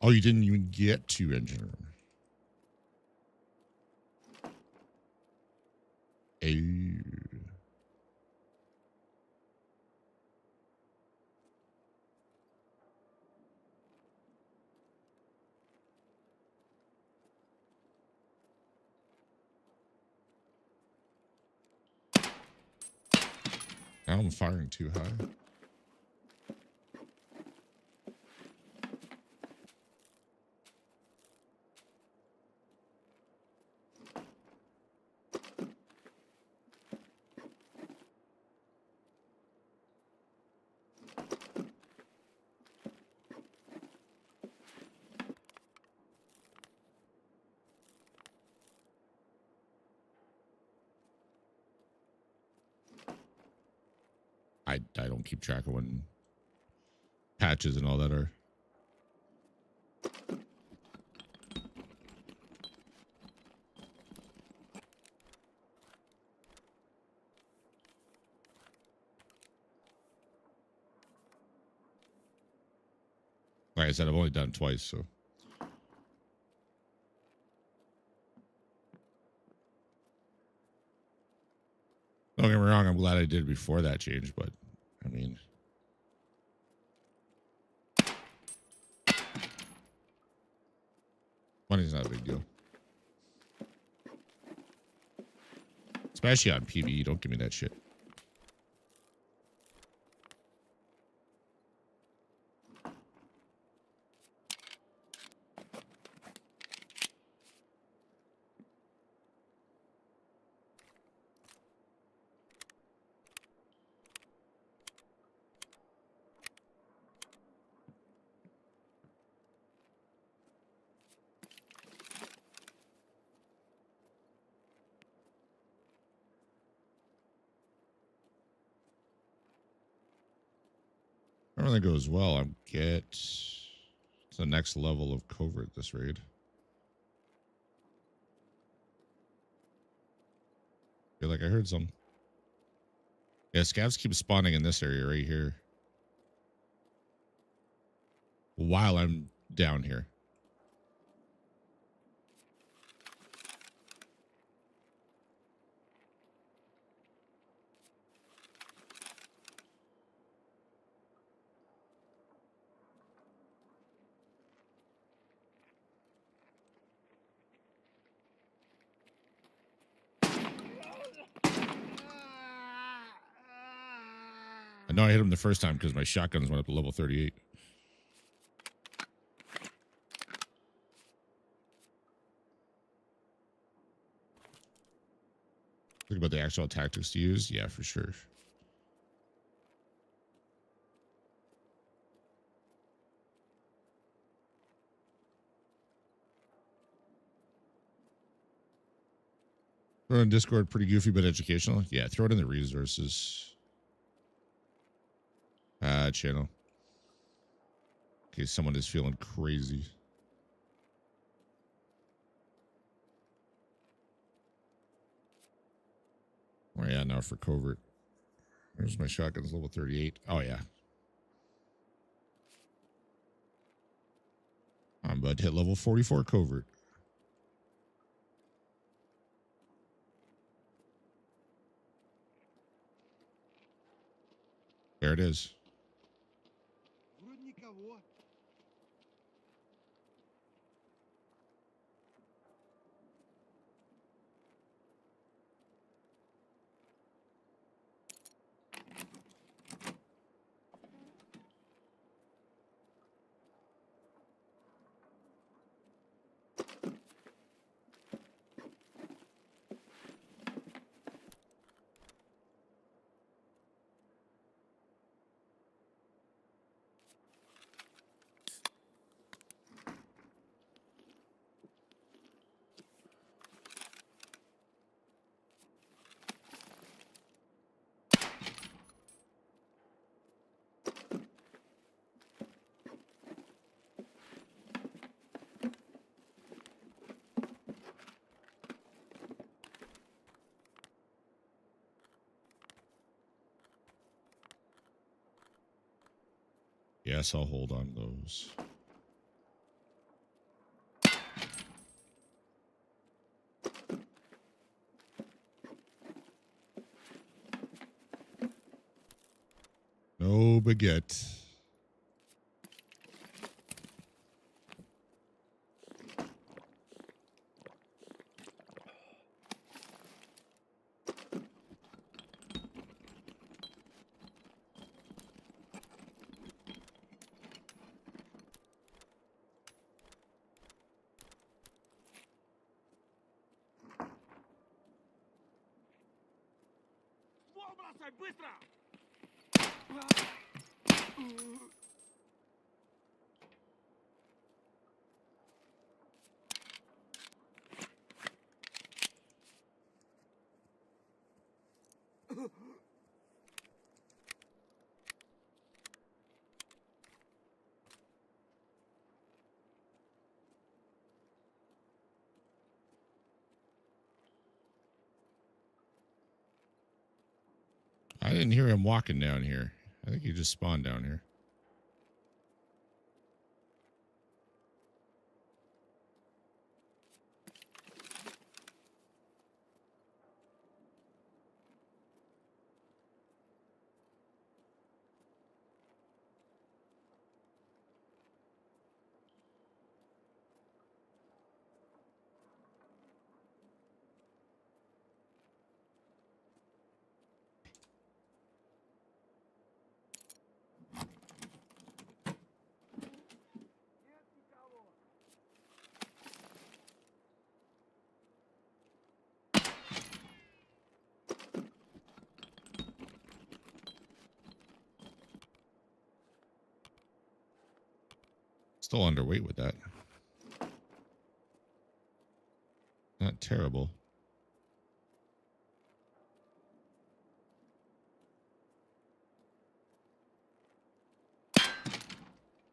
Oh, you didn't even get to engine room. Now I'm firing too high. I don't keep track of when patches and all that are. Like I said, I've only done it twice, so. Don't get me wrong, I'm glad I did before that change, but I mean, money's not a big deal. Especially on PvE, don't give me that shit. Everything goes well. I'm get to the next level of covert this raid. Feel like I heard some. Yeah, scavs keep spawning in this area right here while I'm down here. I know I hit him the first time because my shotguns went up to level 38. Think about the actual tactics to use? Yeah, for sure. Throw it in Discord, pretty goofy but educational. Yeah, throw it in the resources channel. In case someone is feeling crazy. Oh yeah, now for covert. There's my shotguns, level 38. Oh yeah. I'm about to hit level 44 covert. There it is. Yes, I'll hold on those. No baguette. Быстро! I didn't hear him walking down here. I think he just spawned down here. Still underweight with that. Not terrible.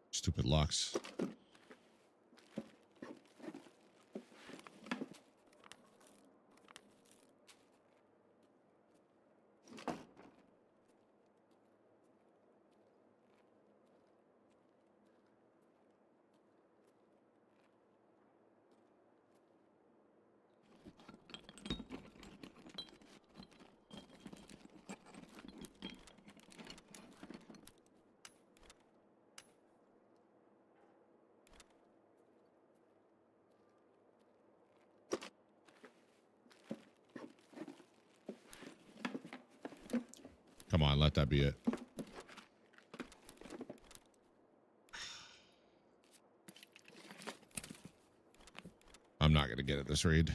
Stupid locks. Come on, let that be it. I'm not going to get it this raid.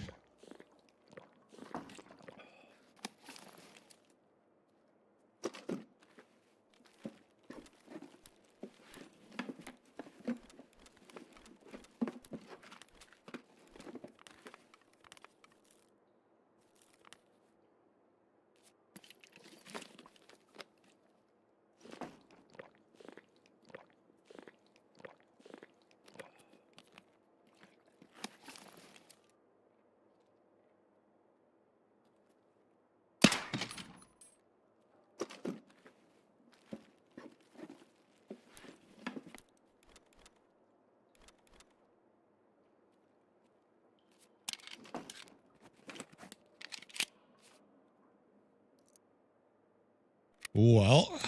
Well,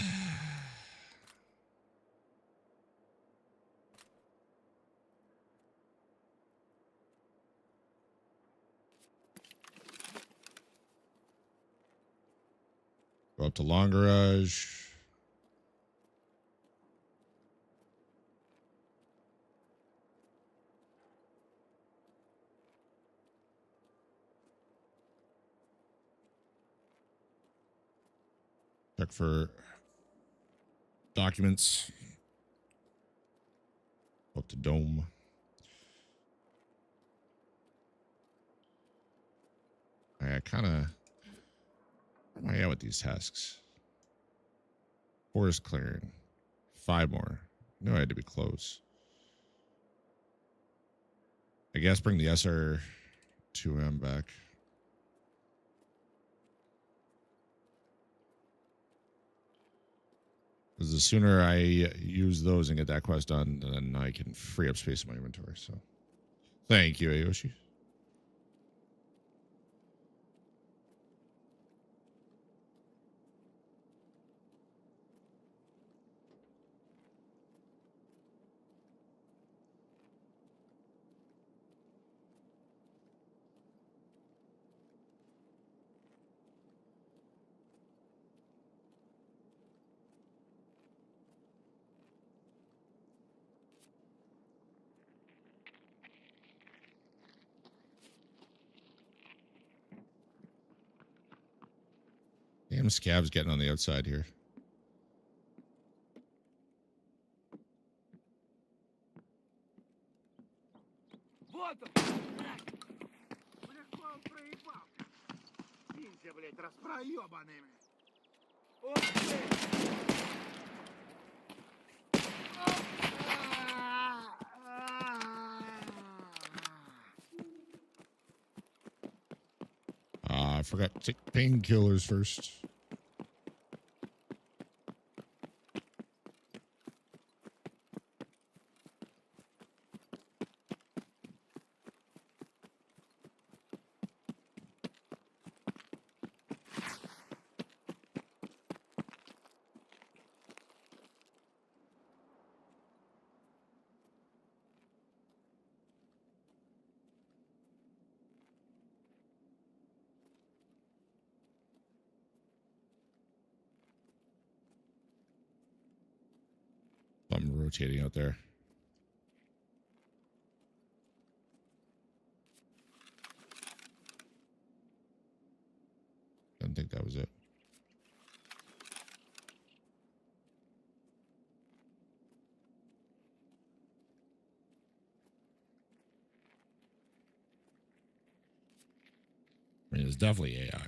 go up to Long Garage. Check for documents. Up to Dome. I kind of... Where am I at with these tasks? Forest clearing. 5 more. No, I had to be close. I guess bring the SR2M back. Because the sooner I use those and get that quest done, then I can free up space in my inventory. So, thank you, Ayoshi. Damn, Scab's getting on the outside here. Вот он! Легко он проебал. Пинься, блядь, распроебанными. Ох ты! I forgot to take painkillers first. something rotating out there. I don't think that was it. I mean, it's definitely AI.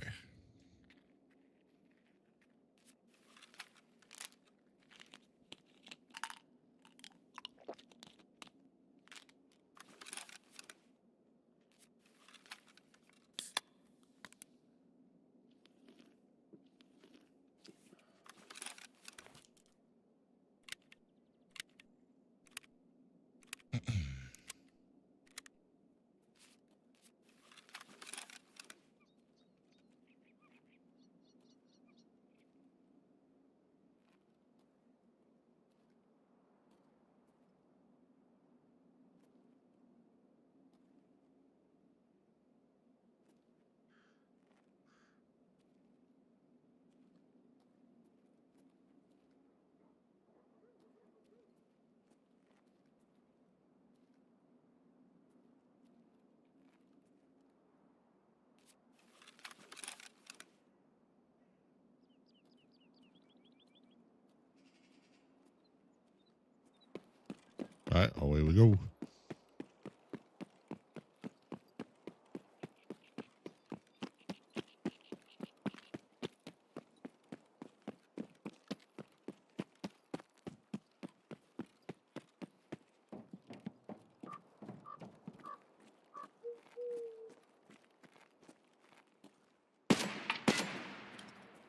All right, away we go.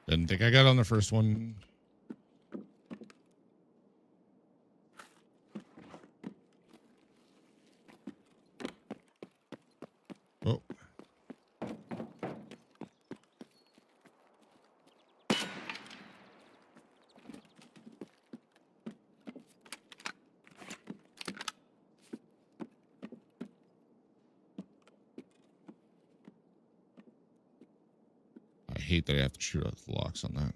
Didn't think I got on the first one. Oh. I hate that I have to shoot out the locks on that.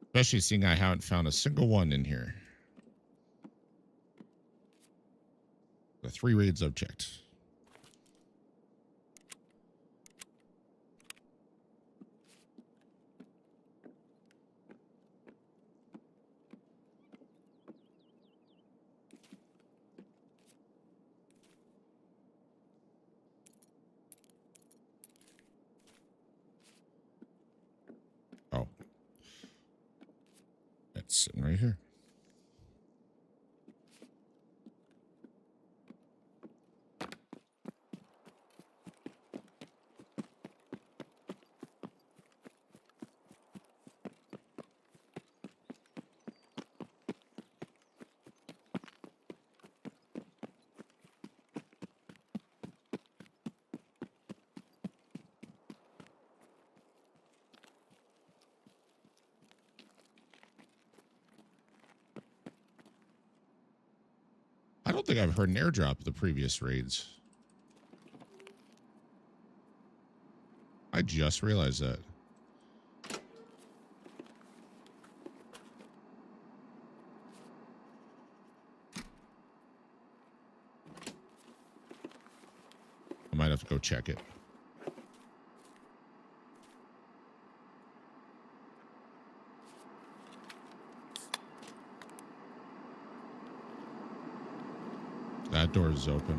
Especially seeing I haven't found a single one in here. The 3 raids I've checked. Oh. It's sitting right here. I don't think I've heard an airdrop the previous raids. I just realized that. I might have to go check it. That door is open.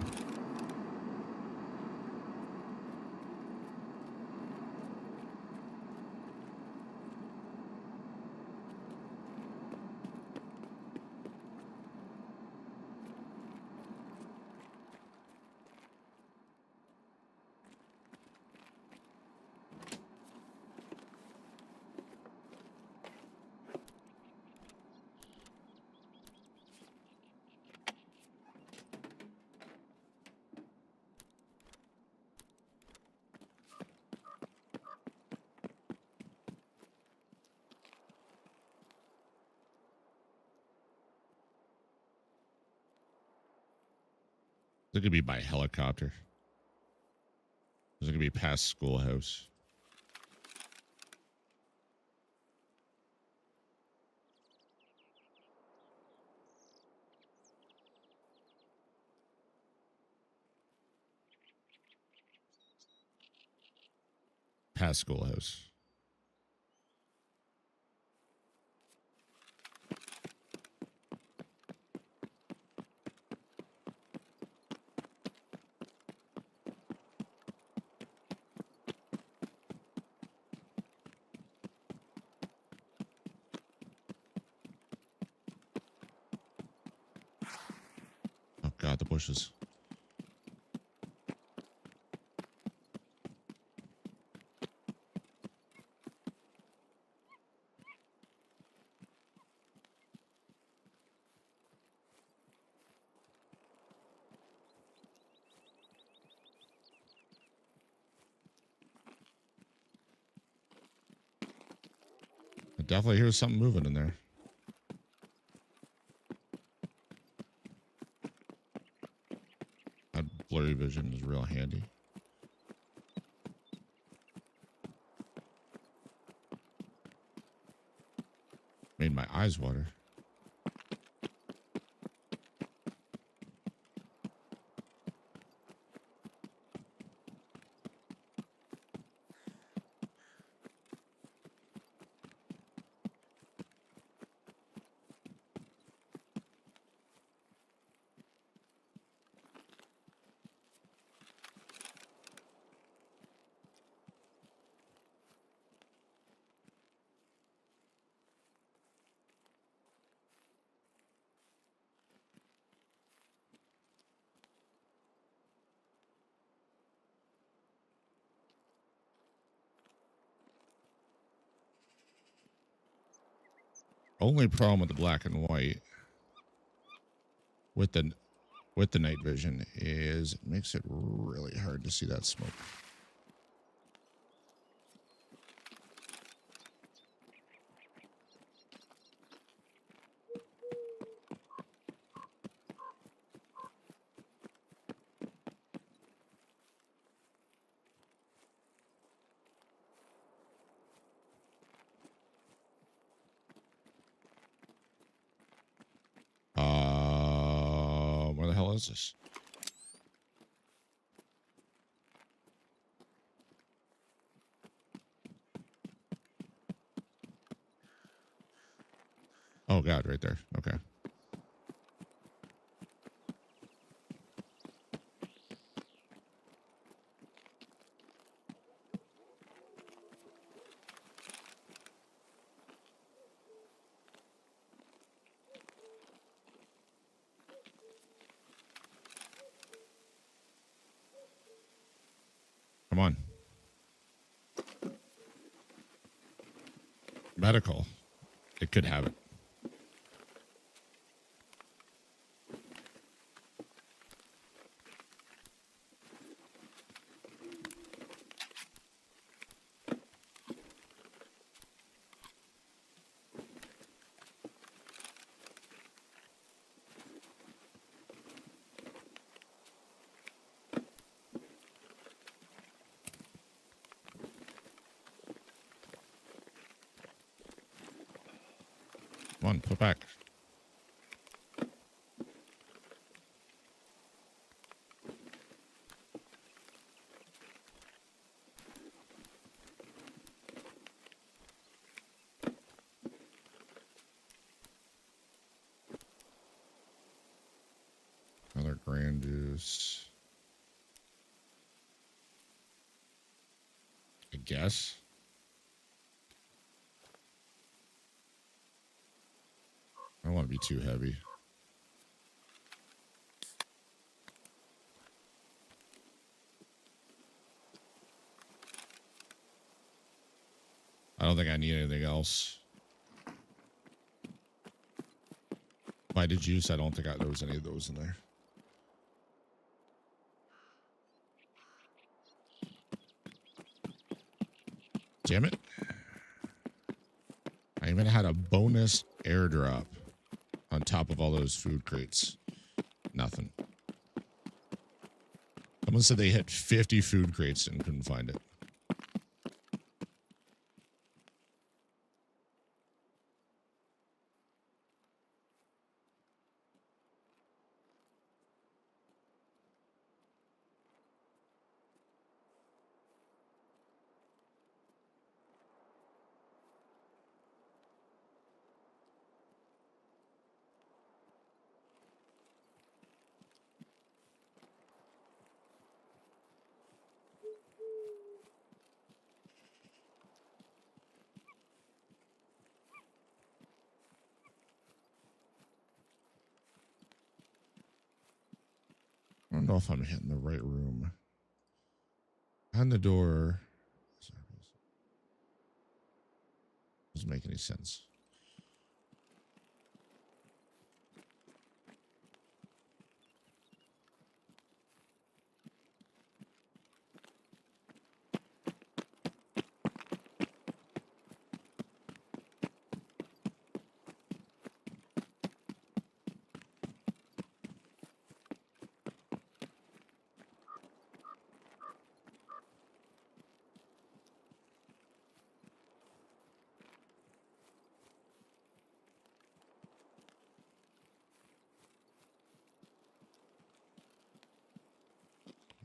Is it gonna be by helicopter? Is it gonna be past schoolhouse? Past schoolhouse. Oh God, the bushes. I definitely hear something moving in there. That blurry vision is real handy. Made my eyes water. Only problem with the black and white with the night vision is it makes it really hard to see that smoke. Where the hell is this? Oh God, right there. Okay. Come on. Medical. It could have it. Come on, put back. Another grand juice. I guess. I don't want to be too heavy. I don't think I need anything else. If I did juice, I don't think there was any of those in there. Damn it. I even had a bonus airdrop on top of all those food crates. Nothing. Someone said they hit 50 food crates and couldn't find it. don't know if I'm hitting the right room. On the door. Doesn't make any sense.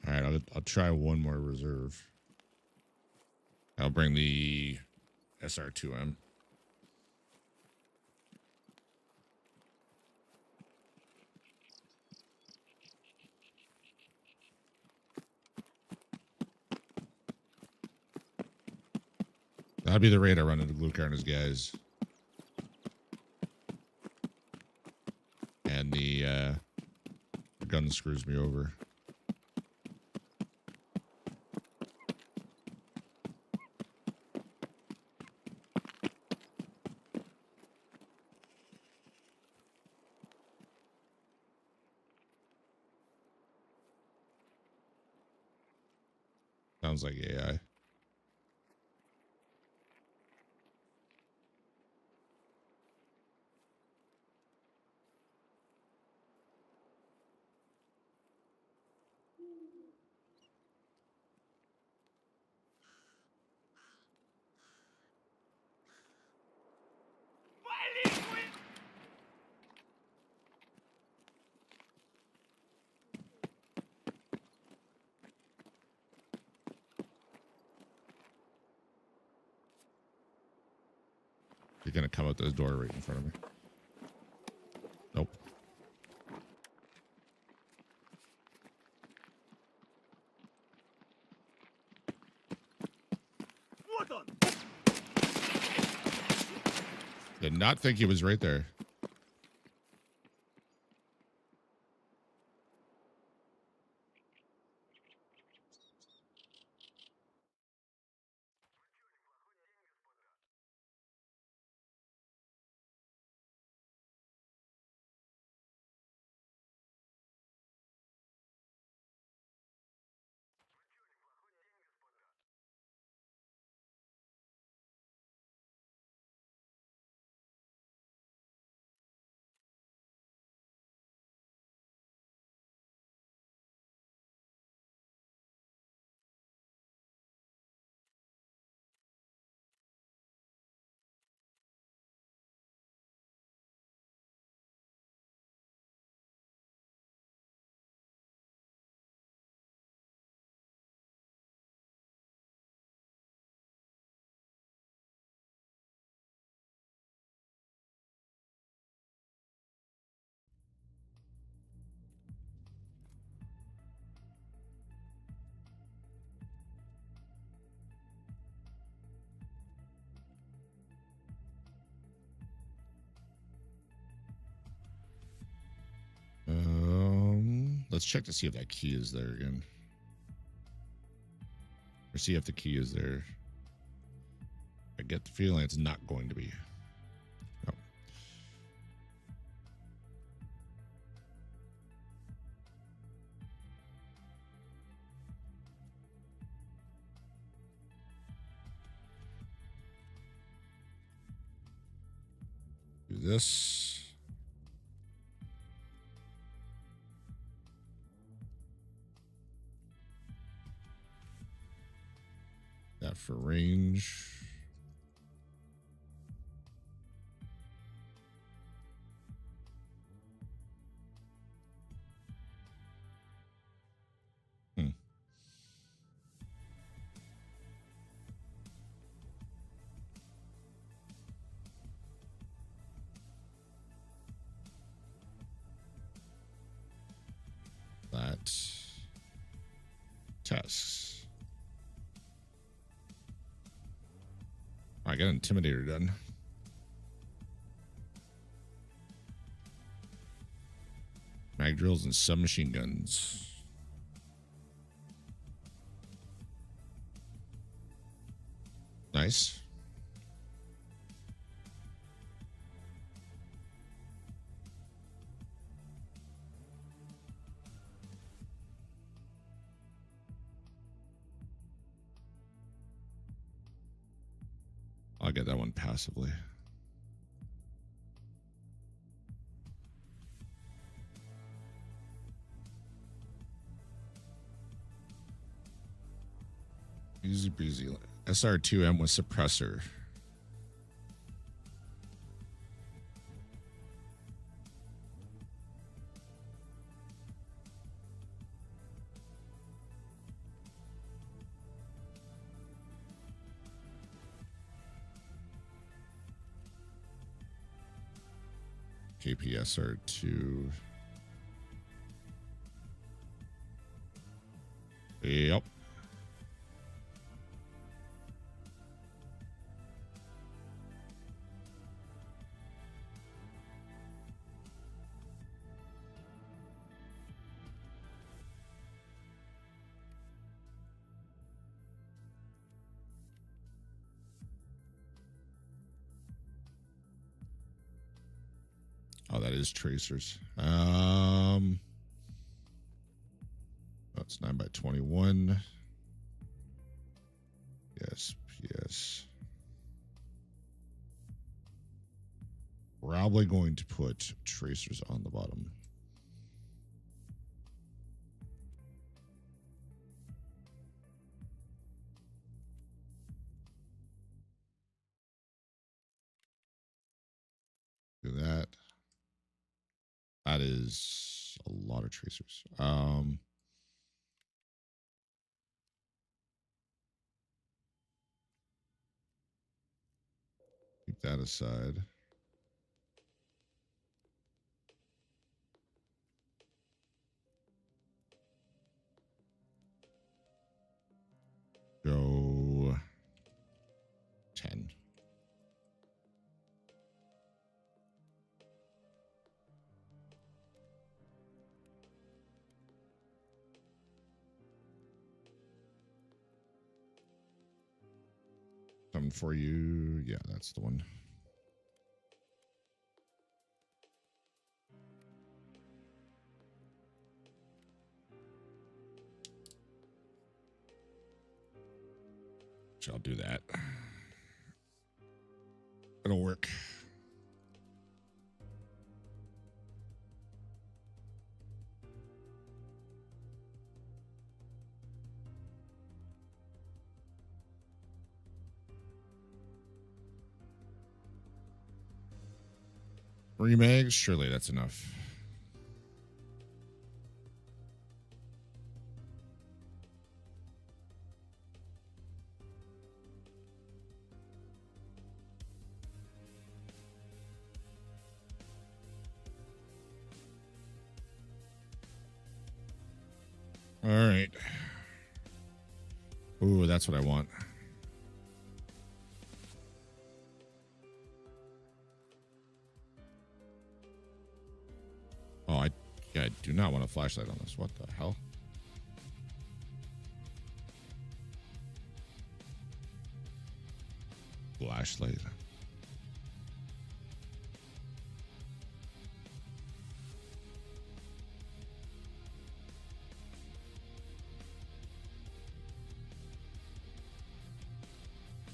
All right, I'll try one more reserve. I'll bring the SR2M. That'll be the rate I run into Blue Car and his guys. And the gun screws me over. Sounds like AI. You're gonna come out this door right in front of me. Nope. Вот он! Did not think he was right there. Let's check to see if that key is there again. Or see if the key is there. I get the feeling it's not going to be. Oh. Do this. That for range. That. Tasks. I got Intimidator done. Mag drills and submachine guns. Nice. I'll get that one passively. Easy breezy. SR2M with suppressor. KPSR2. Yep. Oh, that is tracers. That's 9x21. Yes, yes. Probably going to put tracers on the bottom. Do that. That is a lot of tracers. Keep that aside. Go 10. Coming for you. Yeah, that's the one. I'll do that. It'll work. Three mags? Surely that's enough. All right. Ooh, that's what I want. Oh, I do not want a flashlight on this. What the hell? Flashlight.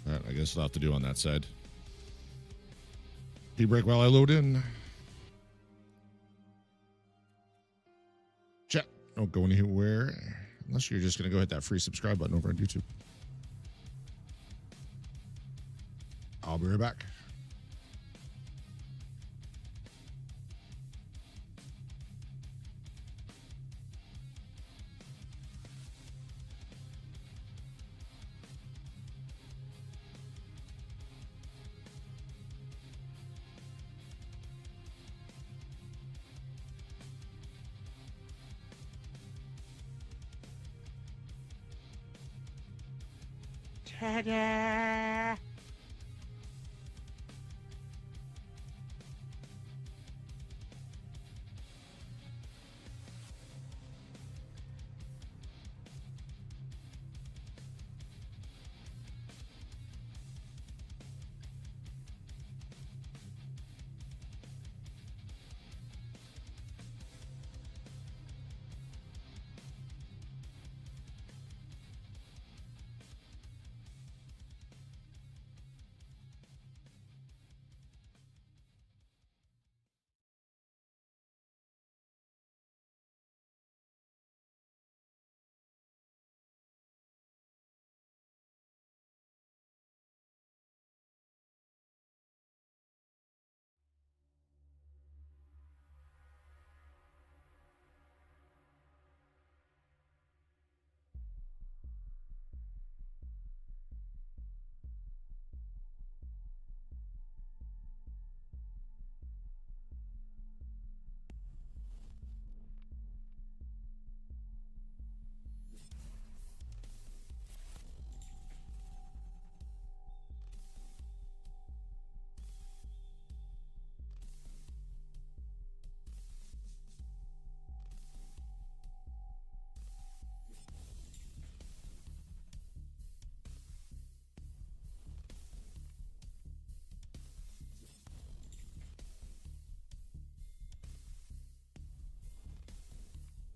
All right, I guess I'll have to do on that side. Tea break while I load in. Chat, don't go anywhere unless you're just going to go hit that free subscribe button over on YouTube. I'll be right back. Ta-da!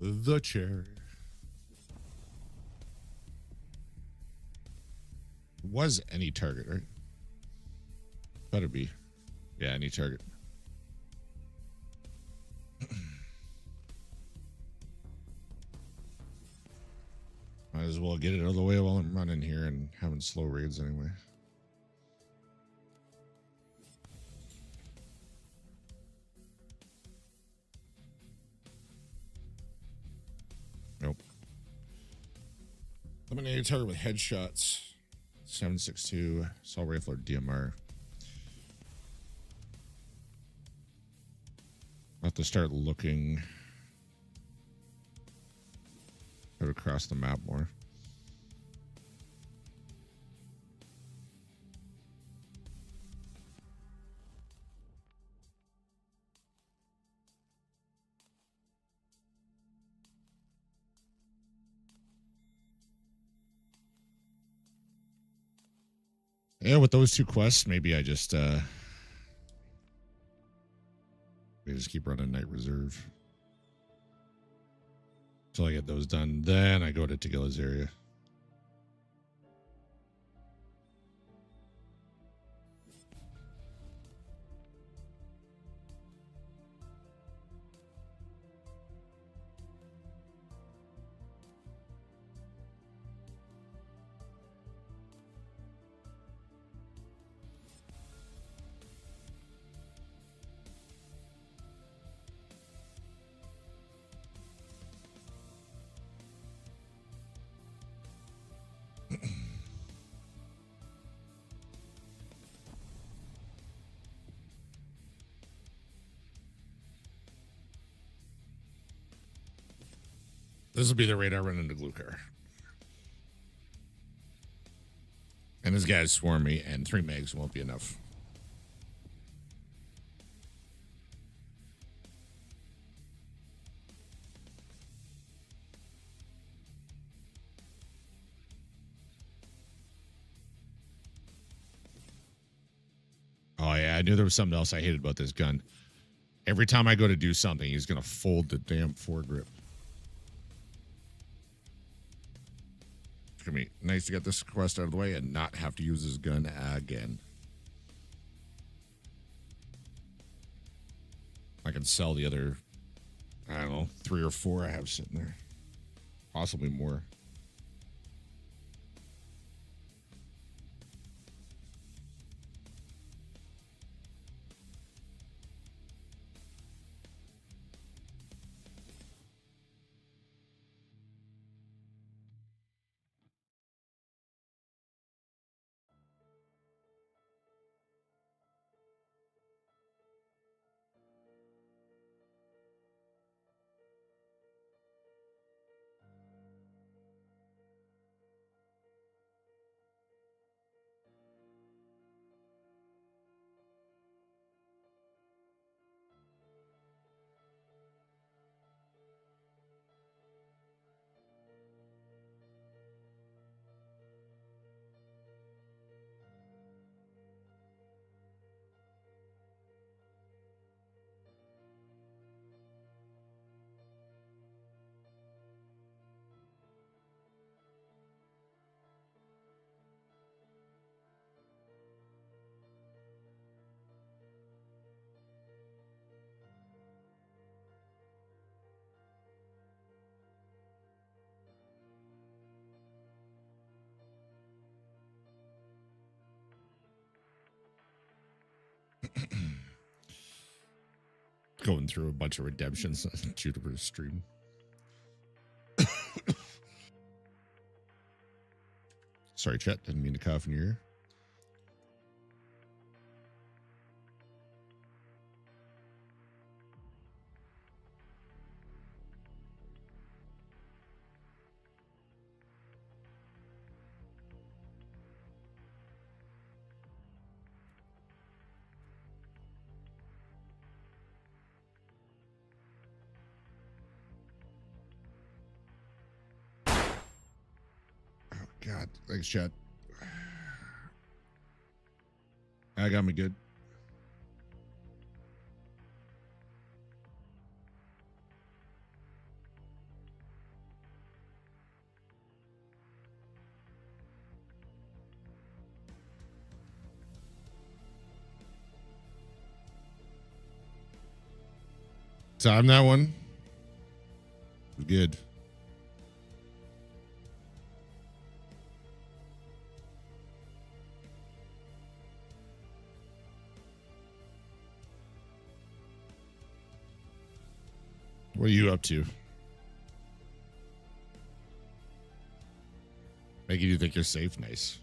The chair. Was any target, right? Better be. Yeah, any target. Might as well get it out of the way while I'm running here and having slow raids anyway. Nope. Eliminated target with headshots. 7.62 assault rifle or DMR. I'll have to start looking out across the map more. Yeah, with those two quests, maybe I just keep running Night Reserve until I get those done. Then I go to Tegila's area. This will be the raid I run into Glukar. And his guys swarm me, and 3 megs won't be enough. Oh, yeah, I knew there was something else I hated about this gun. Every time I go to do something, he's going to fold the damn foregrip. It's going to be nice to get this quest out of the way and not have to use his gun again. I can sell the other, I don't know, 3 or 4 I have sitting there. Possibly more. Going through a bunch of redemptions on Juniper's stream. Sorry, chat. Didn't mean to cough in your ear. God, thanks, chat. I got me good. Time that one. Good. What are you up to? Making you think you're safe? Nice.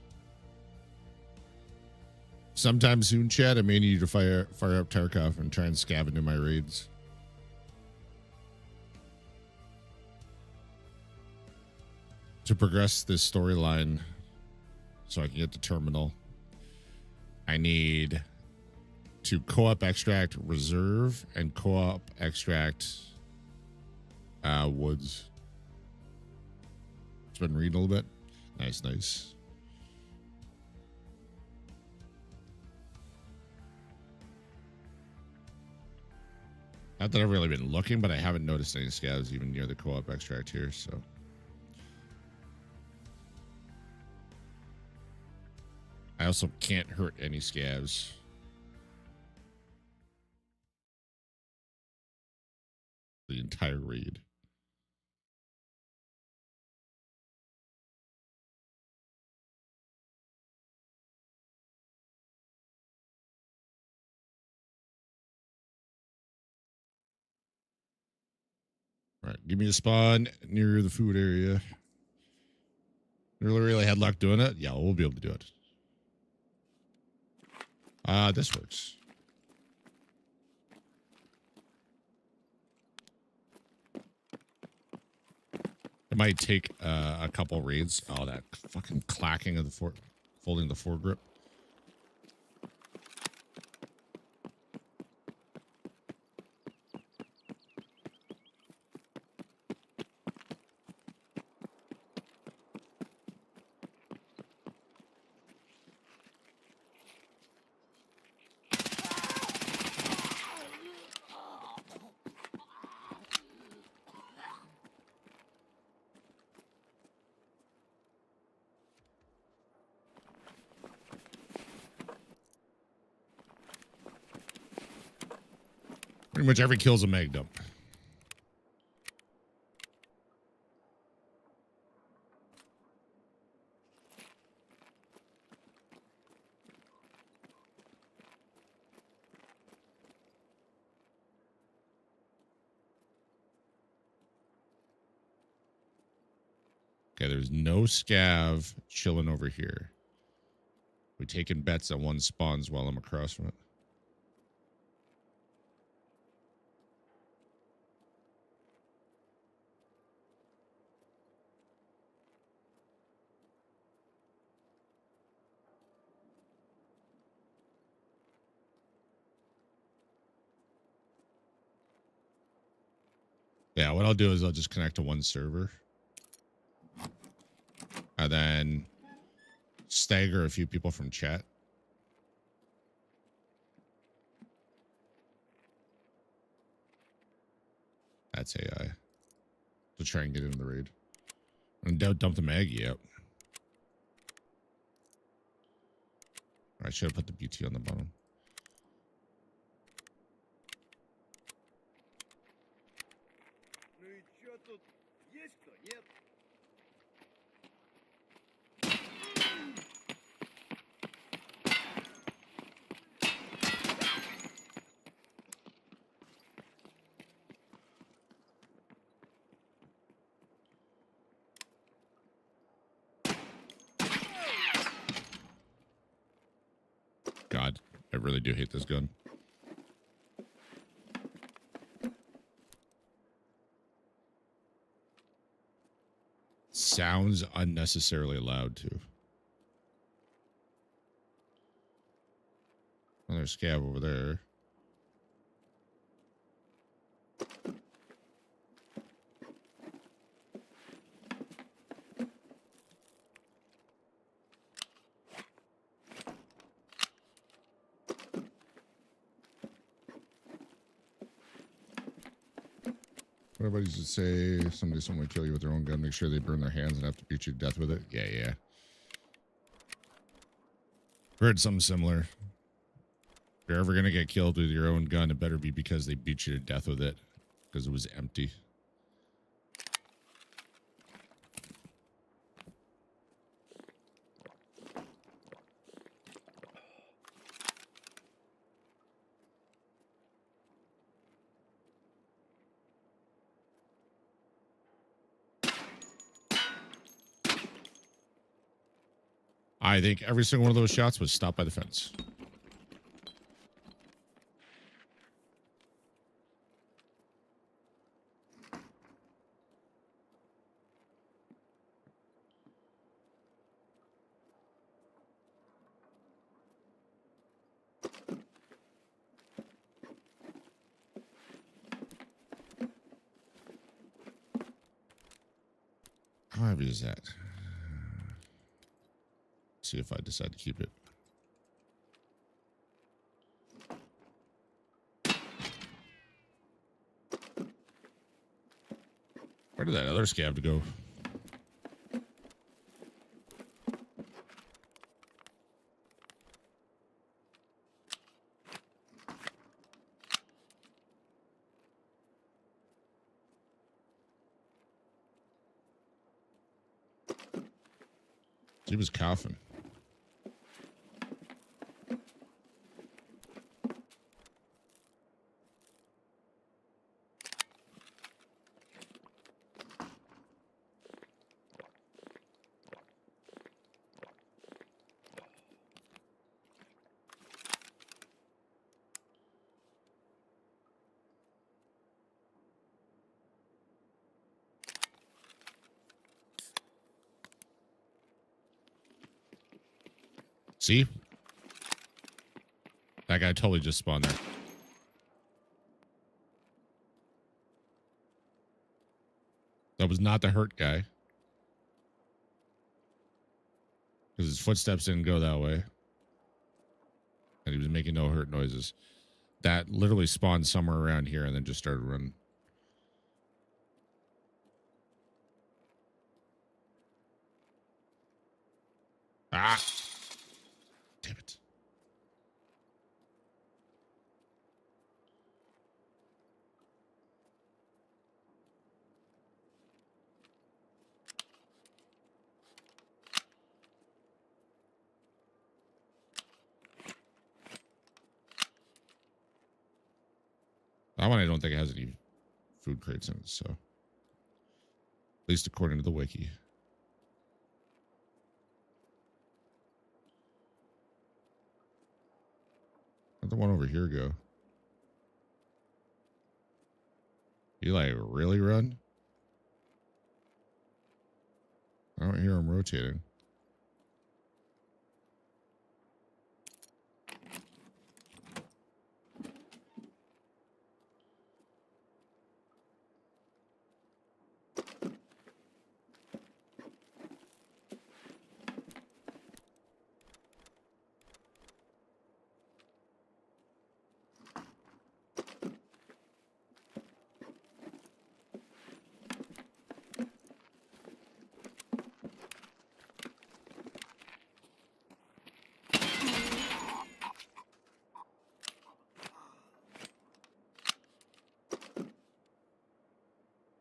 Sometime soon, Chad, I may need you to fire up Tarkov and try and scab into my raids. To progress this storyline so I can get the terminal, I need to co-op extract reserve and co-op extract woods. It's been reading a little bit. Nice, nice. Not that I've really been looking, but I haven't noticed any scavs even near the co-op extract here, so. I also can't hurt any scavs. The entire raid. All right, give me a spawn near the food area. Really had luck doing it. Yeah, we'll be able to do it. This works. It might take a couple raids. Oh, that fucking clacking of the folding the foregrip. Pretty much every kill's a mag dump. Okay, there's no scav chilling over here. We taking bets that one spawns while I'm across from it. Yeah, what I'll do is I'll just connect to one server. And then stagger a few people from chat. That's AI. To try and get into the raid. And dump the Maggie out. I should have put the BT on the bottom. Ну и чё тут? Есть кто? Нет? God, I really do hate this gun. Sounds unnecessarily loud too. Another scav over there. Everybody should say someone kill you with their own gun. Make sure they burn their hands and have to beat you to death with it. Yeah, yeah. Heard something similar. If you're ever gonna get killed with your own gun, it better be because they beat you to death with it. because it was empty. I think every single one of those shots was stopped by the fence. How heavy is that? See if I decide to keep it. Where did that other scab go? He was coughing. See? That guy totally just spawned there. That was not the hurt guy. Because his footsteps didn't go that way. And he was making no hurt noises. That literally spawned somewhere around here and then just started running. Ah! Damn it. That one I don't think it has any food crates in it, so. At least according to the wiki. Where'd the one over here go? You like really run? I don't hear him rotating.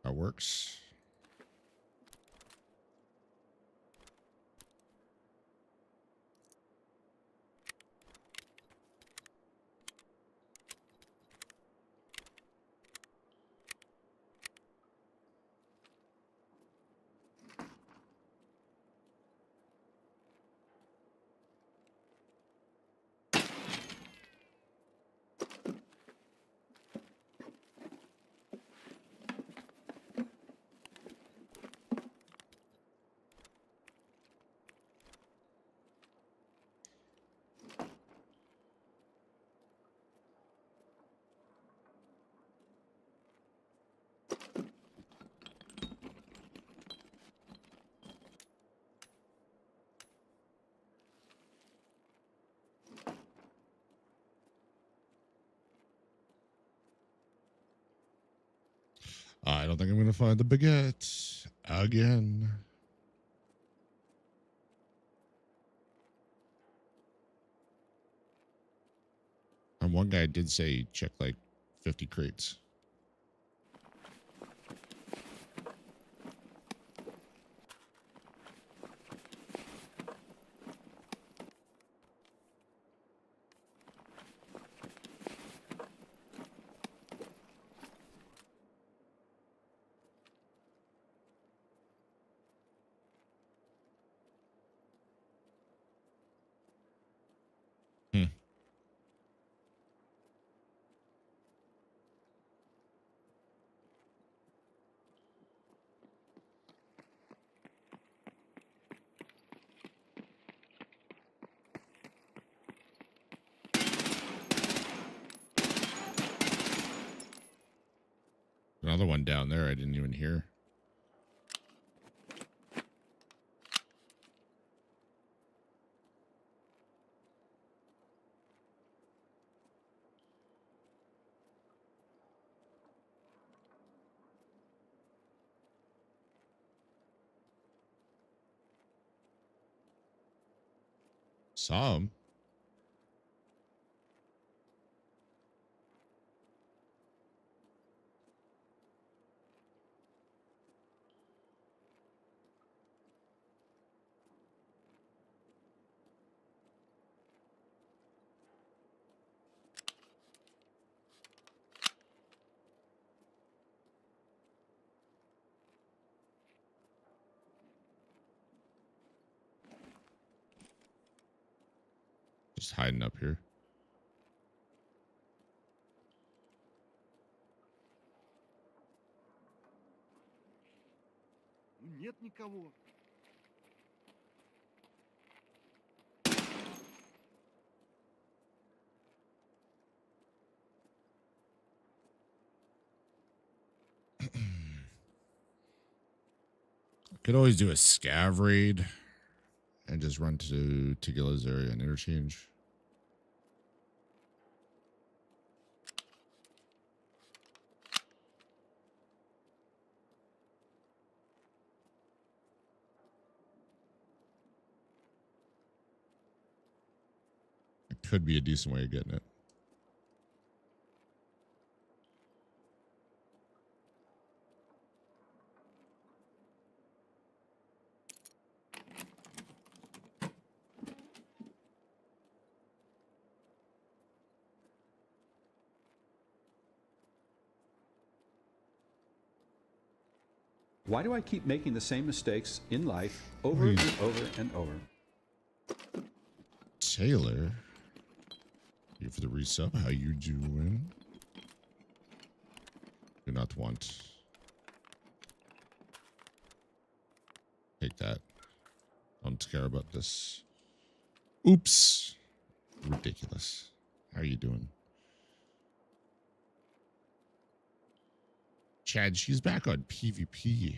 That works. I don't think I'm going to find the baguette again. And one guy did say check like 50 crates. Another one down there I didn't even hear. Saw him. Just hiding up here. Нет никого. Could always do a scav raid and just run to Tigila's area and interchange. It could be a decent way of getting it. Why do I keep making the same mistakes in life over and over and over? Taylor, here for the resub. How you doing? Do not want. Take that. Don't care about this. Oops. Ridiculous. How are you doing? Chad, she's back on PvP.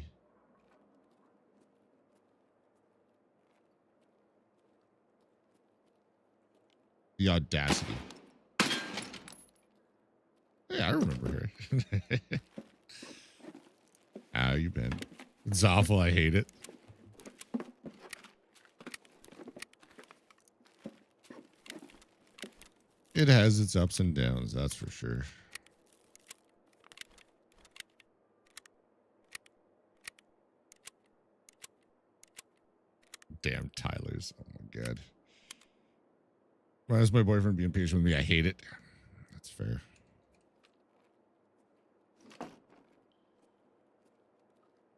The audacity. Yeah, I remember her. How you been? It's awful. I hate it. It has its ups and downs, that's for sure. Damn Tyler's. Oh my god. Why is my boyfriend being patient with me? I hate it. That's fair.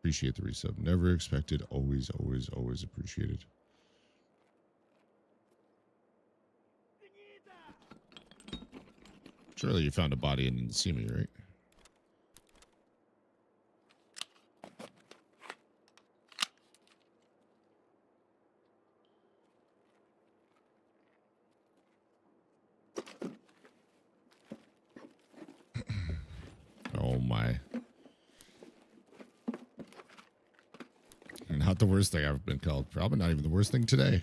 Appreciate the resub. Never expected. Always, always, always appreciated. Surely you found a body and didn't see me, right? Oh my. Not the worst thing I've been called. Probably not even the worst thing today.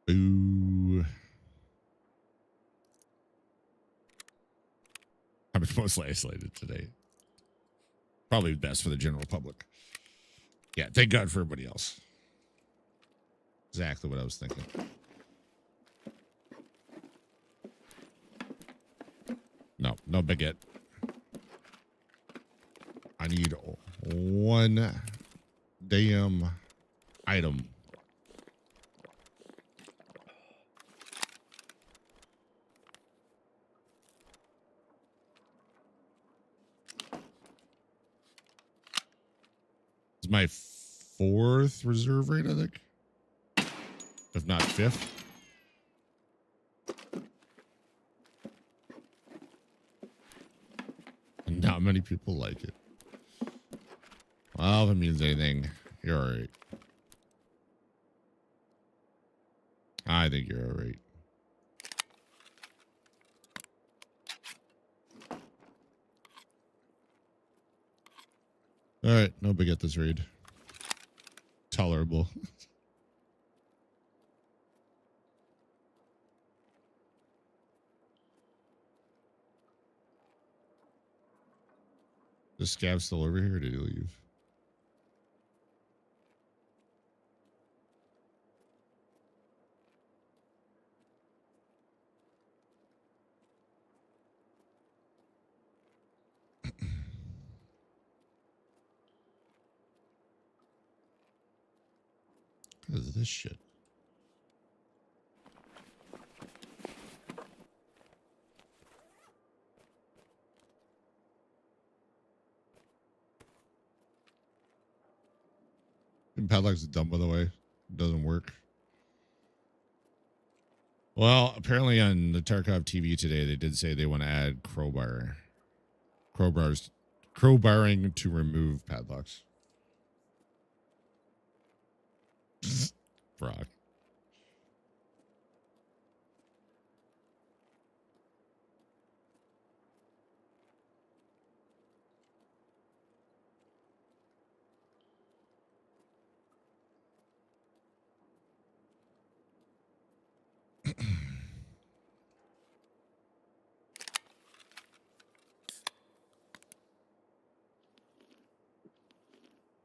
Boo. I've been mostly isolated today. Probably best for the general public. Yeah, thank God for everybody else. Exactly what I was thinking. No, no baguette. I need one damn item. My fourth reserve rate, I think, if not fifth. And not many people like it. Well, if it means anything, you're all right. I think you're all right. All right, no big at this raid. Tolerable. Is Scav still over here or did he leave? What is this shit? And padlock's dumb, by the way. It doesn't work. Well, apparently on the Tarkov TV today, they did say they want to add crowbarring to remove padlocks. Brock.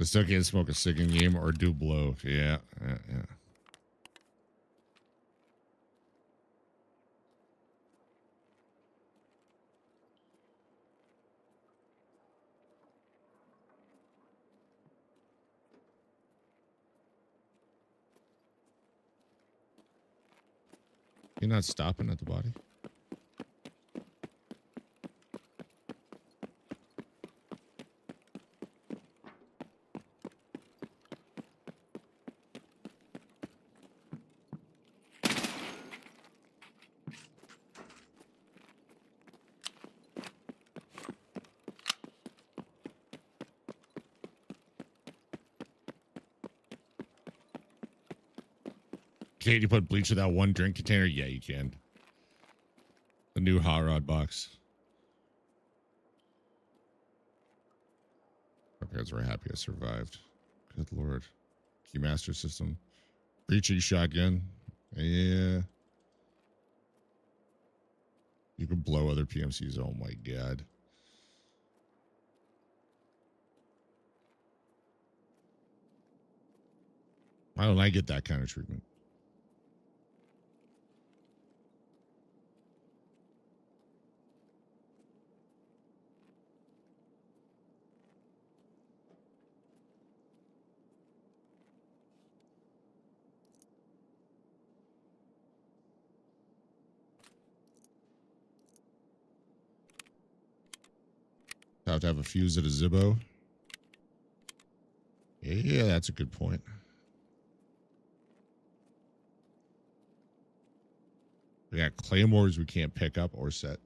I still can't smoke a cig in game or do blow. Yeah. You're not stopping at the body? Can't you put bleach without one drink container? Yeah, you can. The new hot rod box. My parents were happy I survived. Good lord. Keymaster system. Breaching shotgun. Yeah. You can blow other PMCs. Oh my god. Why don't I get that kind of treatment? Have to have a fuse at a Zippo. Yeah, that's a good point. We got claymores we can't pick up or set.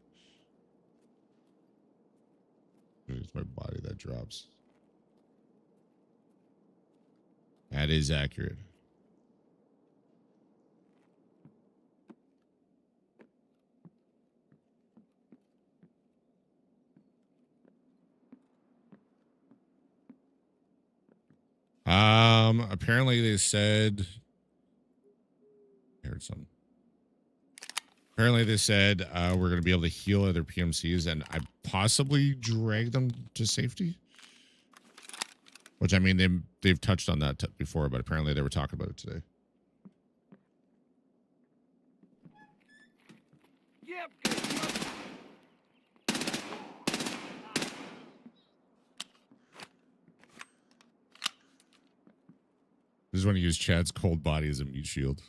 It's my body that drops. That is accurate. Apparently they said I heard something. Apparently they said we're going to be able to heal other PMCs and I possibly drag them to safety. Which, I mean, they've touched on that before, but apparently they were talking about it today. I just want to use Chad's cold body as a meat shield.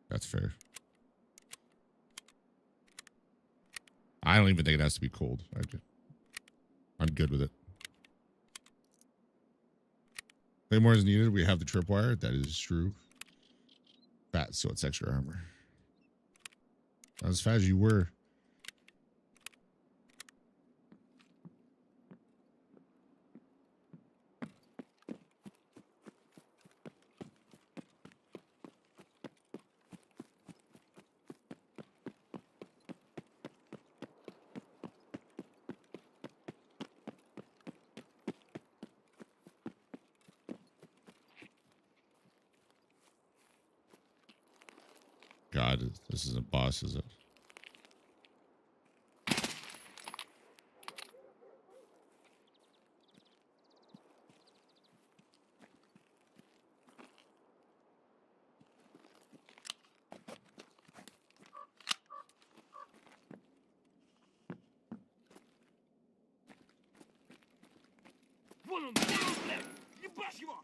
That's fair. I don't even think it has to be cold. I'm good with it. Claymore is needed. We have the tripwire. That is true. Fat, so it's extra armor. Not as fat as you were. God, this isn't boss, is it? Вон он, блядь! Ебашь его!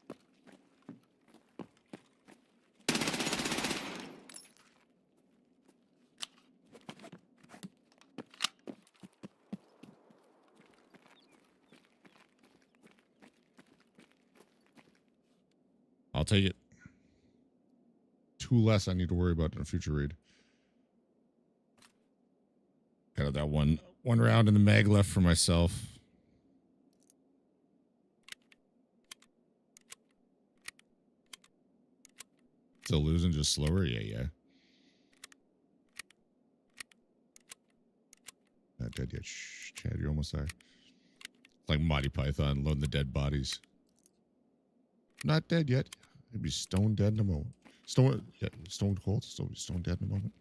I'll take it. 2 less I need to worry about in a future raid. Got that one round in the mag left for myself. Still losing, just slower? Yeah. Not dead yet. Shh, Chad, you're almost there. It's like Monty Python, loading the dead bodies. Not dead yet. He'll be stone dead in a moment. Stone cold. Stone dead in a moment.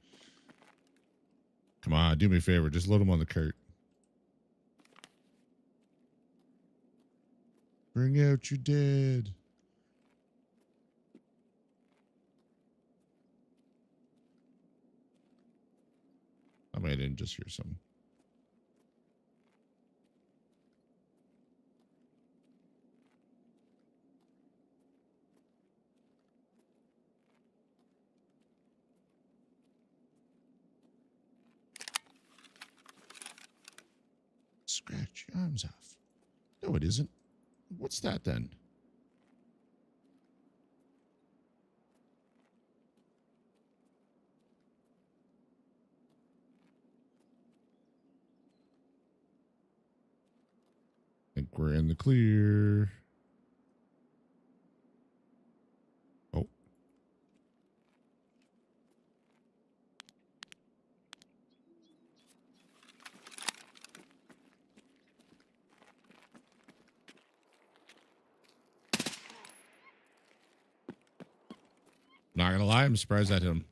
Come on, do me a favor. Just load him on the cart. Bring out your dead. I mean, I didn't just hear something. Scratch your arms off. No, it isn't. What's that then? I think we're in the clear. Oh. Not gonna lie, I'm surprised at him.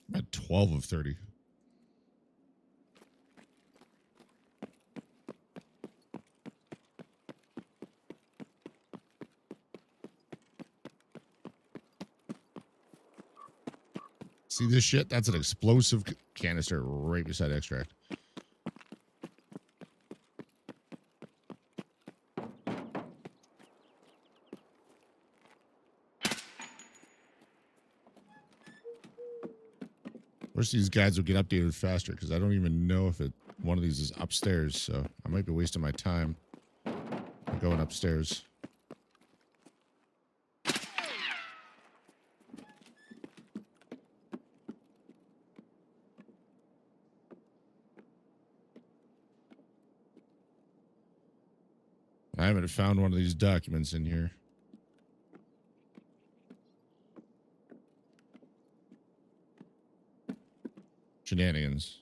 I'm at 12 of 30. See this shit? That's an explosive canister right beside extract. Wish these guides would get updated faster because I don't even know if one of these is upstairs, so I might be wasting my time going upstairs. I haven't found one of these documents in here. Shenanigans.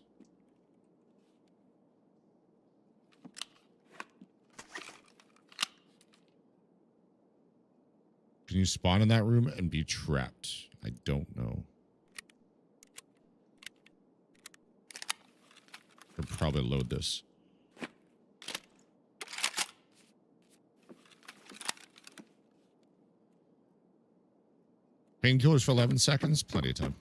Can you spawn in that room and be trapped? I don't know. Could probably load this. Painkillers for 11 seconds? Plenty of time.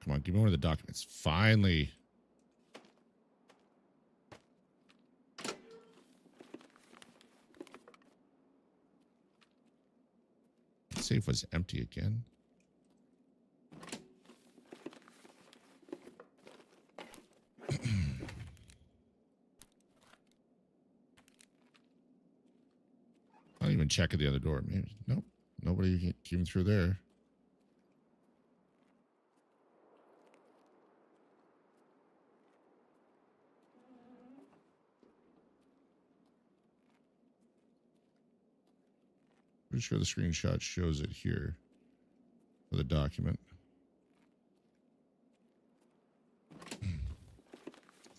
Come on, give me one of the documents. Finally. The safe was empty again. I don't even check at the other door. Maybe nope. Nobody came through there. Pretty sure the screenshot shows it here for the document.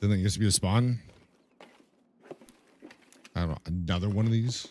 Then there used to be a spawn. I don't know, another one of these.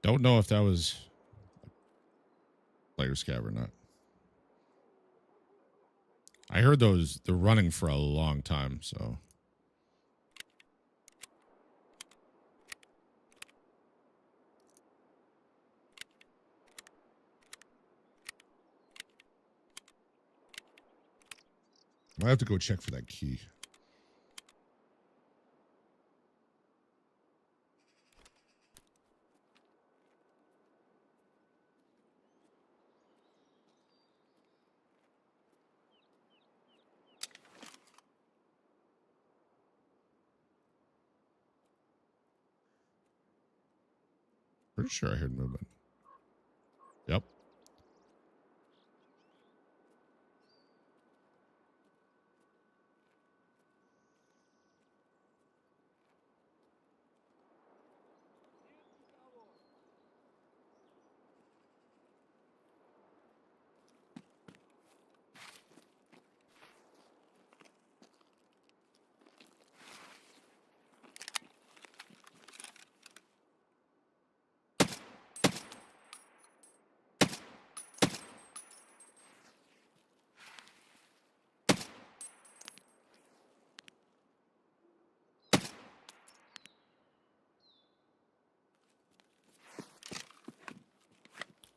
Don't know if that was player scav or not. I heard those, they're running for a long time, so. I have to go check for that key. Pretty sure I heard movement. Yep.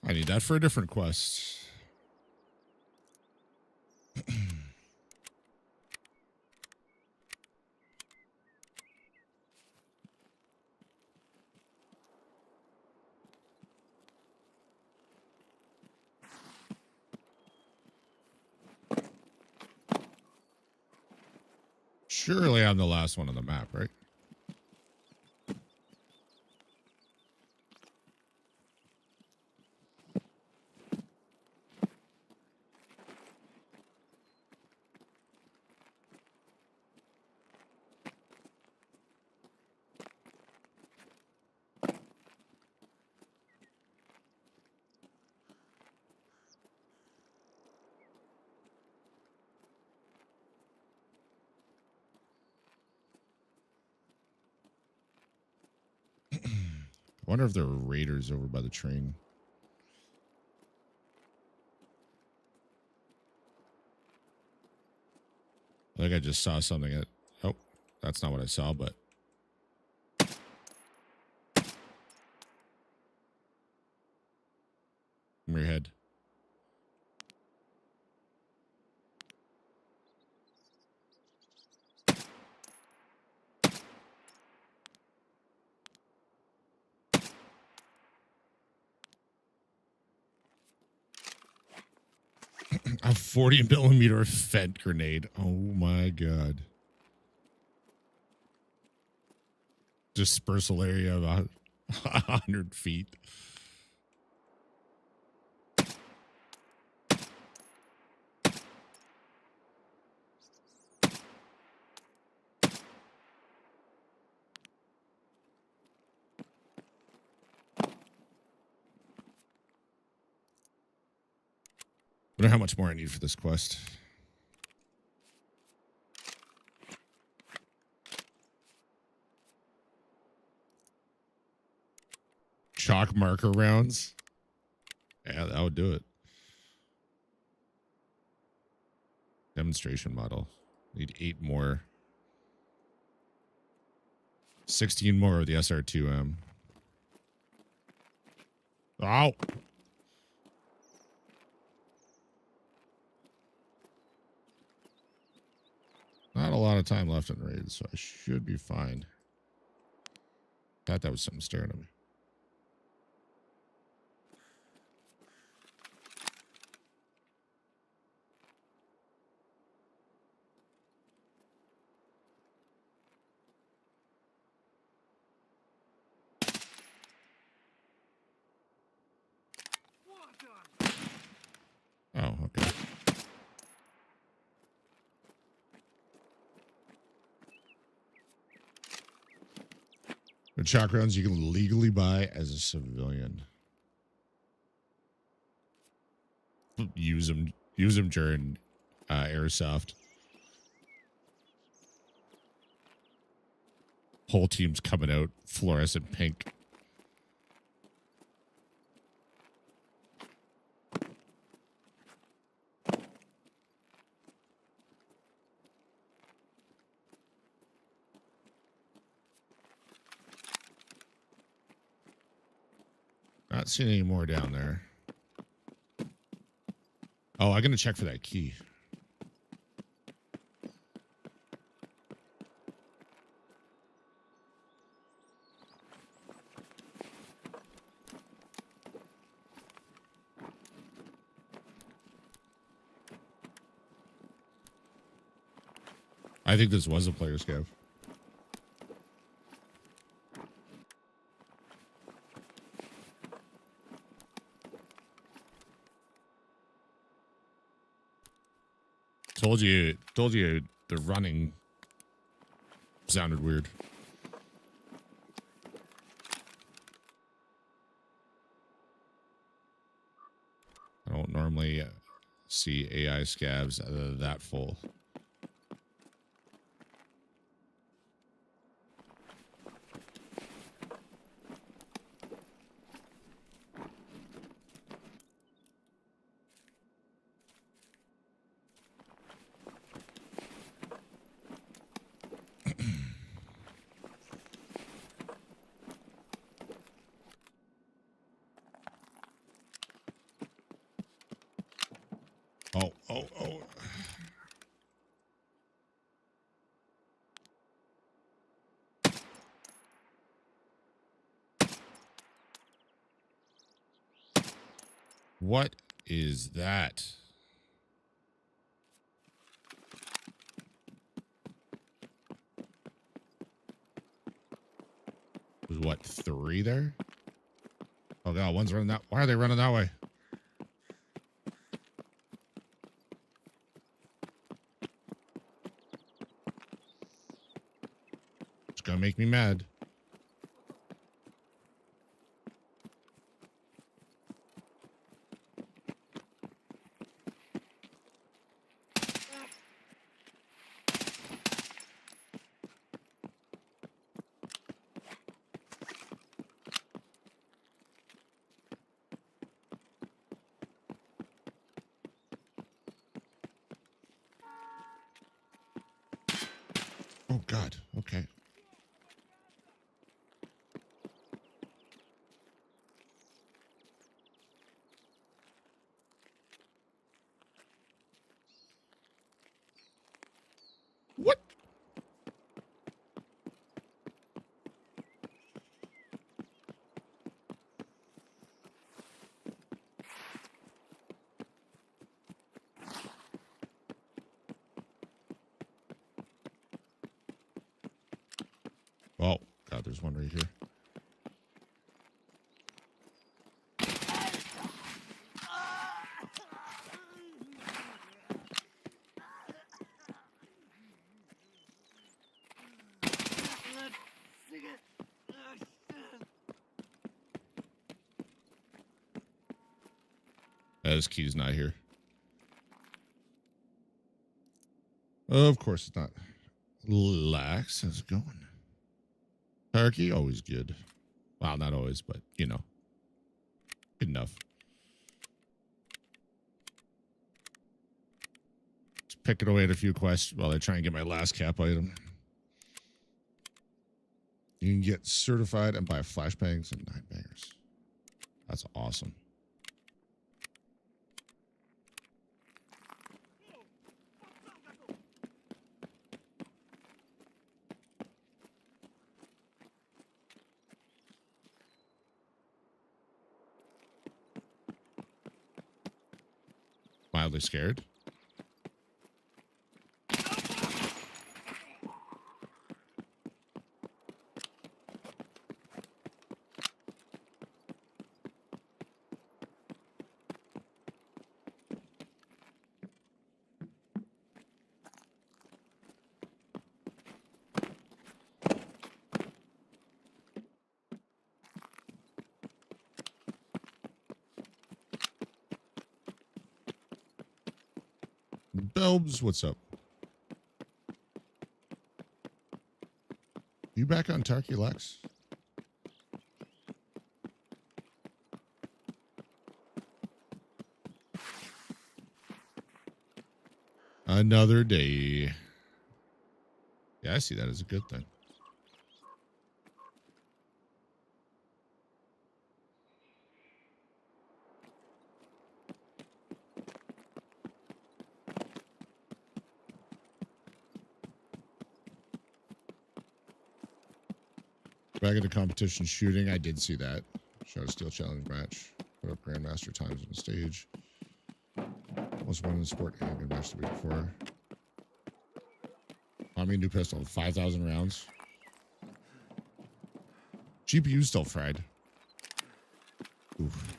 I need that for a different quest. Surely I'm the last one on the map, right? I wonder if there are raiders over by the train. I think I just saw something at... Oh, that's not what I saw, but... From your head. A 40mm vent grenade. Oh my god. Dispersal area of 100 feet. I wonder how much more I need for this quest. Chalk marker rounds. Yeah, that would do it. Demonstration model. Need 8 more. 16 more of the SR2M. Ow! Not a lot of time left in the raid, so I should be fine. Thought that was something staring at me. Oh, okay. The chalk rounds you can legally buy as a civilian. Use them during airsoft. Whole team's coming out fluorescent pink. Not seeing any more down there. Oh, I'm gonna check for that key. I think this was a player scav. Told you the running sounded weird. I don't normally see AI scavs that full. Oh. What is that? Was what, 3 there? Oh god, one's running that. Why are they running that way? It's gonna make me mad. Oh god, okay. What? Oh, God, there's one right here. His key's not here. Of course it's not. Relax. How's it going? Turkey, always good. Well, not always, but, you know. Good enough. Just picking away at a few quests while I try and get my last cap item. You can get certified and buy flashbangs and 9 bangers. That's awesome. Mildly scared. Belbs, what's up? You back on Tarky Lex? Another day. Yeah, I see that as a good thing. Back into competition shooting, I did see that. Shot a steel challenge match. Put up grandmaster times on the stage. Most won in the sport handgun match the week before. I mean, new pistol, 5,000 rounds. GPU still fried. Oof.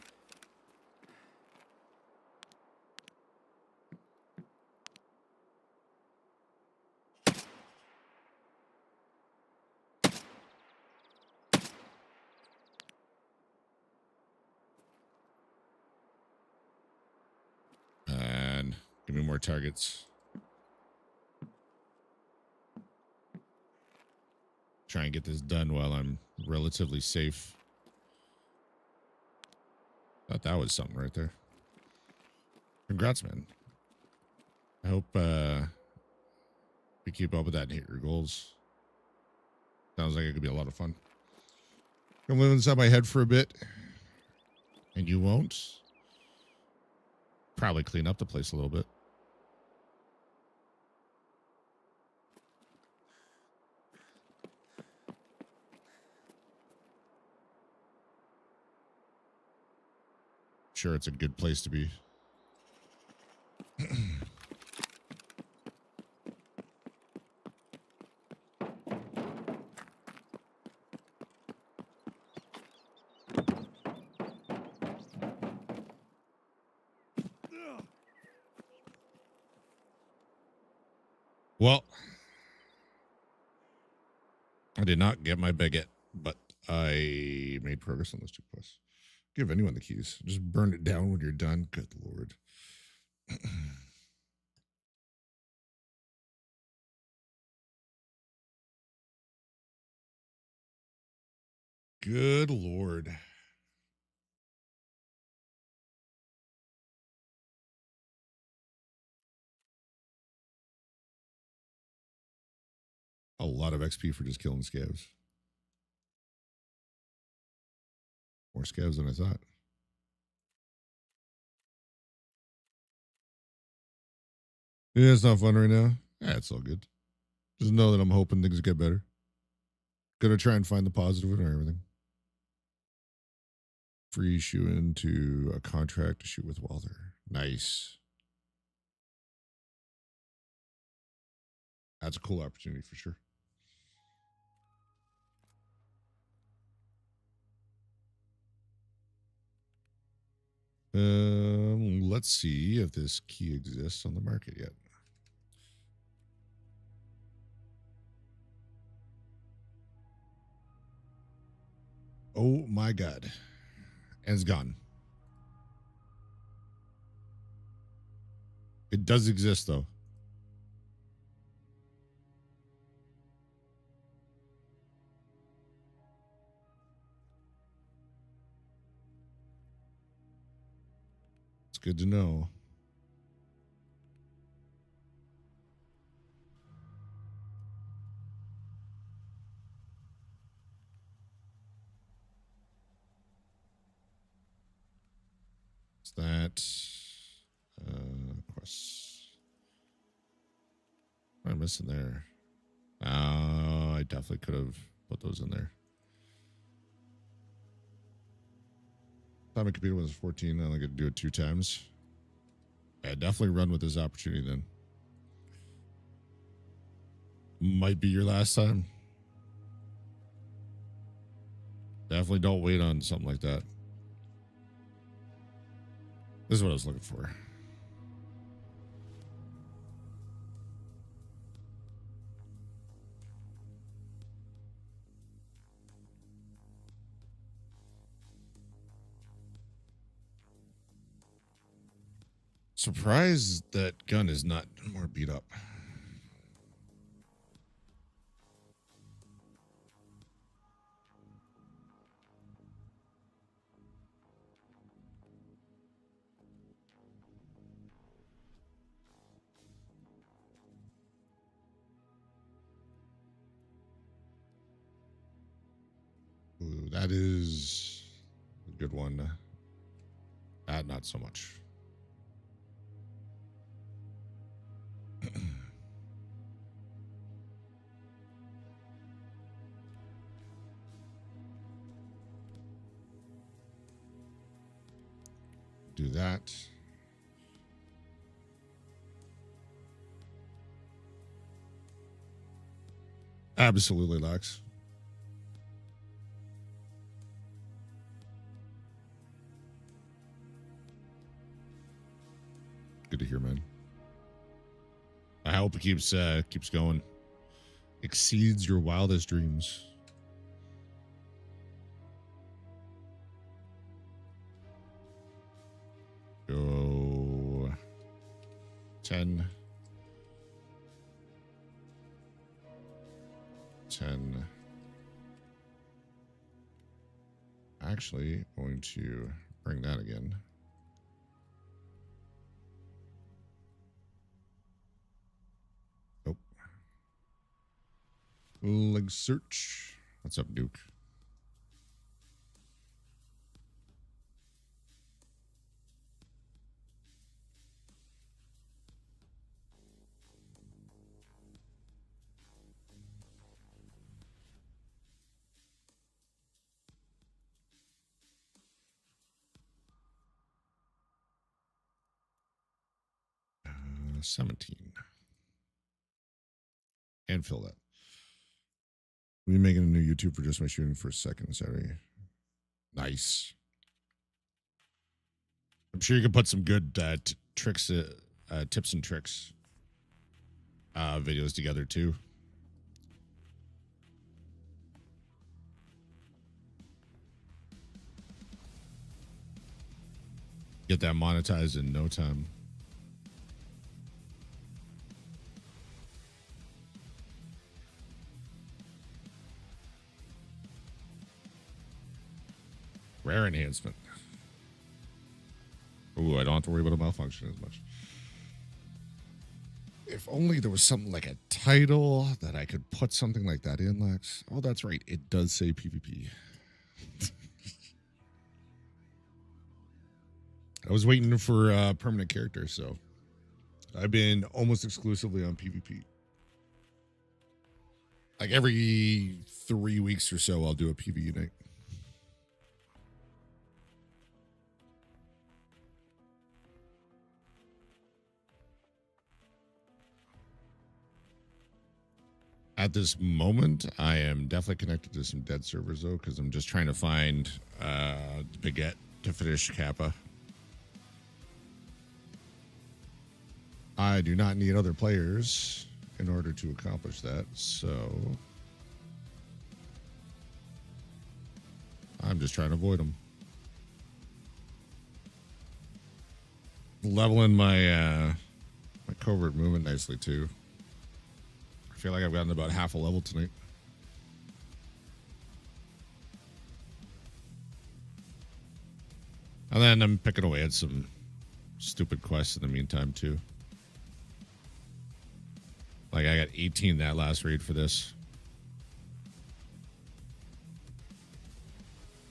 And give me more targets. Try and get this done while I'm relatively safe. Thought that was something right there. Congrats, man. I hope we keep up with that and hit your goals. Sounds like it could be a lot of fun. Come live inside my head for a bit. And you won't. Probably clean up the place a little bit. Sure, it's a good place to be. Well, I did not get my baguette, but I made progress on those 2 quests. Give anyone the keys. Just burn it down when you're done. Good Lord. Good Lord. A lot of XP for just killing scavs. More scavs than I thought. Yeah, it's not fun right now. Yeah, it's all good. Just know that I'm hoping things get better. Gonna try and find the positive in everything. Free shoe into a contract to shoot with Walter. Nice. That's a cool opportunity for sure. Let's see if this key exists on the market yet. Oh my God. And it's gone. It does exist though. It's good to know. Is that quests? What am I missing there? Oh, I definitely could have put those in there. Time my computer was 14. I only get to do it 2 times. Yeah, definitely run with this opportunity then. Might be your last time. Definitely don't wait on something like that. This is what I was looking for. Surprised that gun is not more beat up. Ooh, that is a good one. That not so much. Do that. Absolutely, Lex. Good to hear, man. I hope it keeps going. Exceeds your wildest dreams. Go 10. 10. Actually, going to bring that again. Oh. Leg search. What's up, Duke? Uh, 17. And fill that. We'll be making a new YouTube for just my shooting for a second Saturday. Nice. I'm sure you can put some good tricks, tips and tricks videos together too. Get that monetized in no time. Rare enhancement. Ooh, I don't have to worry about a malfunction as much. If only there was something like a title that I could put something like that in, Lex. Oh, that's right. It does say PvP. I was waiting for a permanent character, so I've been almost exclusively on PvP. Like every 3 weeks or so, I'll do a PvE night. At this moment, I am definitely connected to some dead servers, though, because I'm just trying to find Baguette to finish Kappa. I do not need other players in order to accomplish that, so I'm just trying to avoid them. Leveling my my covert movement nicely too. I feel like I've gotten about half a level tonight. And then I'm picking away at some stupid quests in the meantime too. Like I got 18 that last raid for this.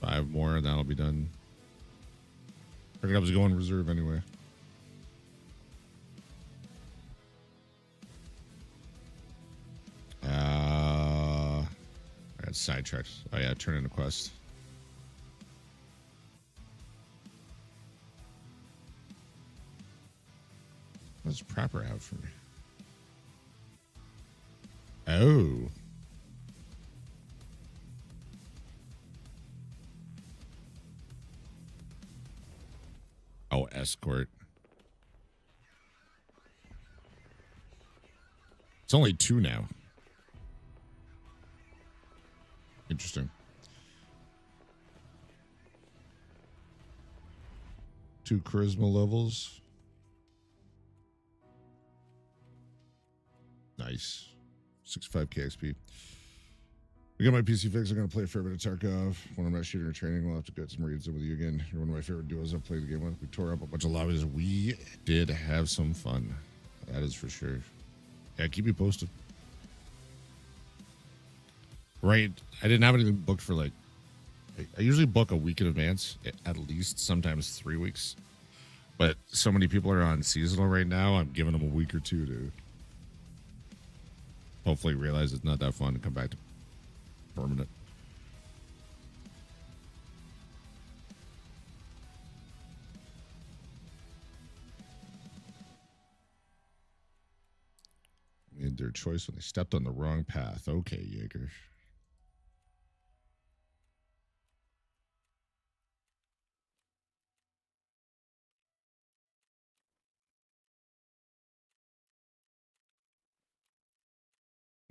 5 more and that'll be done. Figured I was going reserve anyway. I got sidetracked. Oh yeah, turn in a quest. What does Prapper have for me? Oh. Oh, escort. It's only 2 now. Interesting. 2 charisma levels. Nice. 65k XP. We got my PC fix. I'm going to play a fair bit of Tarkov. When I'm not shooting or training, we'll have to get some raids in with you again. You're one of my favorite duos I've played the game with. We tore up a bunch of lobbies. We did have some fun. That is for sure. Yeah, keep me posted. Right. I didn't have anything booked for like, I usually book a week in advance, at least, sometimes 3 weeks. But so many people are on seasonal right now, I'm giving them a week or 2 to hopefully realize it's not that fun and come back to permanent. Made their choice when they stepped on the wrong path. Okay, Jaeger.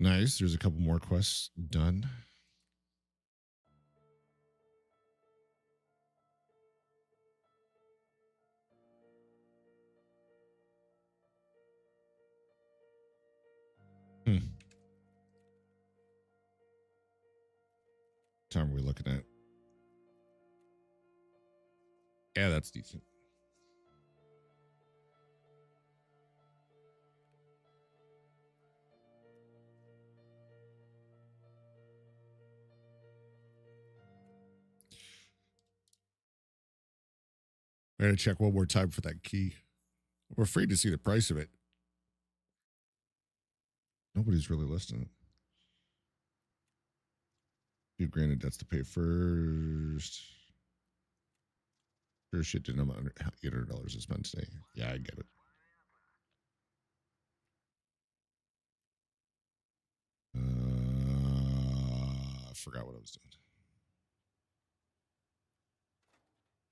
Nice. There's a couple more quests done. Time are we looking at? Yeah, that's decent. I gotta check one more time for that key. We're afraid to see the price of it. Nobody's really listing it. You granted debts to pay first. Sure shit didn't have $800 to spend today. Yeah, I get it. I forgot what I was doing.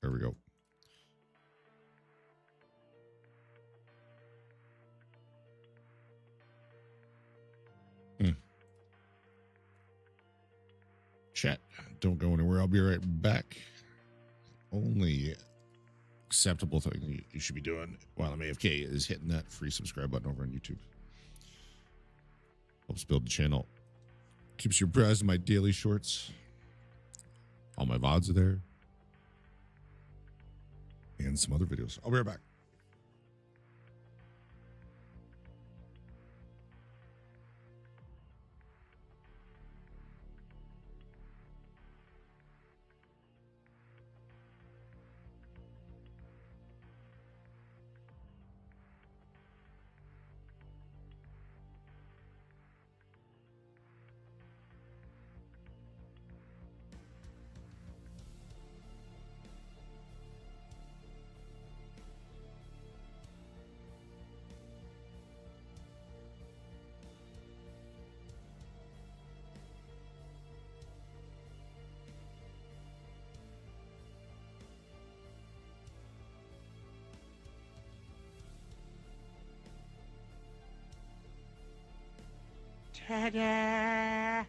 There we go. Chat, don't go anywhere. I'll be right back. Only acceptable thing you should be doing while I'm AFK is hitting that free subscribe button over on YouTube. Helps build the channel. Keeps you apprised of my daily shorts. All my VODs are there. And some other videos. I'll be right back. Ta-da!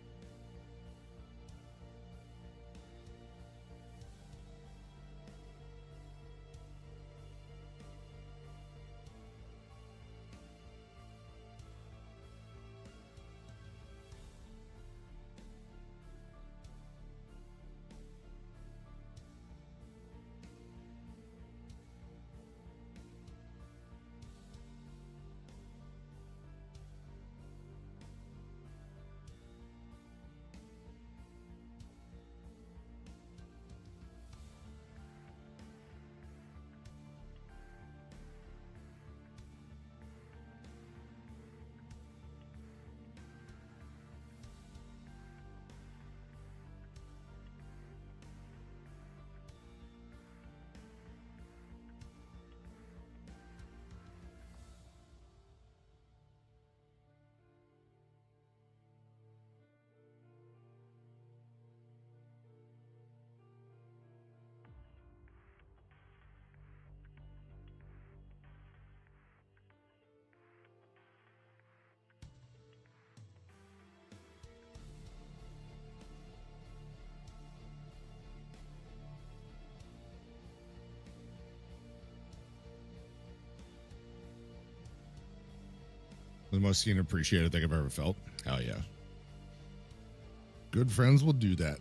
The most seen and appreciated thing I've ever felt. Hell yeah. Good friends will do that.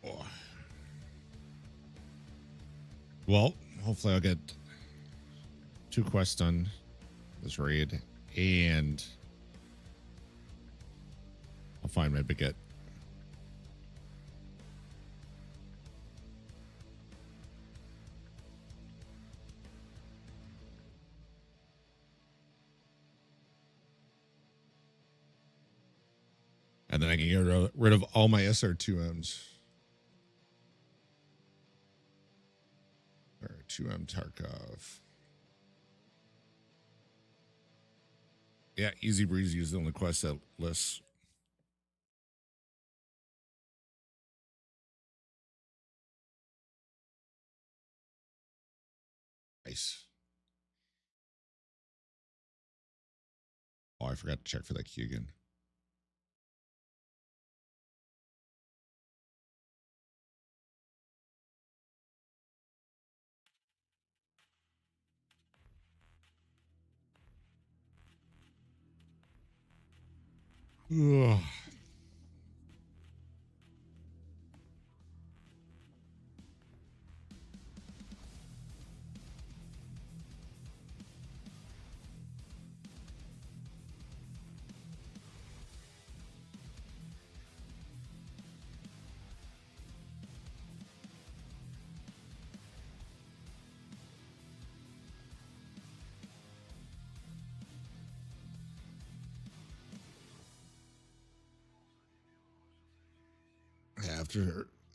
Oh. Well, hopefully I'll get 2 quests done this raid, and I'll find my baguette. And then I can get rid of all my SR2Ms. Or 2M Tarkov. Yeah, Easy Breezy is the only quest that lists. Nice. Oh, I forgot to check for that key again. Ugh.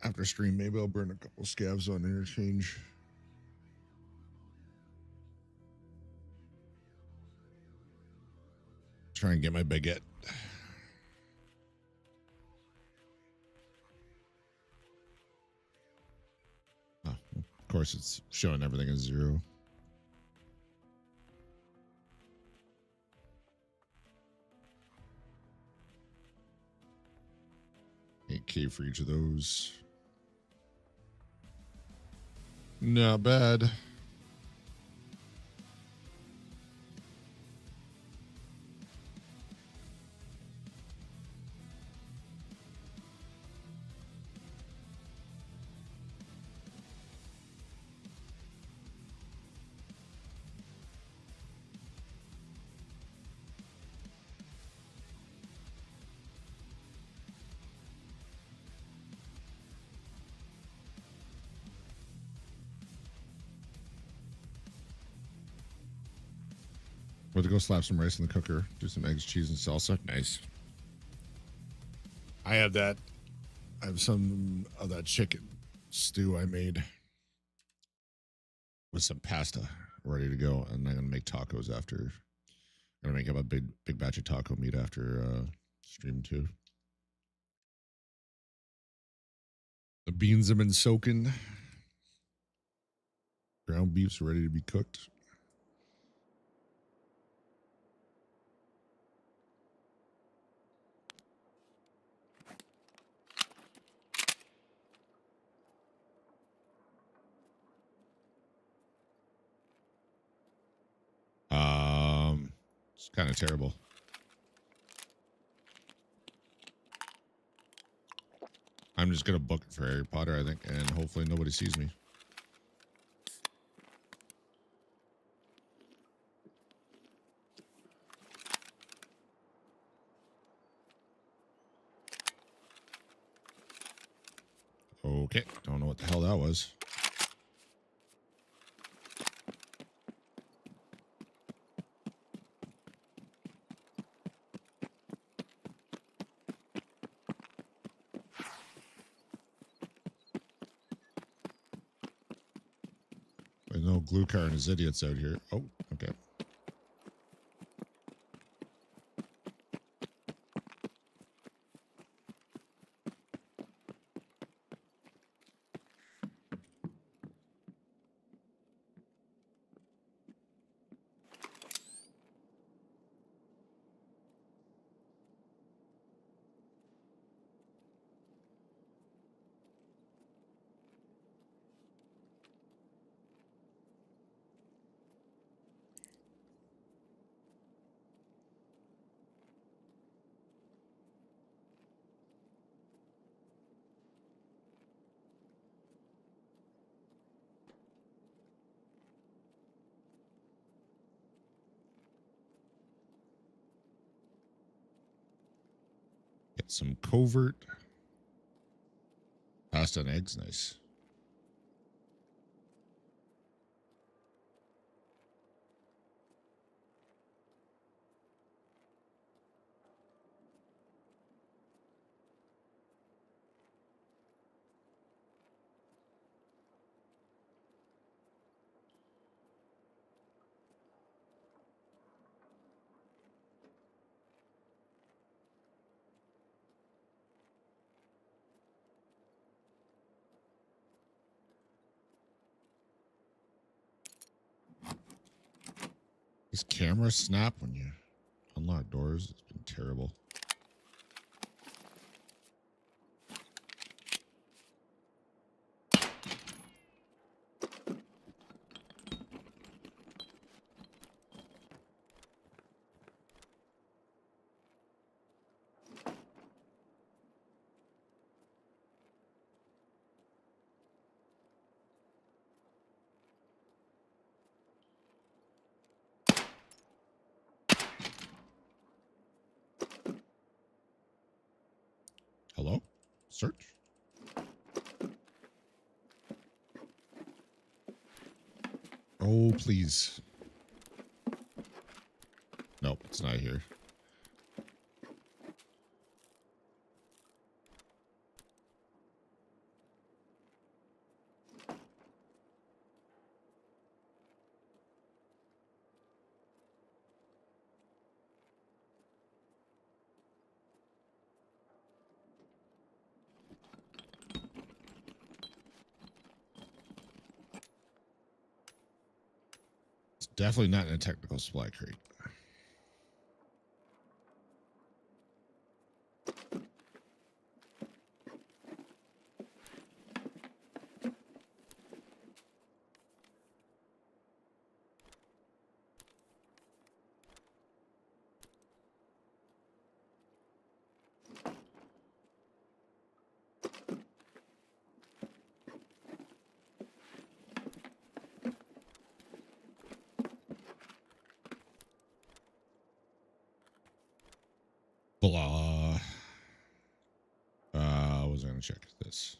After stream, maybe I'll burn a couple scavs on interchange. Try and get my baguette. Oh, of course, it's showing everything as 0. 8K for each of those. Not bad. Or to go slap some rice in the cooker, do some eggs, cheese, and salsa. Nice. I have that. I have some of that chicken stew I made with some pasta ready to go, and I'm gonna make tacos after. I'm gonna make up a big batch of taco meat after stream 2. The beans have been soaking. Ground beef's ready to be cooked. It's kind of terrible. I'm just gonna book it for Harry Potter, I think, and hopefully nobody sees me. Okay, don't know what the hell that was. There's no glue car and his idiots out here. Oh, okay. Get some covert. Pasta and eggs, nice. These cameras snap when you unlock doors. It's been terrible. Hello? Search? Oh, please. Nope, it's not here. It's definitely not in a technical supply crate. Blah. I was going to check this.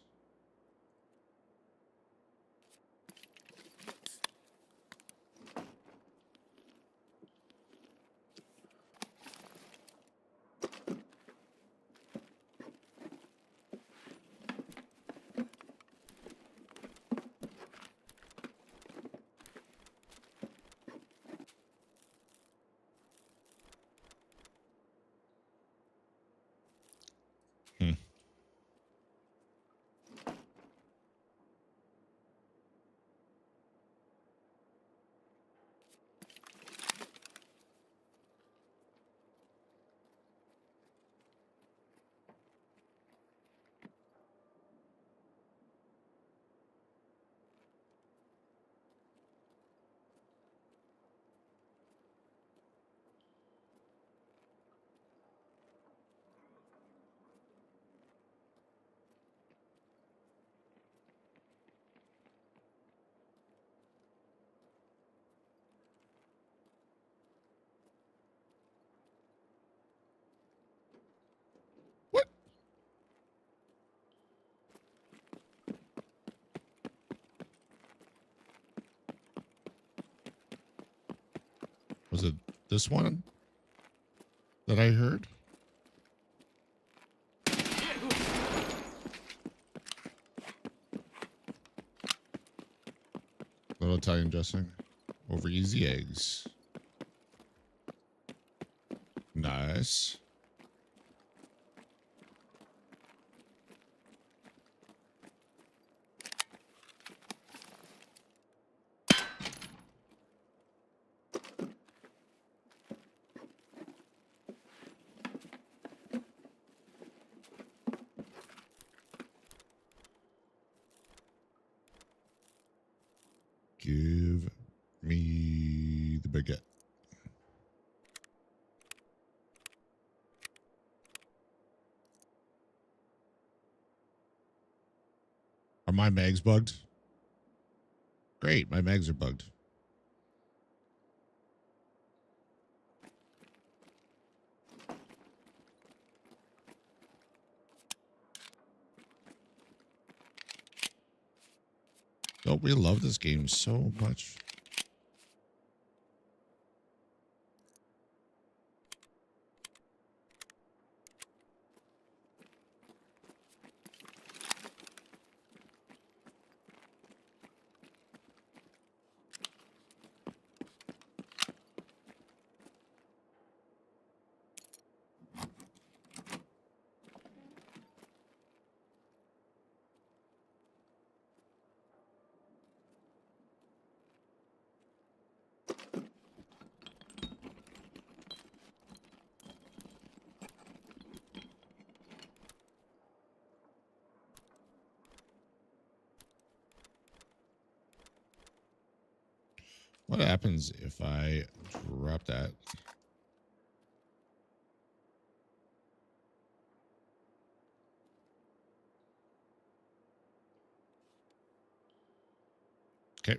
Was it this one that I heard? Little Italian dressing over easy eggs. Nice. Give me the baguette. Are my mags bugged? Great, my mags are bugged. Don't we love this game so much? What happens if I drop that? Okay.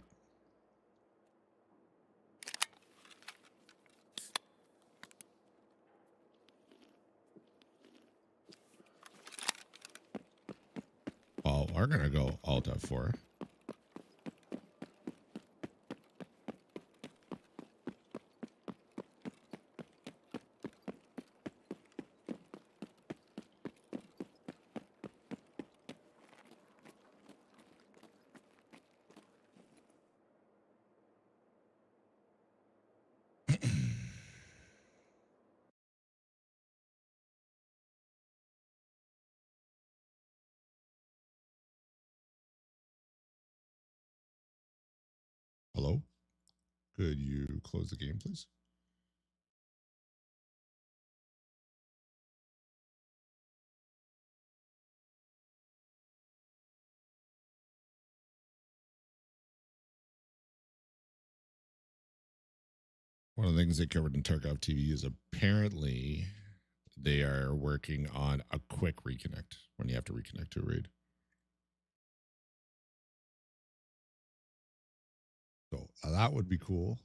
Well, we're gonna go Alt F4. Hello? Could you close the game, please? One of the things they covered in Tarkov TV is apparently they are working on a quick reconnect when you have to reconnect to a raid. So that would be cool.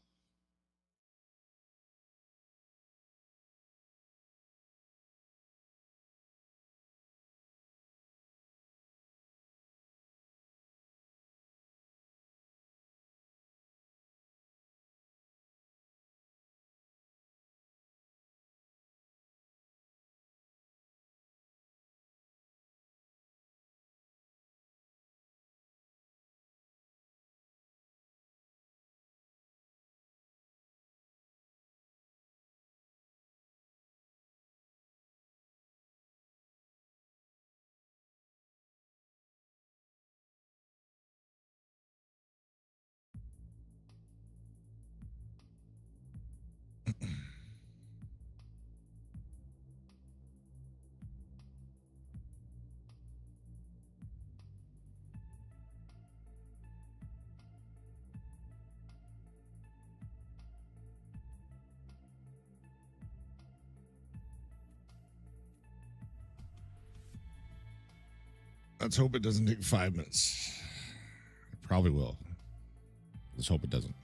Let's hope it doesn't take 5 minutes. It probably will. Let's hope it doesn't.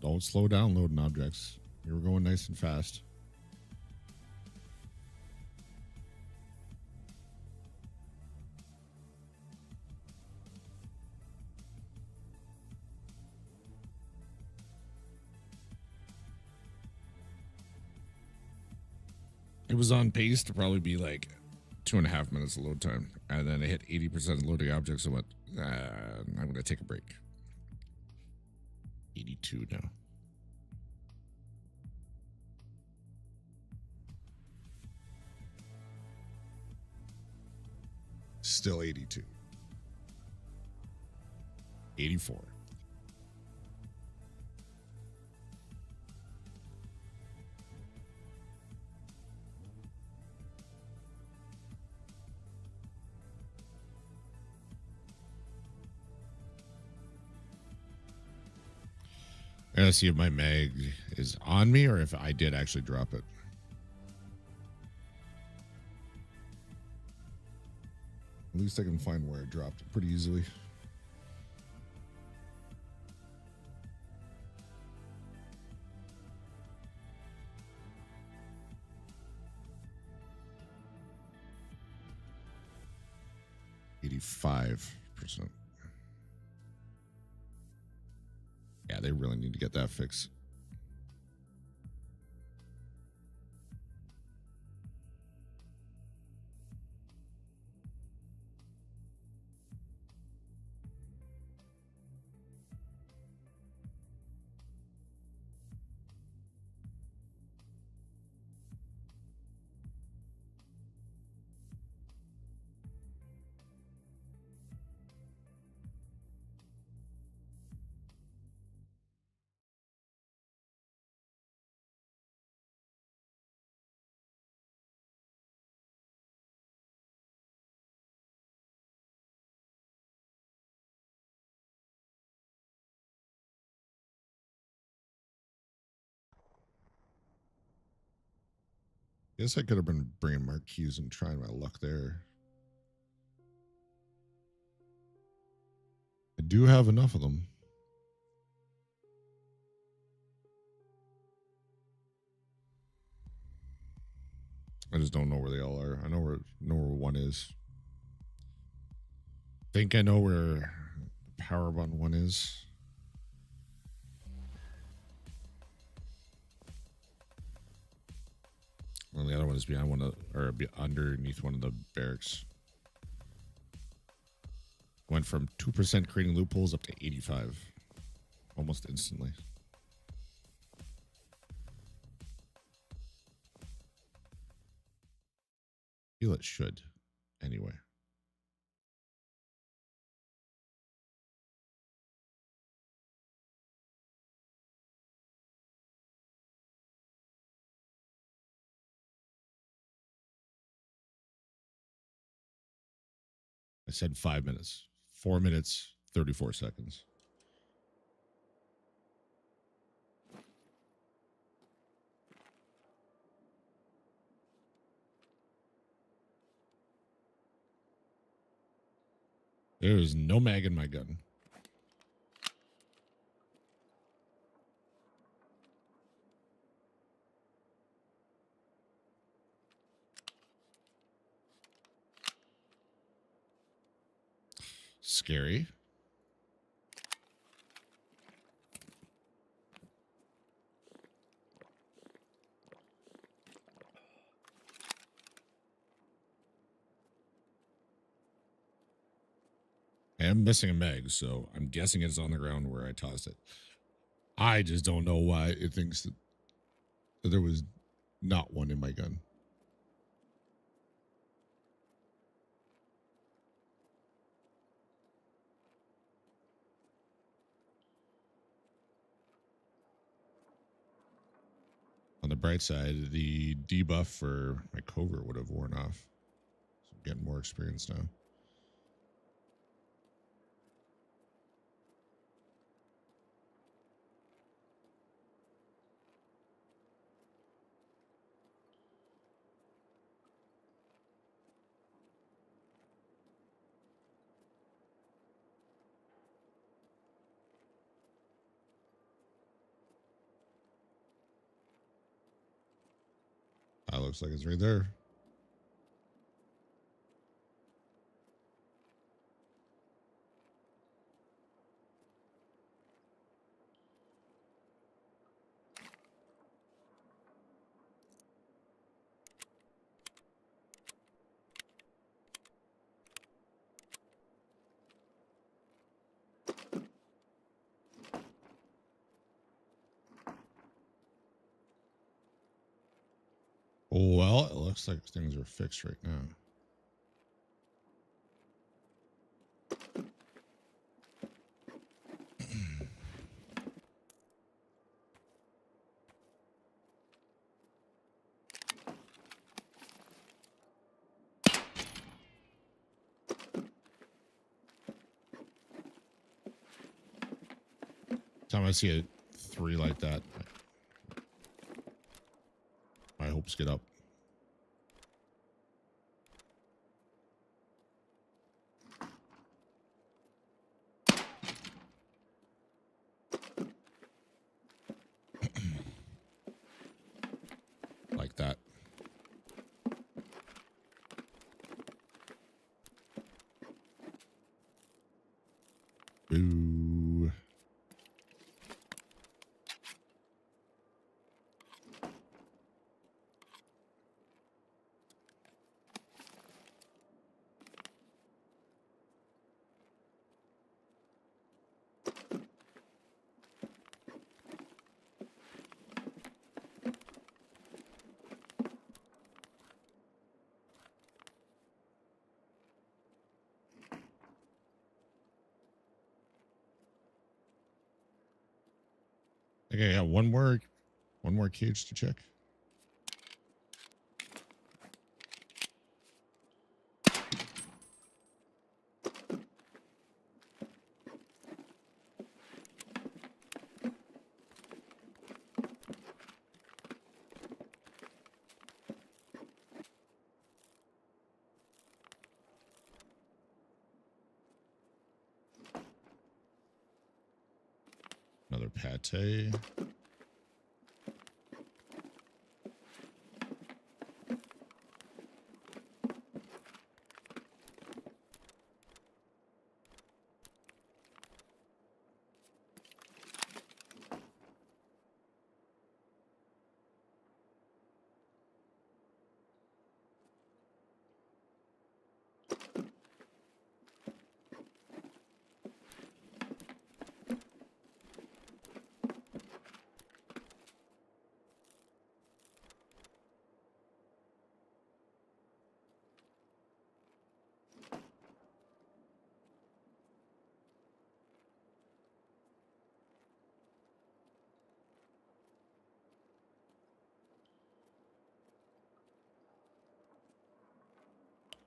don't slow down loading objects. You were going nice and fast. It was on pace to probably be like 2.5 minutes of load time. And then it hit 80% loading objects and went, I'm going to take a break. 82 now. Still 82. 84. I gotta see if my mag is on me or if I did actually drop it. At least I can find where I dropped it pretty easily. %. Yeah, they really need to get that fixed. Guess I could have been bringing marquees and trying my luck there. I do have enough of them. I just don't know where they all are. I know where one is. Think I know where the power button one is. And the other one is behind one of, or underneath one of the barracks. Went from 2% creating loopholes up to 85, almost instantly. Feel it should, anyway. I said 5 minutes. 4 minutes, 34 seconds. There is no mag in my gun. Scary. I am missing a mag, so I'm guessing it's on the ground where I tossed it. I just don't know why it thinks that there was not one in my gun. On the bright side, the debuff for my covert would have worn off. So I'm getting more experience now. looks like it's right there. Well, it looks like things are fixed right now. Time I see a 3 like that, my hopes get up. Like that. Boo. Okay, yeah, one more cage to check. Another pate.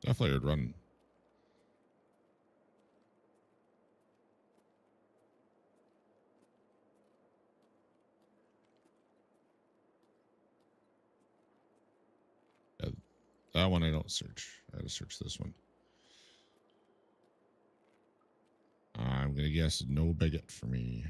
Definitely would run. Yeah, that one I don't search. I had to search this one. I'm gonna guess no bigot for me.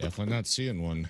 Definitely not seeing one.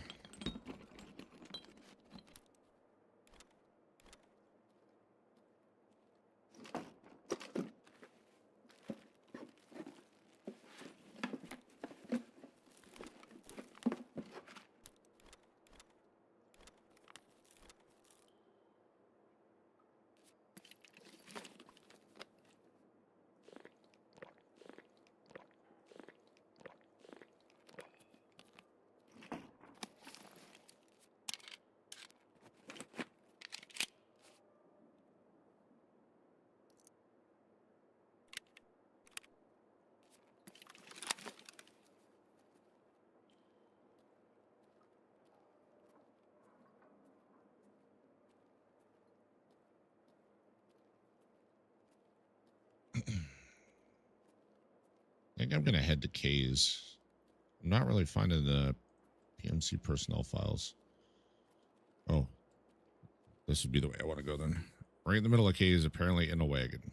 think I'm gonna head to K's. I'm not really finding the PMC personnel files. Oh, this would be the way I want to go then. Right in the middle of K's, apparently in a wagon.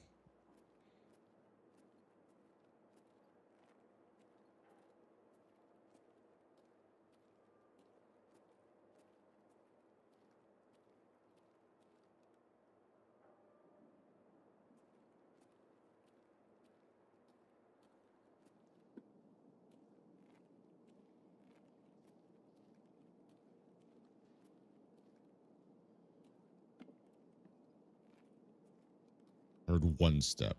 Heard one step.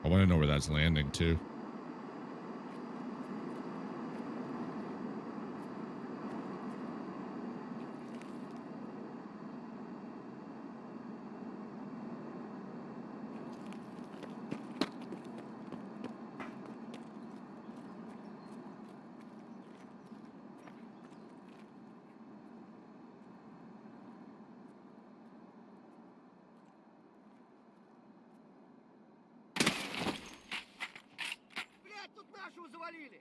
I want to know where that's landing too. Блядь, тут нашего завалили!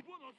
Вон он,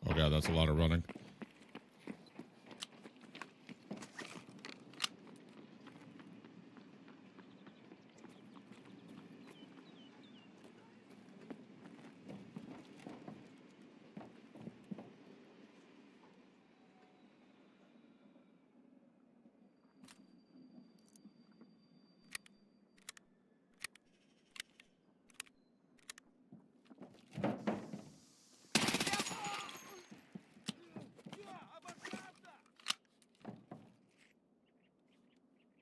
Oh god, that's a lot of running.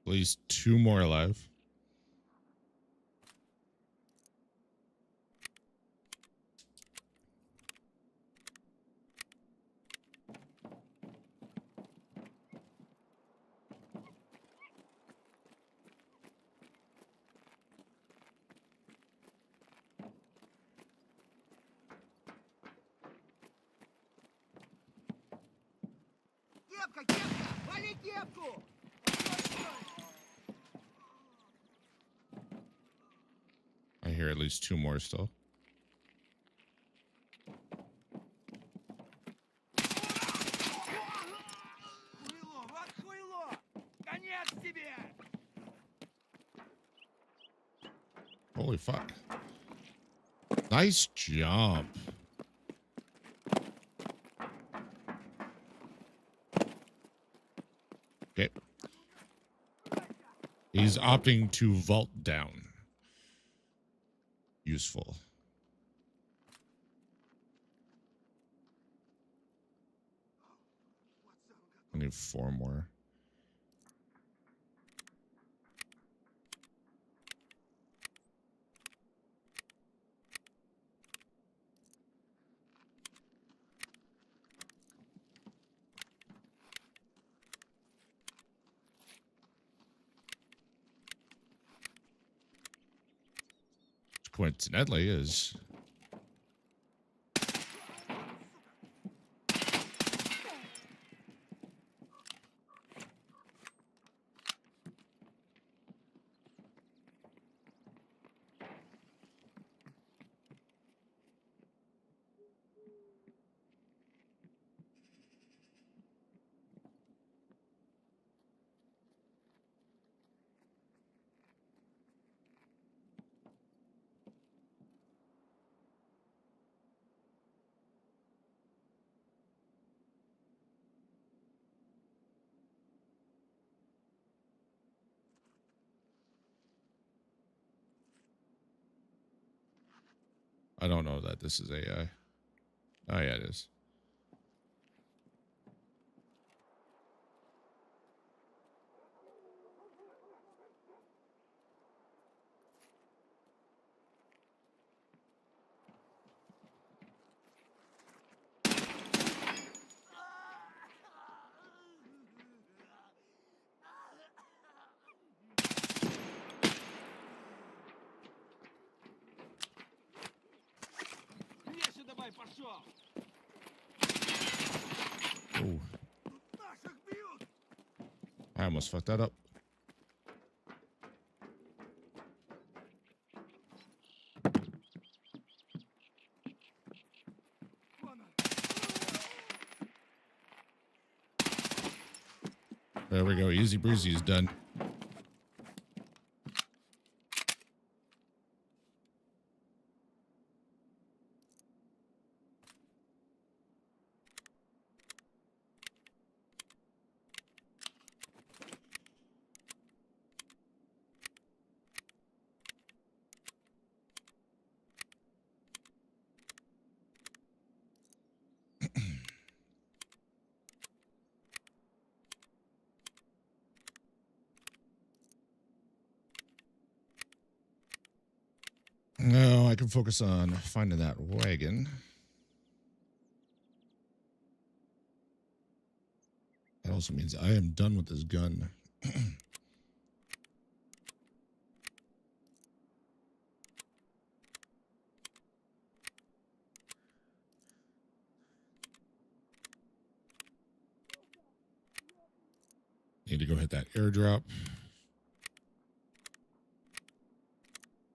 At least 2 more alive. кепка, кепка! Вали кепку! I hear at least 2 more still. Хуйло, вот хуйло! Конец тебе! Holy fuck. Nice jump. Okay. He's opting to vault down. Useful. I need 4 more. coincidentally is I don't know that this is AI. Oh yeah, it is. Oh, I almost fucked that up. There we go. Easy breezy is done. Now I can focus on finding that wagon. That also means I am done with this gun. Need to go hit that airdrop.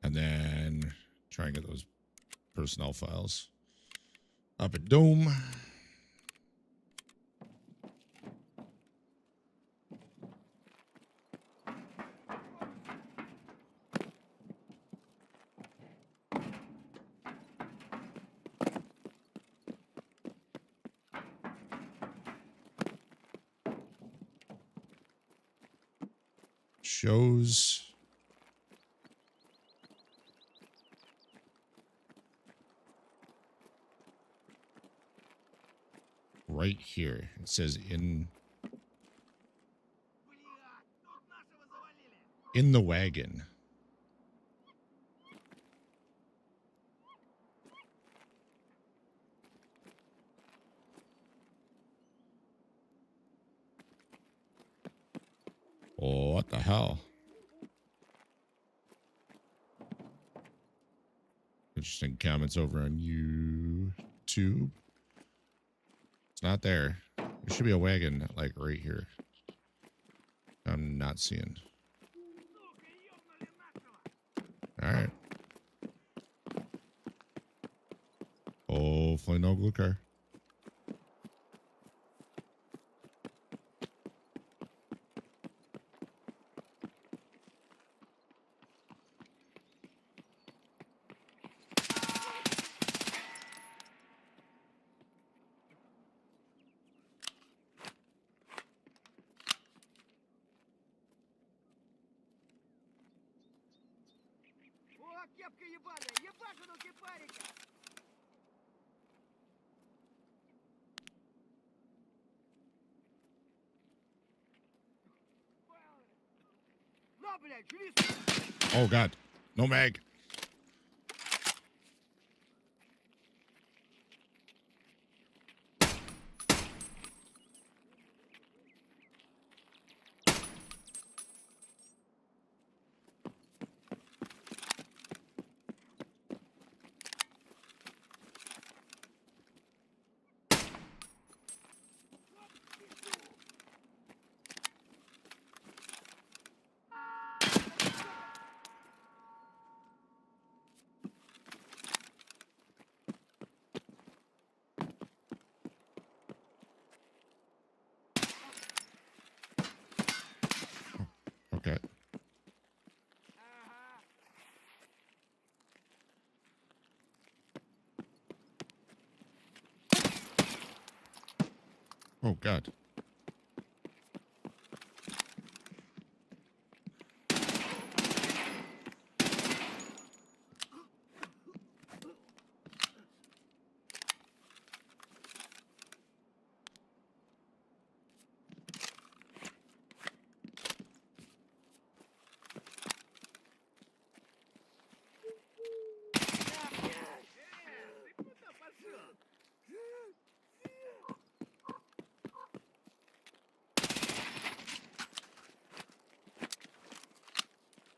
And then try and get those personnel files up at Dome. Shows. Right here. It says in the wagon. Oh, what the hell? Interesting comments over on YouTube. It's not there. There should be a wagon like right here. I'm not seeing. All right. Hopefully no glue car. О, кепка ебаная! Ебашину кипарика! На, блядь, живи, сука! Oh God, no mag. Oh, God.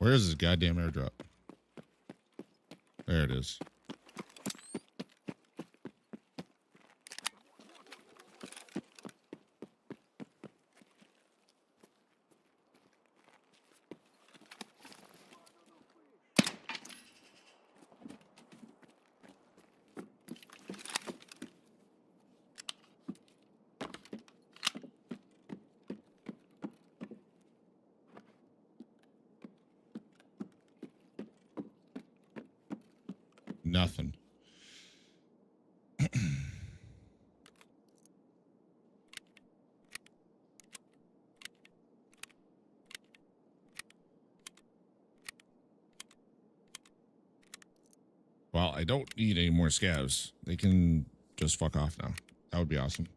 Where is this goddamn airdrop? There it is. Nothing. Well, I don't need any more scavs. They can just fuck off now. That would be awesome.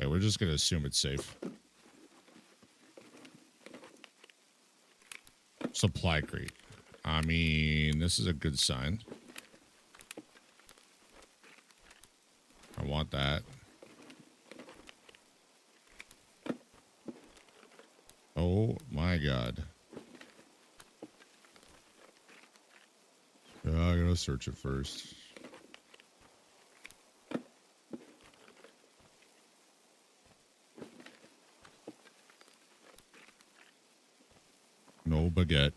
Okay, we're just gonna assume it's safe. Supply crate. I mean, this is a good sign. I want that. Oh my God. Yeah, I gotta search it first. No baguette.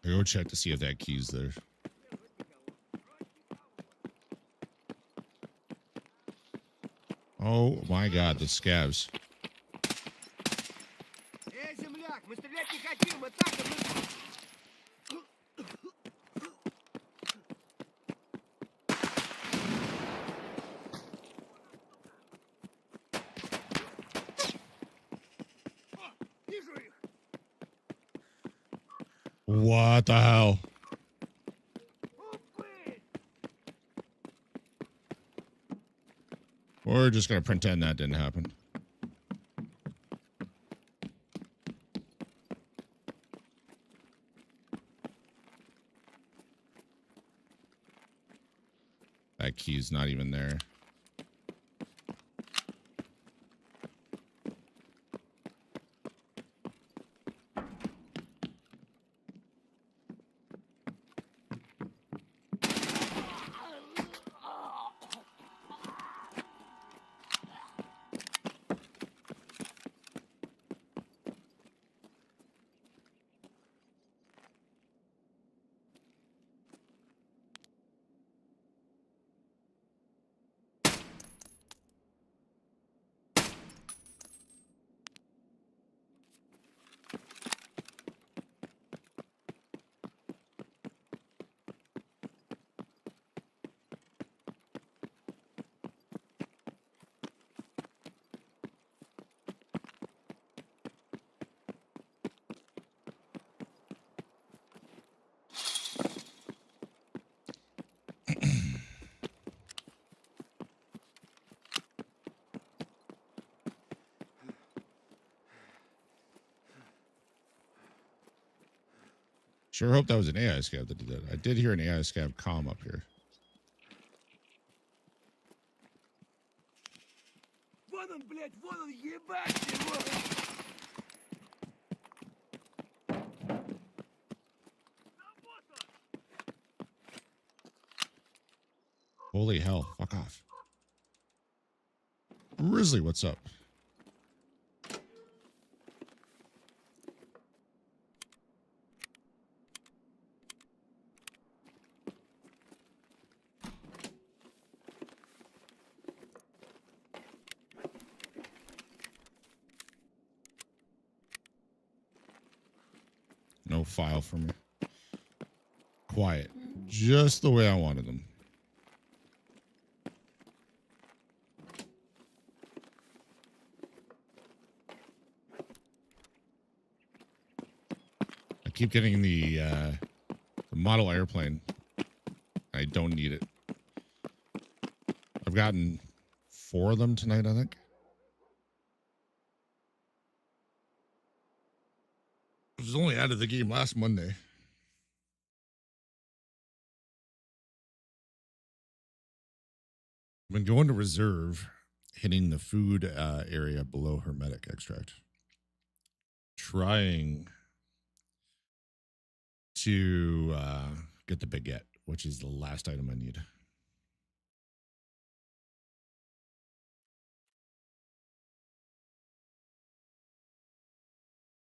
I go check to see if that key's there. Oh my God, the scavs. земляк, мы стрелять не хотим, мы так Вижу их! What the hell? We're just gonna pretend that didn't happen. That key's not even there. Sure hope that was an AI scav that did that. I did hear an AI scav comm up here. Вон он, блядь, вон он, ебать его! Holy hell, fuck off. Grizzly, what's up? No file for me. Quiet. Just the way I wanted them. I keep getting the model airplane. I don't need it. I've gotten 4 of them tonight, I think. It was only out of the game last Monday. I've been going to reserve, hitting the food area below hermetic extract. Trying to get the baguette, which is the last item I need.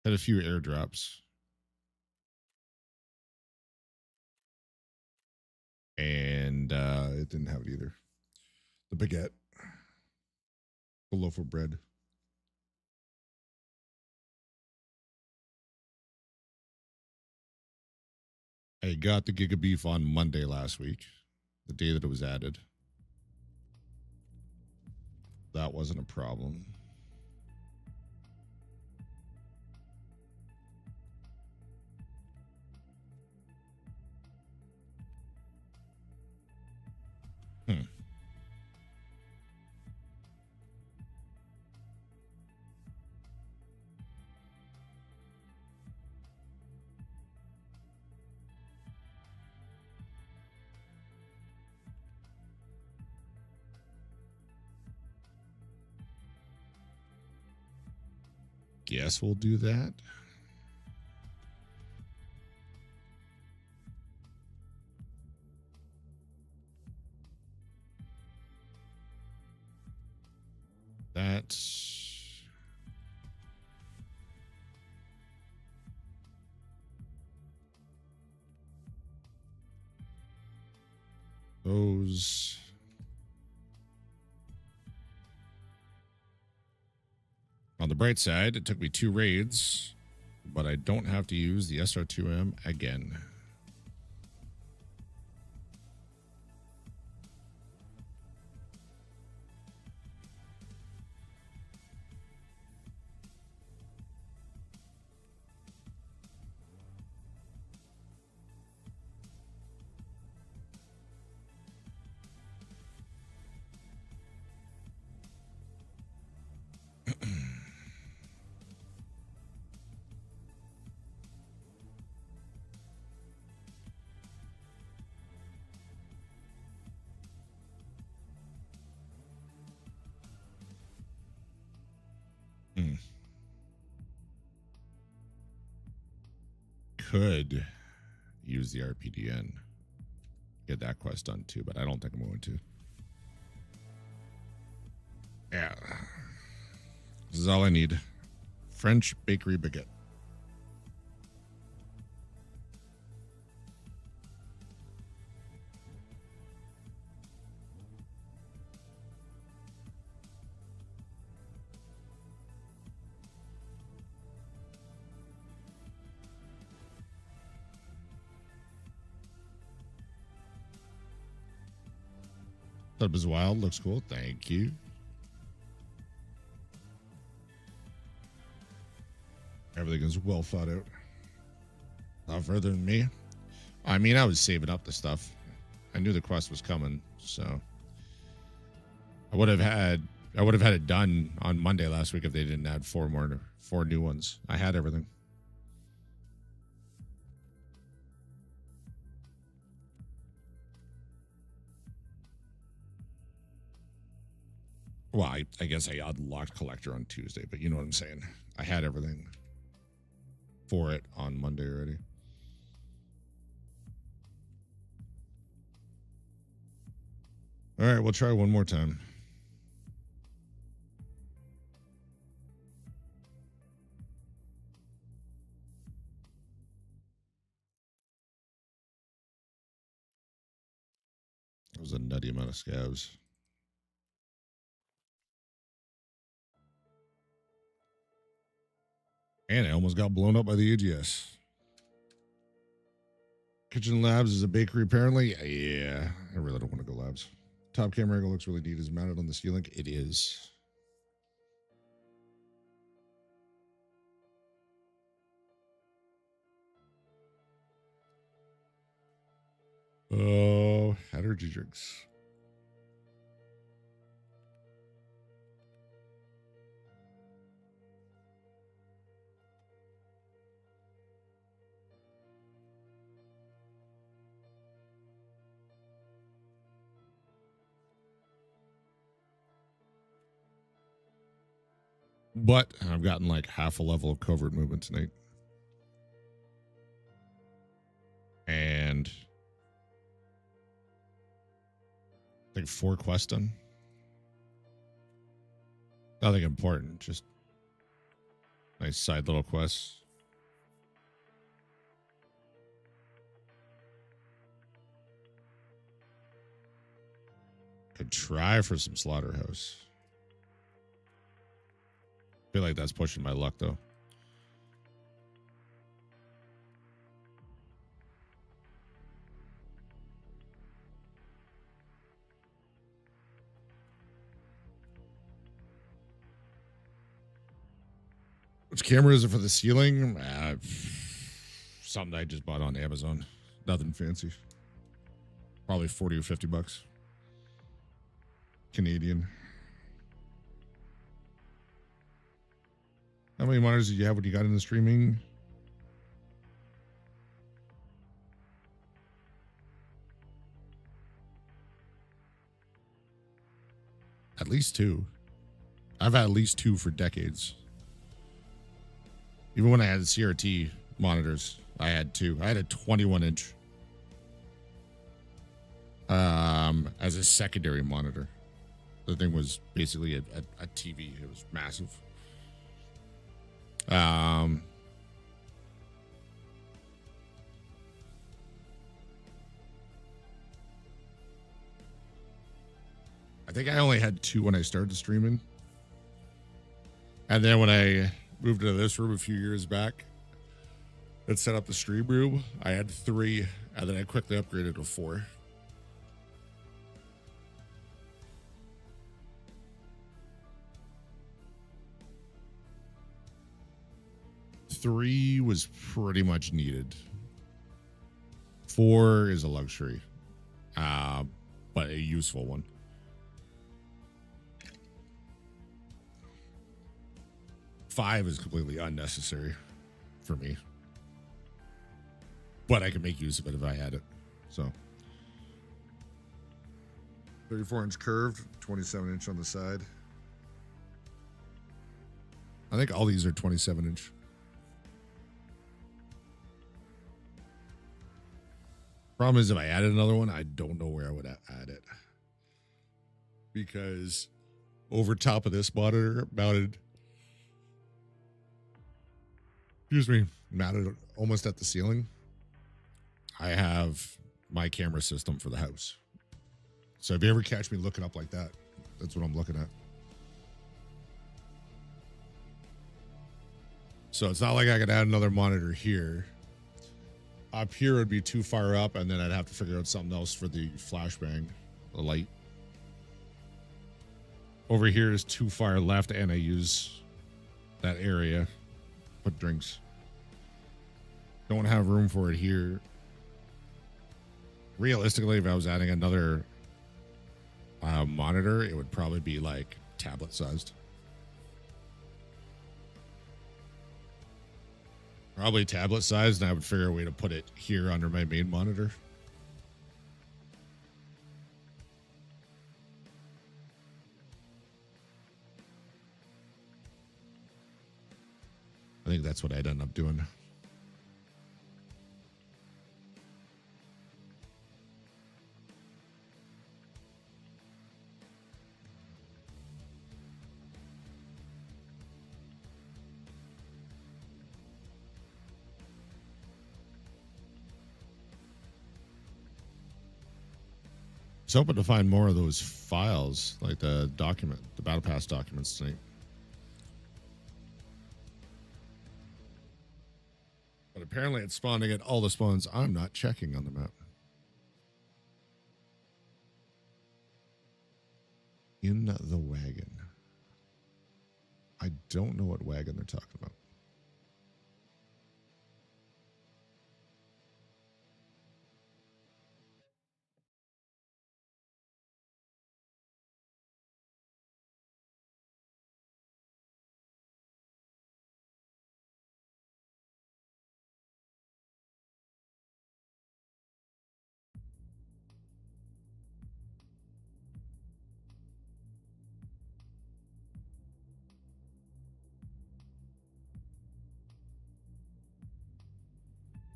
Had a few airdrops. And it didn't have it either. The baguette. The loaf of bread. I got the Giga Beef on Monday last week, the day that it was added. That wasn't a problem. Guess we'll do that. That's those. On the bright side, it took me 2 raids, but I don't have to use the SR2M again. Could use the RPDN. Get that quest done too, but I don't think I'm going to. Yeah. This is all I need. French bakery baguette. That was wild. Looks cool. Thank you. Everything is well thought out. Not further than me. I mean, I was saving up the stuff. I knew the quest was coming, so I would have had it done on Monday last week if they didn't add 4 new ones. I had everything. Well, I guess I unlocked collector on Tuesday, but you know what I'm saying. I had everything for it on Monday already. All right, we'll try one more time. That was a nutty amount of scavs. And I almost got blown up by the AGS. Kitchen Labs is a bakery, apparently. Yeah, I really don't want to go Labs. Top camera angle looks really neat. Is it mounted on the ceiling? It is. Oh, energy drinks. But I've gotten like half a level of covert movement tonight. And I think 4 quests done. Nothing important, just nice side little quests. Could try for some slaughterhouse. Feel like that's pushing my luck though. Which camera is it for the ceiling? Something I just bought on Amazon. Nothing fancy. Probably 40 or 50 bucks. Canadian. How many monitors did you have when you got into streaming? At least 2. I've had at least 2 for decades. Even when I had CRT monitors, I had 2. I had a 21-inch as a secondary monitor. The thing was basically a TV. It was massive. I think I only had 2 when I started streaming. And then when I moved into this room a few years back and set up the stream room, I had 3, and then I quickly upgraded to 4. Three was pretty much needed. 4 is a luxury, but a useful one. Five is completely unnecessary for me, but I could make use of it if I had it. So 34-inch curved, 27-inch on the side. I think all these are 27-inch. Problem is, if I added another one, I don't know where I would add it, because over top of this monitor mounted, mounted almost at the ceiling, I have my camera system for the house. So if you ever catch me looking up like that, that's what I'm looking at. So it's not like I could add another monitor here. Up here would be too far up, and then I'd have to figure out something else for the flashbang, the light. Over here is too far left, and I use that area. Put drinks. Don't have room for it here. Realistically, if I was adding another monitor, it would probably be like tablet sized. Probably tablet sized, and I would figure a way to put it here under my main monitor. I think that's what I'd end up doing. Just hoping to find more of those files, like the battle pass documents tonight. But apparently it's spawning at all the spawns I'm not checking on the map. In the wagon. I don't know what wagon they're talking about.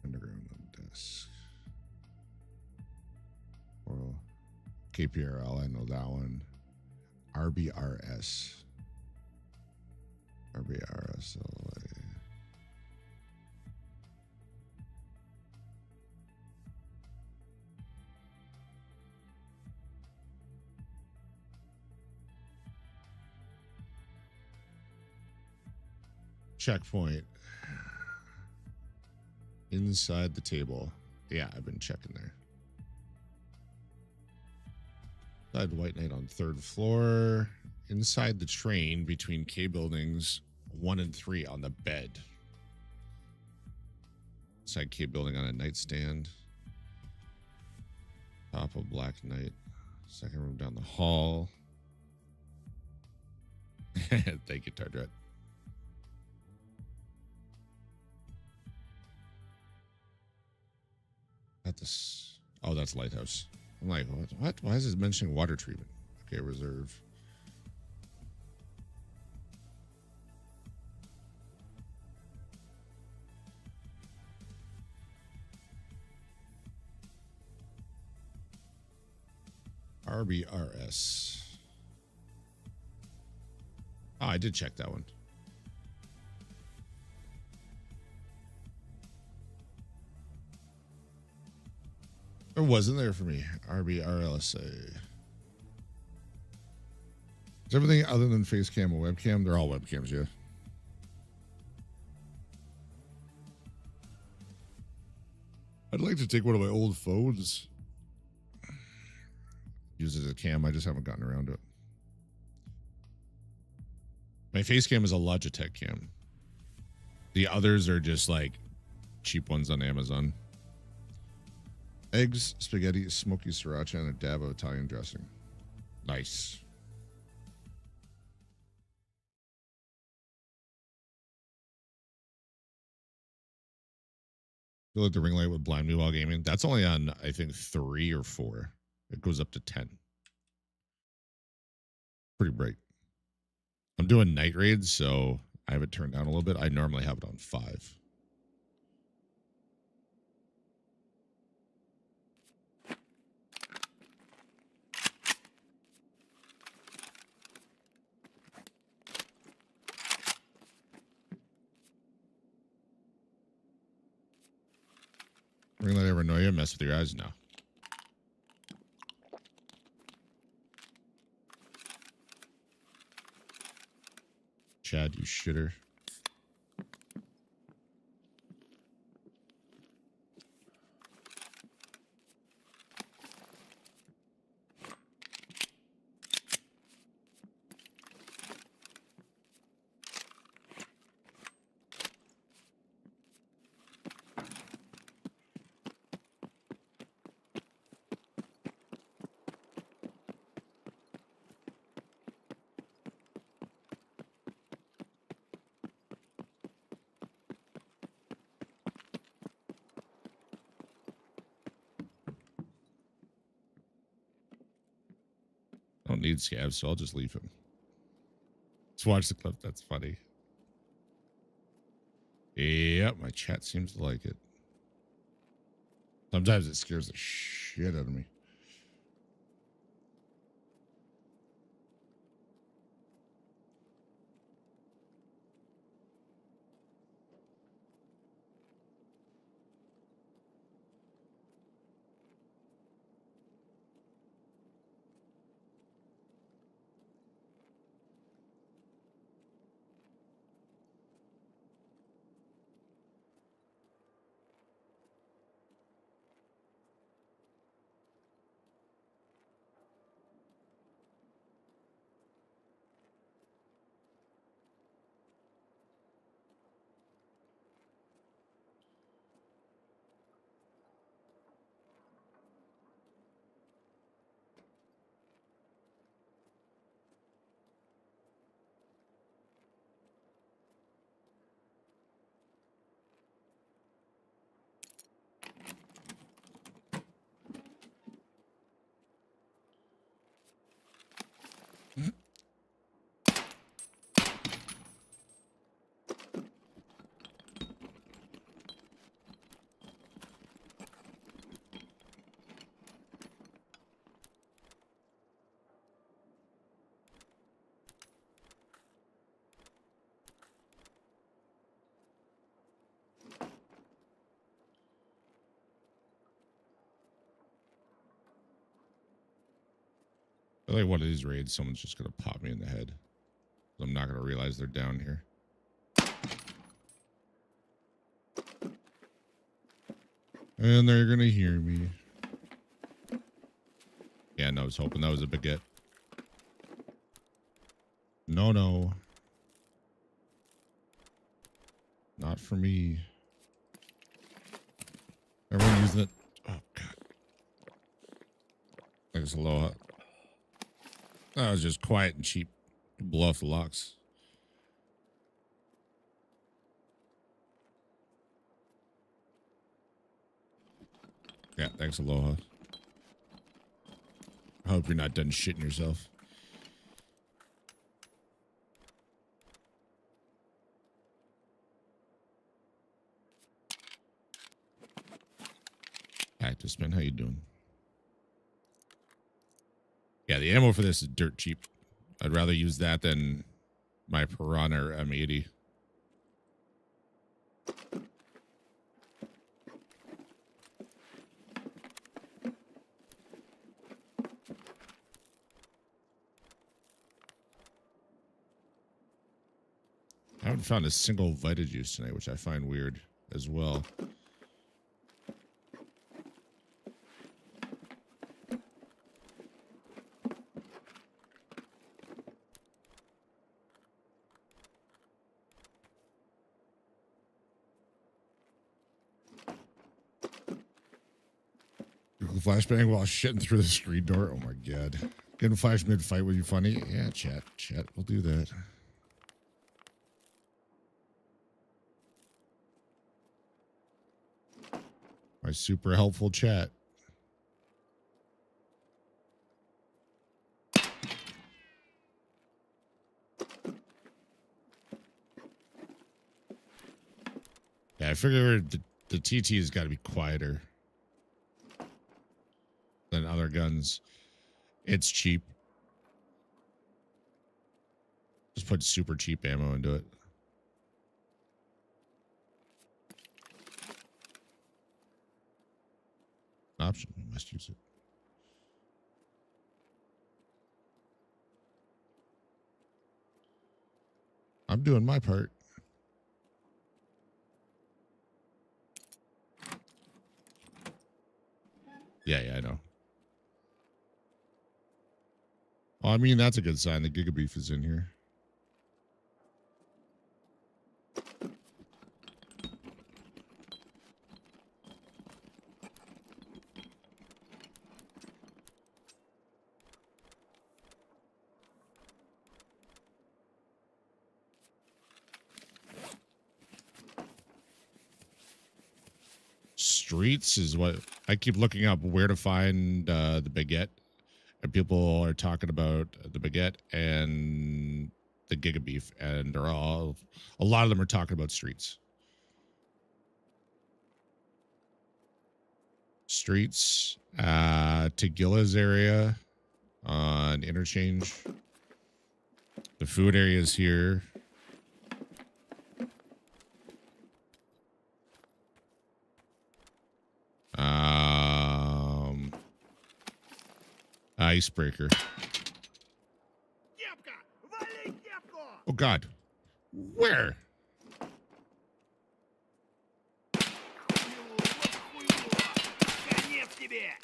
Underground on desk. Or KPRL, I know that one. RBRS. RBRS. Checkpoint. Inside the table. Yeah, I've been checking there. Inside White Knight on 3rd floor. Inside the train between K buildings 1 and 3 on the bed. Inside K building on a nightstand. Top of Black Knight. Second room down the hall. Thank you, Tardret. At this. Oh, that's Lighthouse. I'm like, what? Why is it mentioning water treatment? Okay, reserve. RBRS. Oh, I did check that one. It wasn't there for me. RBRLSA. Is everything other than face cam a webcam? They're all webcams, yeah. I'd like to take one of my old phones. Use it as a cam. I just haven't gotten around to it. My face cam is a Logitech cam. The others are just like cheap ones on Amazon. Eggs, spaghetti, smoky sriracha, and a dab of Italian dressing. Nice. Feel like the ring light would blind me while gaming. That's only on, I think, 3 or 4. It goes up to 10. Pretty bright. I'm doing night raids, so I have it turned down a little bit. I normally have it on 5. Ring light ever annoy you? Mess with your eyes? No. Chad, you shitter. I don't need scabs, so I'll just leave him. Just watch the clip. That's funny. Yep, my chat seems to like it. Sometimes it scares the shit out of me. I feel like one of these raids, someone's just gonna pop me in the head. I'm not gonna realize they're down here. And they're gonna hear me. Yeah, no, I was hoping that was a baguette. No, no. Not for me. Everyone using it. Oh, God. Thanks, Aloha. That was just quiet and cheap. Blow off the locks. Yeah, thanks, Aloha. I hope you're not done shitting yourself. Actisman, how you doing? Yeah, the ammo for this is dirt cheap. I'd rather use that than my Piranha or M80. I haven't found a single Vita Juice tonight, which I find weird as well. Flashbang while shitting through the screen door. Oh my God. Getting flash mid-fight would be funny. Yeah, chat. We'll do that. My super helpful chat. Yeah, I figured the TT has got to be quieter than other guns. It's cheap. Just put super cheap ammo into it. Option. We must use it. I'm doing my part. Yeah, I know. Well, I mean, that's a good sign. The Giga Beef is in here. Streets is what I keep looking up where to find the baguette, and people are talking about the baguette and the Giga Beef, and they're all, a lot of them are talking about streets. Streets to Gilla's area on interchange. The food area is here. Icebreaker. Кепка! Вали кепку! Oh God, where? Хуйло, вот хуйло! Конец тебе!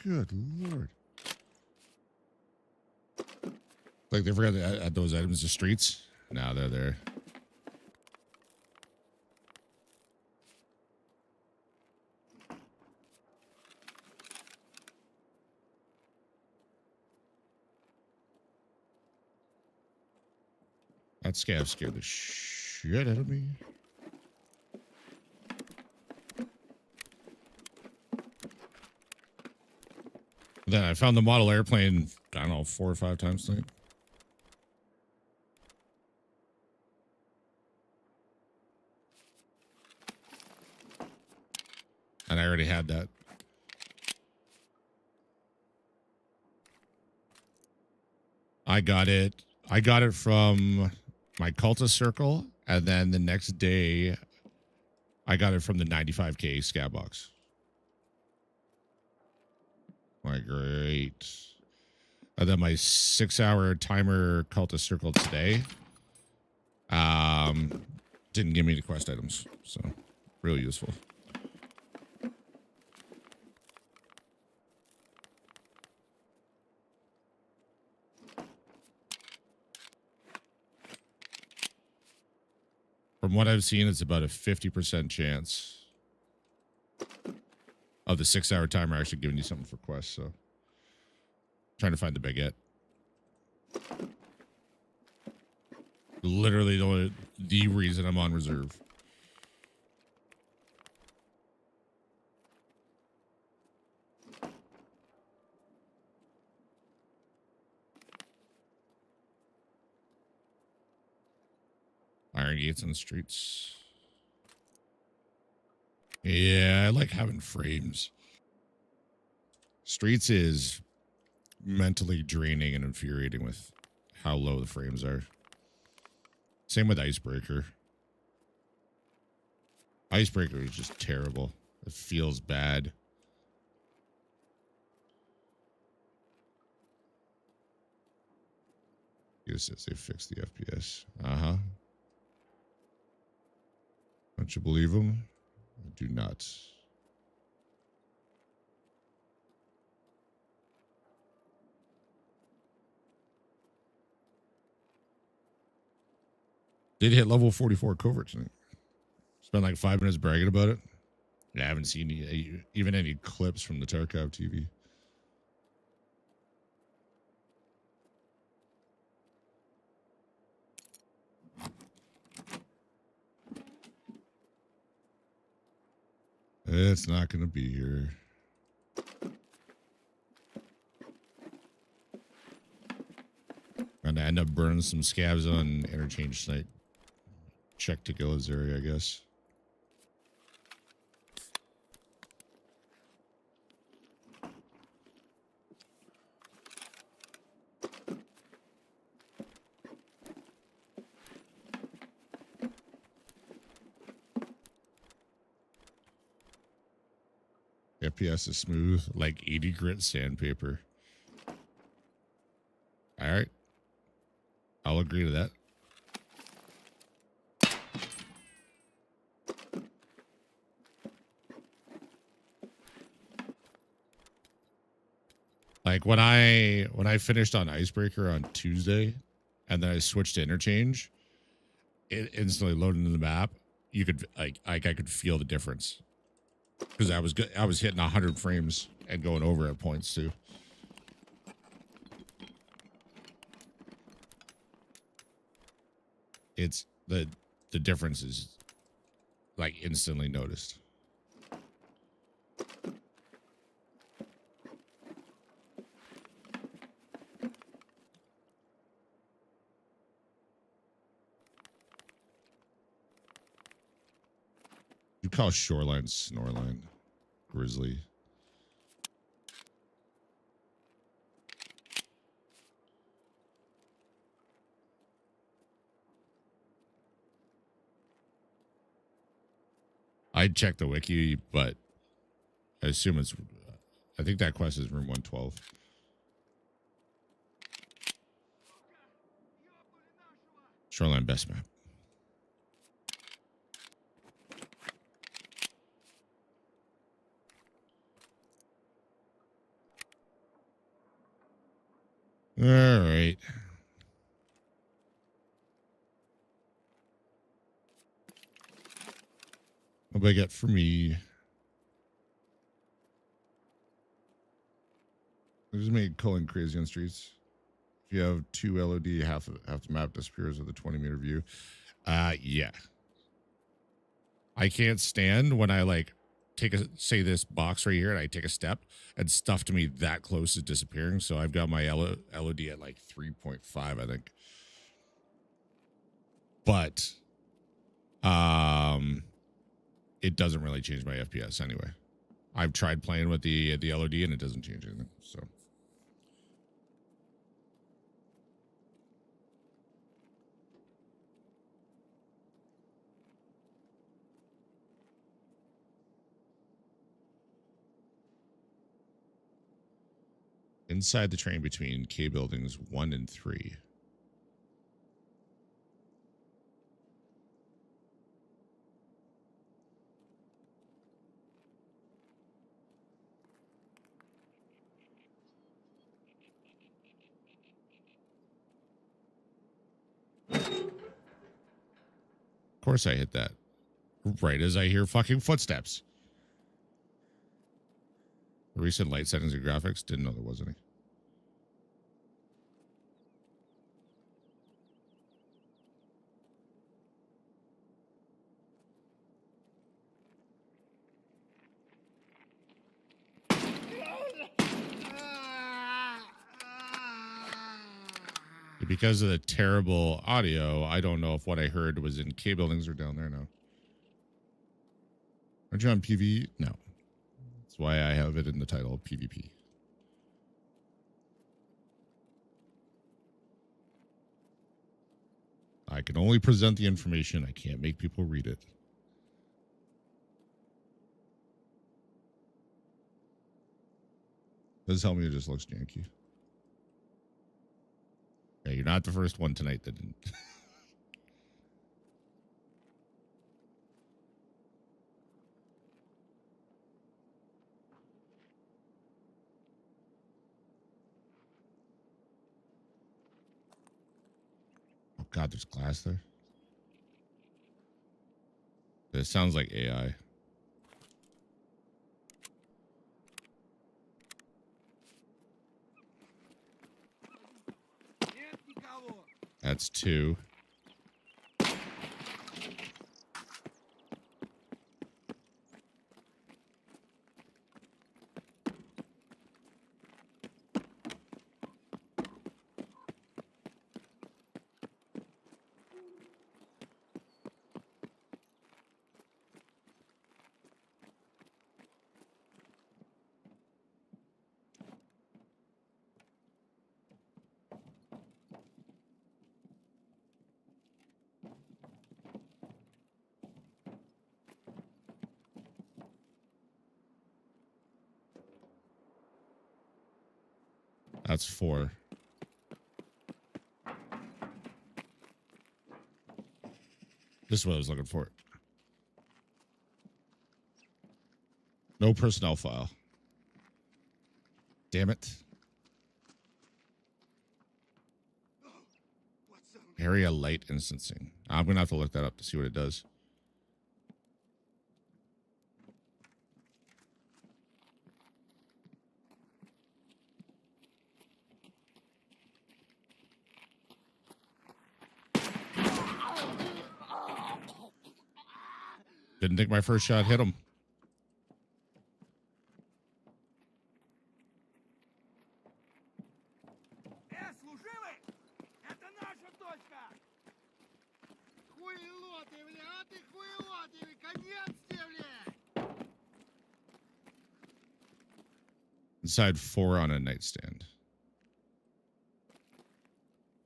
Good Lord. Like they forgot to add those items to streets. Now they're there. That scav scared the shit out of me. Then I found the model airplane, I don't know, 4 or 5 times tonight. And I already had that. I got it from my cultist circle, and then the next day I got it from the 95k scab box. My great. And then my 6-hour timer cultist circle today didn't give me the quest items, so real useful. From what I've seen, it's about a 50% chance of the 6-hour timer actually giving you something for quests. So, trying to find the baguette. Literally the reason I'm on reserve. Iron gates on the streets. Yeah, I like having frames. Streets is mentally draining and infuriating with how low the frames are. Same with Icebreaker. Icebreaker is just terrible. It feels bad. It says they fixed the FPS. Uh-huh. Don't you believe them? I do not. Did hit level 44 covert tonight. Spent like 5 minutes bragging about it. I haven't seen even any clips from the Tarkov TV. It's not going to be here. Gonna end up burning some scabs on interchange tonight. Check Tequila's area, I guess. FPS is smooth, like 80 grit sandpaper. All right. I'll agree to that. Like when I finished on Icebreaker on Tuesday and then I switched to interchange, it instantly loaded into the map. You could I could feel the difference. Because I was hitting 100 frames and going over at points too. It's the difference is like instantly noticed. call shoreline snoreline. Grizzly. I'd check the wiki, but I assume it's... I think that quest is room 112. Shoreline best map. All right. What do I get for me? I just made Cullen crazy on streets. If you have 2 LOD, half the map disappears with a 20-meter view. Yeah. I can't stand when I like say this box right here and I take a step and stuff to me that close is disappearing. So I've got my LOD at like 3.5, I think. But it doesn't really change my FPS anyway. I've tried playing with the LOD and it doesn't change anything. So inside the train between K buildings 1 and 3. Of course I hit that. Right as I hear fucking footsteps. Recent light settings and graphics. Didn't know there was any. Because of the terrible audio, I don't know if what I heard was in K buildings or down there now. Aren't you on PV? No. That's why I have it in the title, PvP. I can only present the information. I can't make people read it. Does help me, it just looks janky. Yeah, you're not the first one tonight that didn't. Oh God, there's glass there. It sounds like AI. That's 2. That's 4. This is what I was looking for. No personnel file. Damn it. Area light instancing. I'm going to have to look that up to see what it does. Didn't think my first shot hit him. Служивый! Это наша точка! Хуелоты, бля, а ты хуелоты, конец Inside 4 on a nightstand.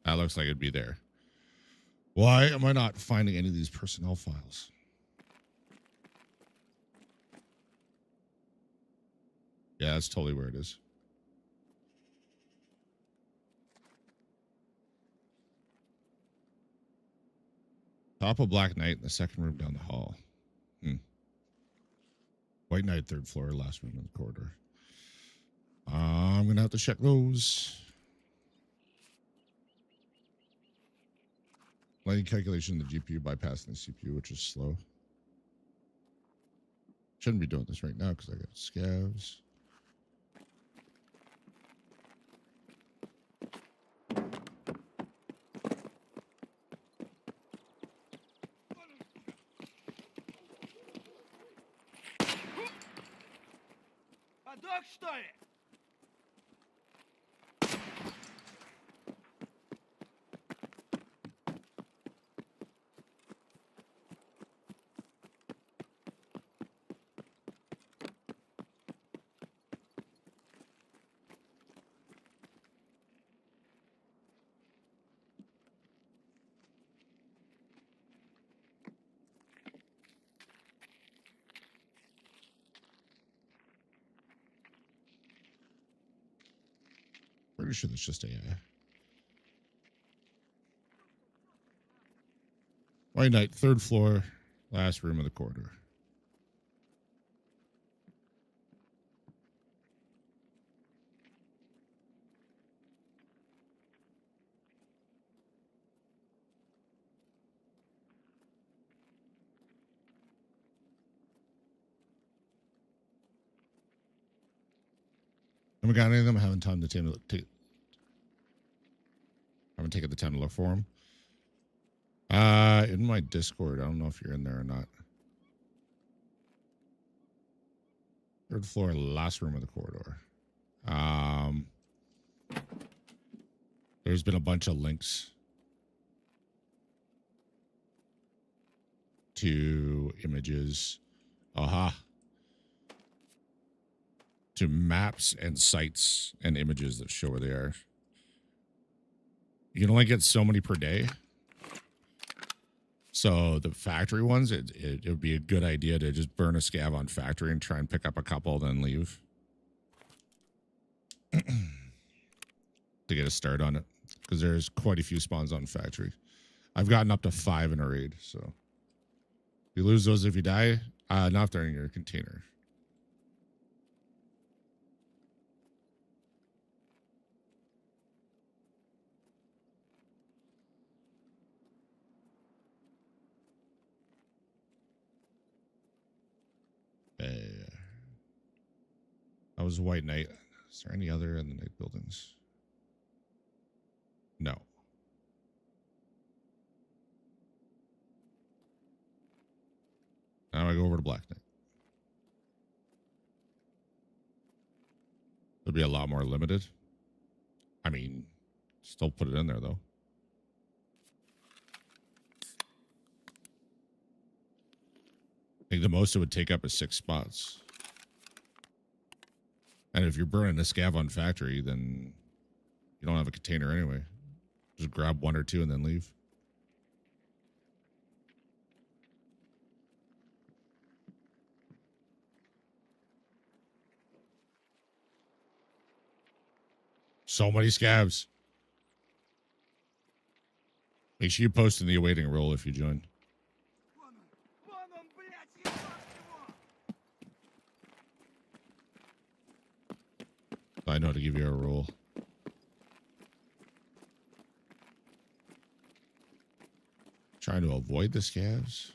That looks like it'd be there. Why am I not finding any of these personnel files? Yeah, that's totally where it is. Top of Black Knight in the second room down the hall. White Knight, 3rd floor, last room in the corridor. I'm going to have to check those. Lighting calculation of the GPU bypassing the CPU, which is slow. Shouldn't be doing this right now because I got scavs. Подох, что ли? Pretty sure that's just AI. White Knight, 3rd floor, last room of the corridor. Haven't got any of them. I haven't taken the time to look for them. In my Discord, I don't know if you're in there or not. 3rd floor, last room of the corridor. There's been a bunch of links to images. To maps and sites and images that show where they are. You can only get so many per day. So the factory ones, it would be a good idea to just burn a scav on factory and try and pick up a couple, then leave. To get a start on it. Because there's quite a few spawns on factory. I've gotten up to 5 in a raid, so. You lose those if you die. Not if they're in your container. That was White Knight. Is there any other in the night buildings? No. Now I go over to Black Knight. It'll be a lot more limited. I mean, still put it in there though. I think the most it would take up is 6 spots. And if you're burning a scav on factory, then you don't have a container anyway. Just grab 1 or 2 and then leave. So many scavs. Make sure you post in the awaiting role if you join. Вон он, блядь, ебать его! I know to give you a role. Trying to avoid the scavs.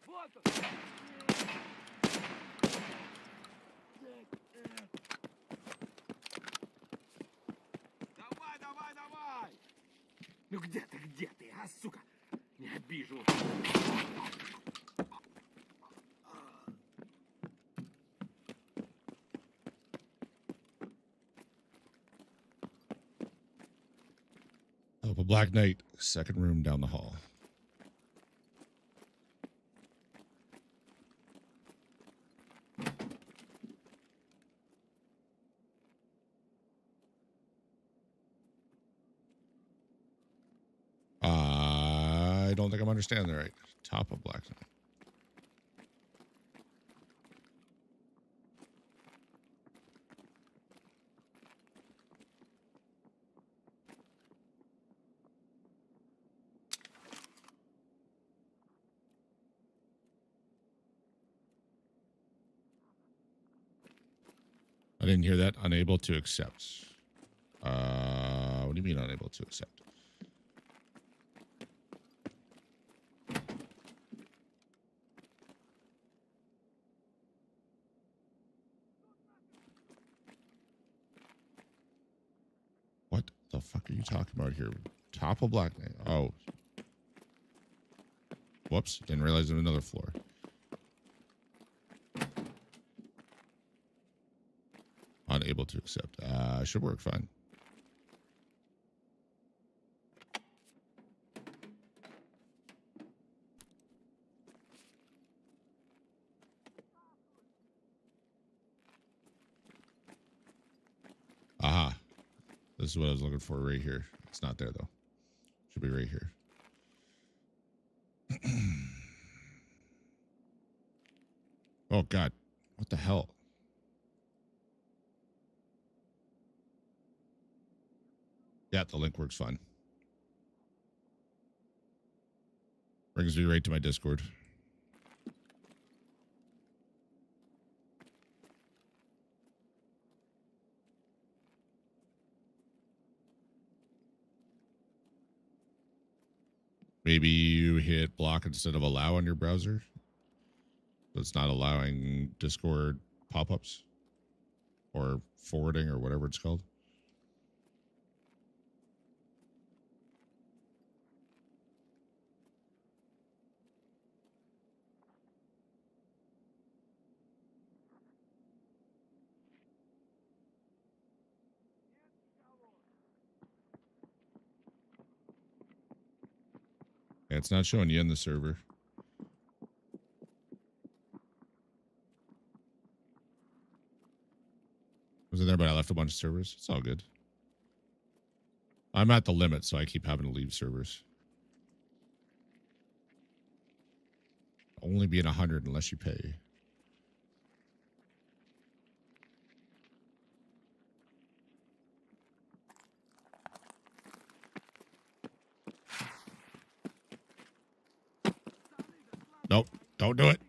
Вот он! Давай, давай, давай! Ну где ты, а, сука? Не обижу. of Black Knight, second room down the hall. I don't think I'm understanding that right. Top of Black Knight. I didn't hear that. Unable to accept. What do you mean unable to accept? What the fuck are you talking about here? Top of Black Knight. Oh. Whoops. Didn't realize there was another floor. Unable to accept. Should work fine. Aha. This is what I was looking for right here. It's not there though. Should be right here. Oh God. What the hell? Yeah, the link works fine. Brings me right to my Discord. Maybe you hit block instead of allow on your browser. So it's not allowing Discord pop-ups or forwarding or whatever it's called. Yeah, it's not showing you in the server. Was in there, but I left a bunch of servers. It's all good. I'm at the limit, so I keep having to leave servers. Only being 100 unless you pay. Nope, don't do it.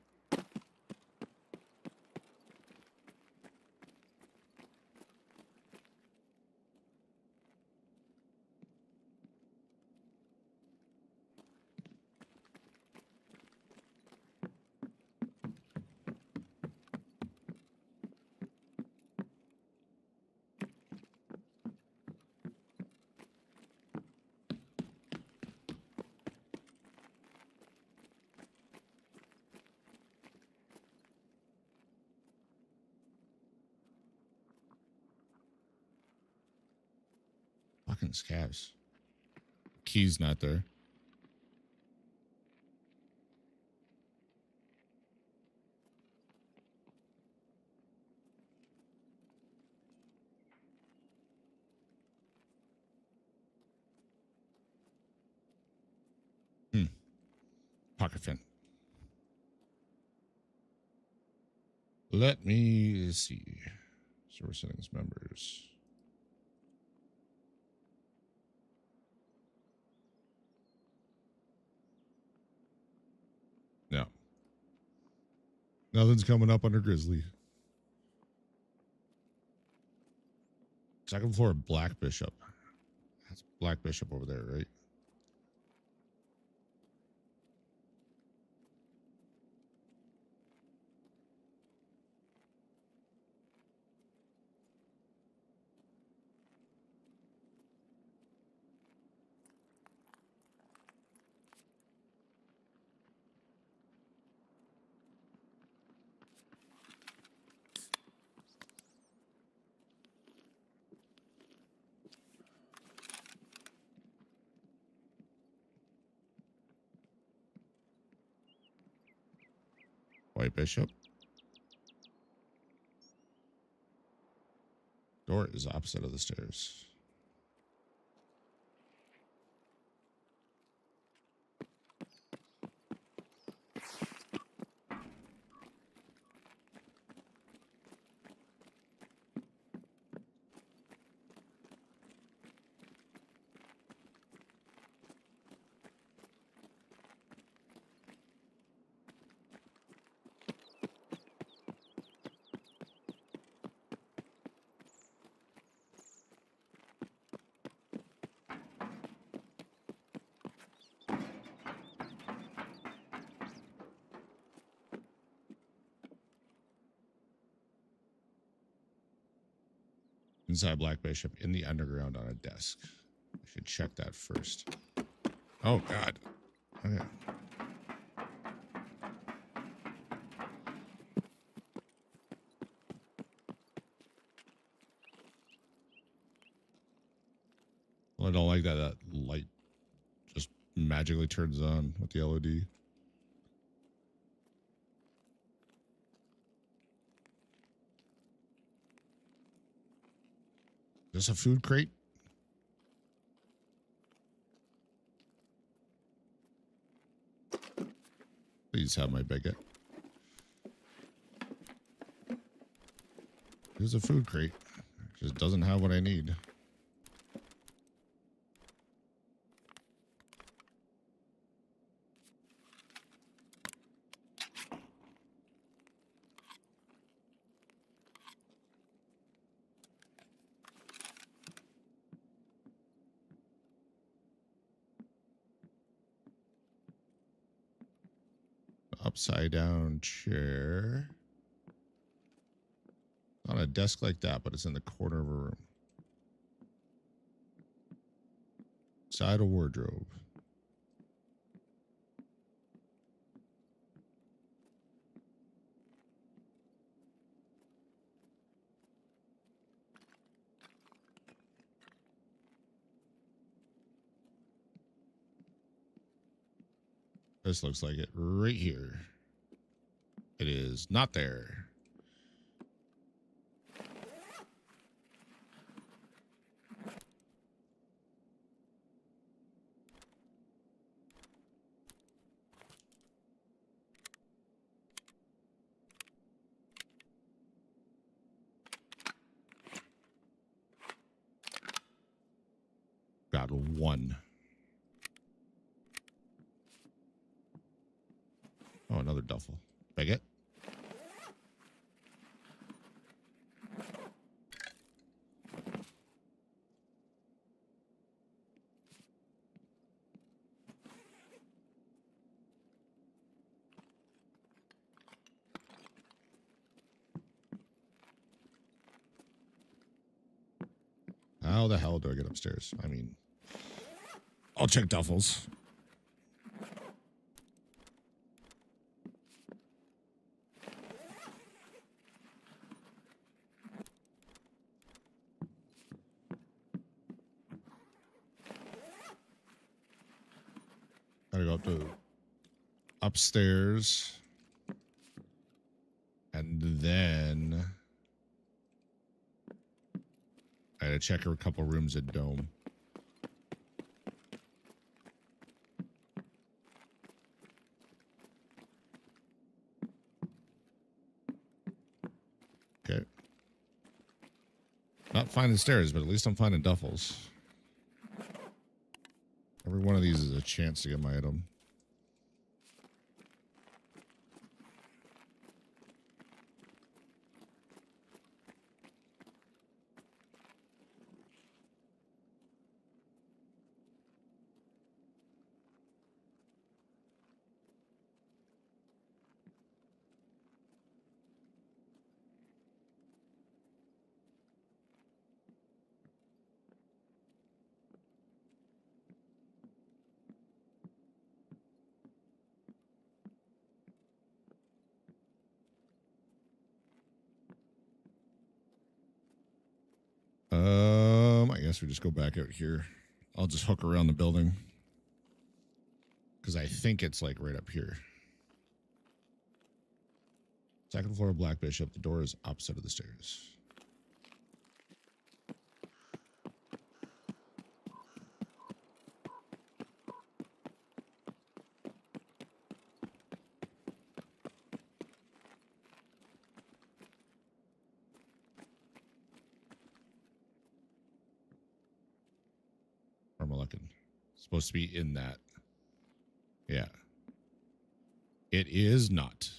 Fucking scavs. Key's not there. Pocket fin. Let me see. Server settings members. No. Nothing's coming up under Grizzly. Second floor, Black Bishop. That's Black Bishop over there, right? White bishop. Door is opposite of the stairs. Inside Black Bishop in the underground on a desk. I should check that first. Oh, God. Okay. Well, I don't like that light just magically turns on with the LED. Is this a food crate? Please have my baguette. Here's a food crate. Just doesn't have what I need. Upside down chair. On a desk like that, but it's in the corner of a room. Side of wardrobe. This looks like it right here. It is not there. Got one. Oh, another duffel. Baguette. How the hell do I get upstairs? I mean, I'll check duffels. Gotta go up to upstairs. And then I had to check a couple rooms at Dome. Okay. Not finding stairs, but at least I'm finding duffels. Every one of these is a chance to get my item. I guess we just go back out here. I'll just hook around the building. Because I think it's like right up here. Second floor, Black Bishop. The door is opposite of the stairs. Armalekin. Supposed to be in that. Yeah. It is not.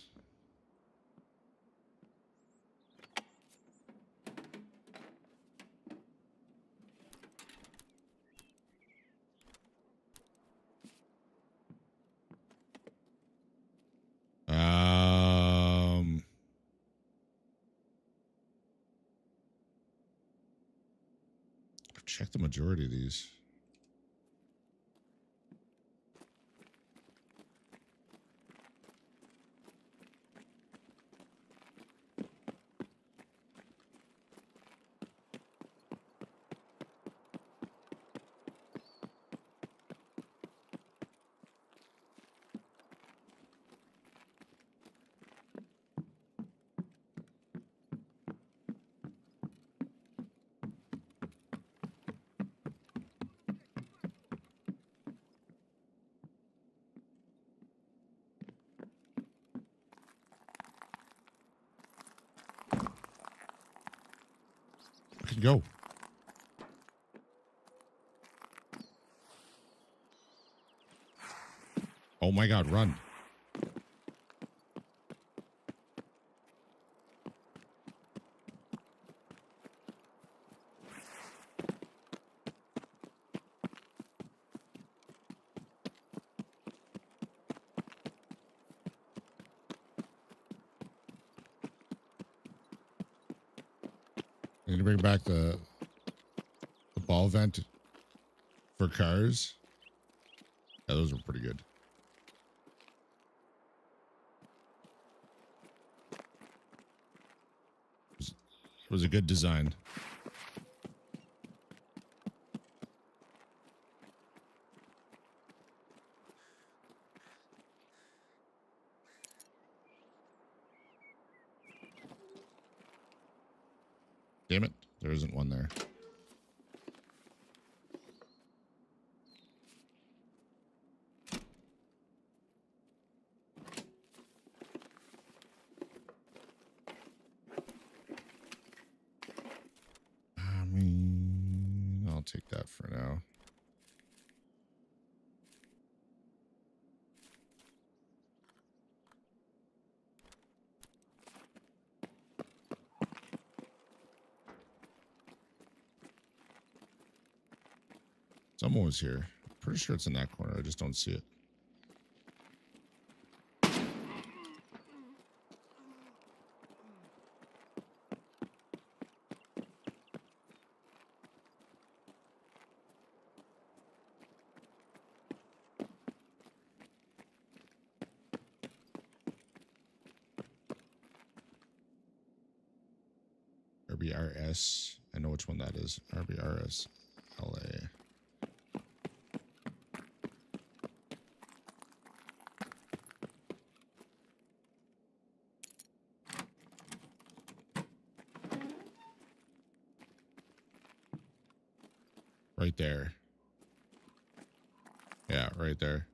I've checked the majority of these. Can go. Oh my God, run. I need to bring back the ball vent for cars. Yeah, those were pretty good. It was a good design. Damn it, there isn't one there. I mean, I'll take that for now. Someone was here. Pretty sure it's in that corner. I just don't see it. RBRS. I know which one that is. RBRS LA. Right there. Yeah, right there.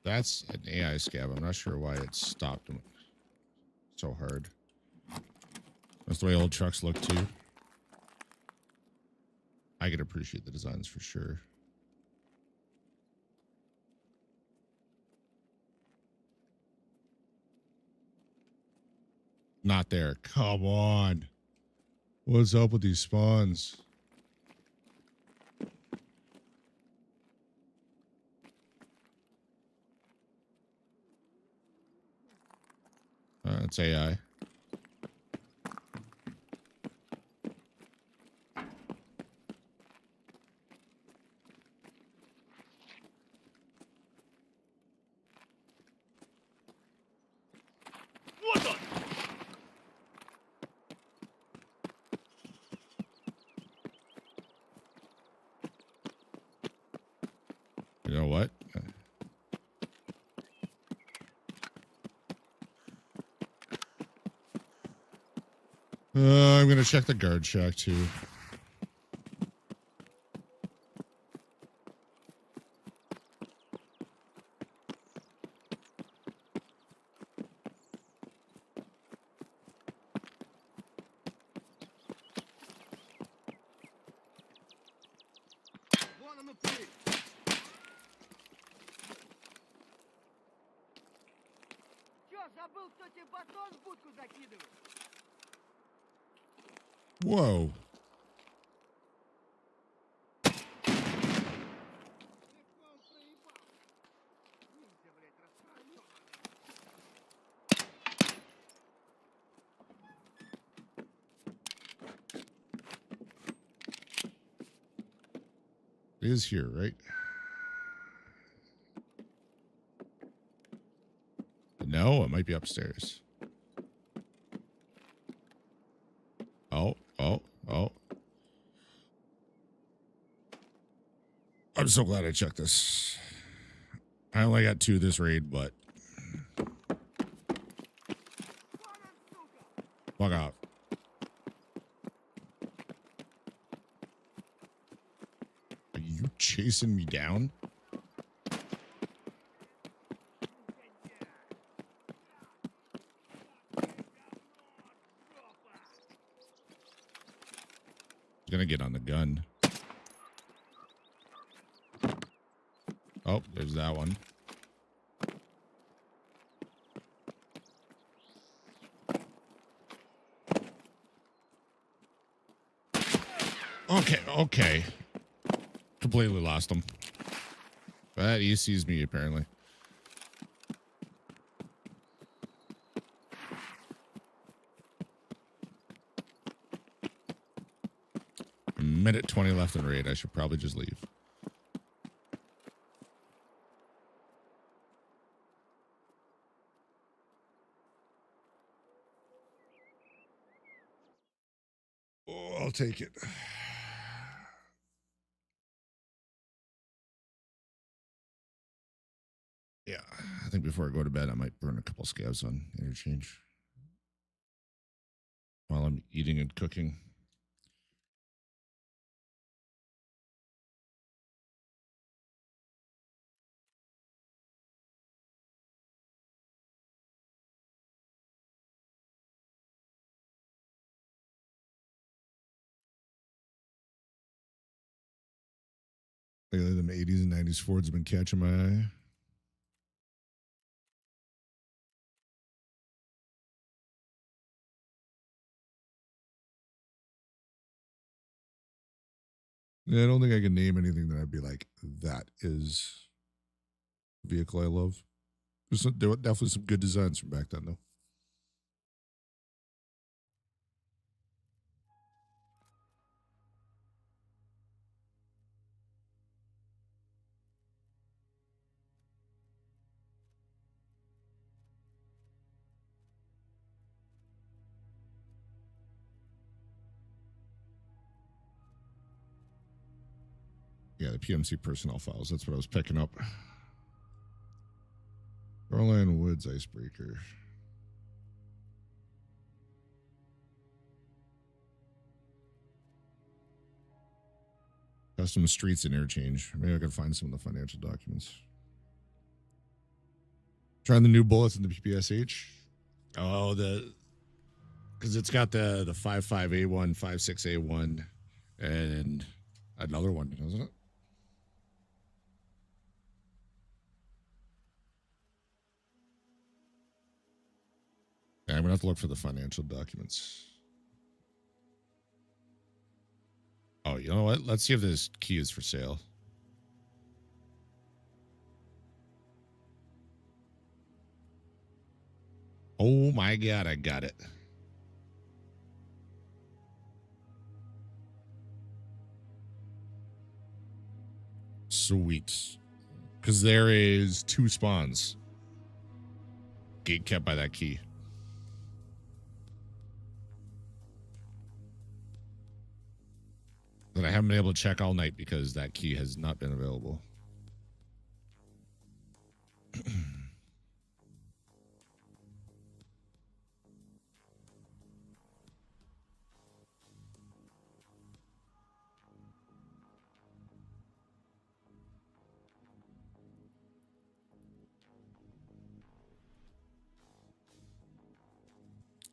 That's an AI scab. I'm not sure why it stopped him so hard. That's the way old trucks look too. I could appreciate the designs for sure. Not there. Come on. What's up with these spawns? It's AI. Вот он! You know what? I'm gonna check the guard shack too. Вон он упырь! Чё, забыл, кто тебе батон в будку закидывает? Whoa. Легко проебал. Ниндзя, блядь, распроёбанный. It is here, right? No, it might be upstairs. Oh. I'm so glad I checked this. I only got 2 this raid, but Вон он, сука! fuck off. Are you chasing me down? He's gonna get on the gun. Oh, there's that one. Okay. Completely lost him. But he sees me, apparently. A minute 20 left in raid. I should probably just leave. Oh, I'll take it. Yeah, I think before I go to bed, I might burn a couple scabs on interchange while I'm eating and cooking. Lately, them 80s and 90s Fords have been catching my eye. Yeah, I don't think I can name anything that I'd be like, that is a vehicle I love. There were definitely some good designs from back then, though. Yeah, the PMC personnel files. That's what I was picking up. Shoreline Woods Icebreaker. Custom streets and interchange. Maybe I can find some of the financial documents. Trying the new bullets in the PPSH. Oh, because it's got the 55A1, 56A1, and another one, doesn't it? Yeah, I'm gonna have to look for the financial documents. Oh, you know what? Let's see if this key is for sale. Oh my God, I got it. Sweet. Because there is 2 spawns. Gate kept by that key. That I haven't been able to check all night because that key has not been available.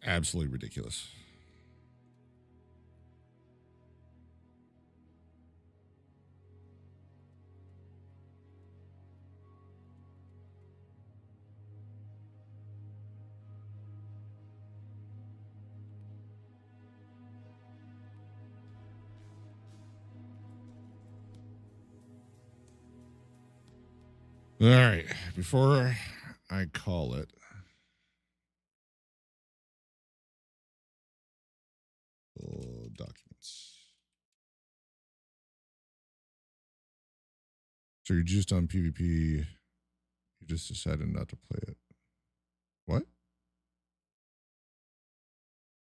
Absolutely ridiculous. All right. Before I call it, documents. So you're just on PvP. You just decided not to play it. What? What are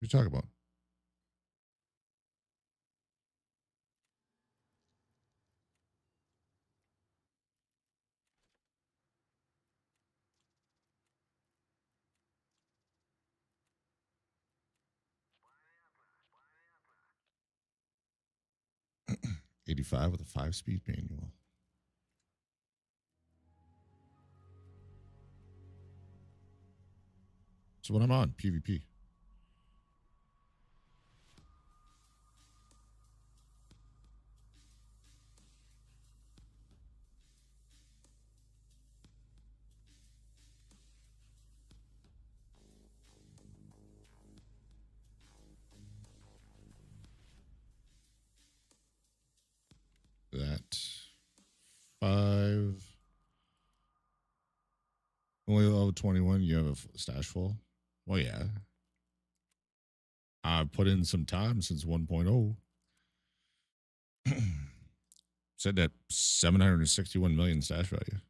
you talking about? '85 with a 5-speed manual. So when I'm on PvP. That 5. Only level 21. You have a stash full. Well, yeah. I've put in some time since 1.0. Said that 761 million stash value.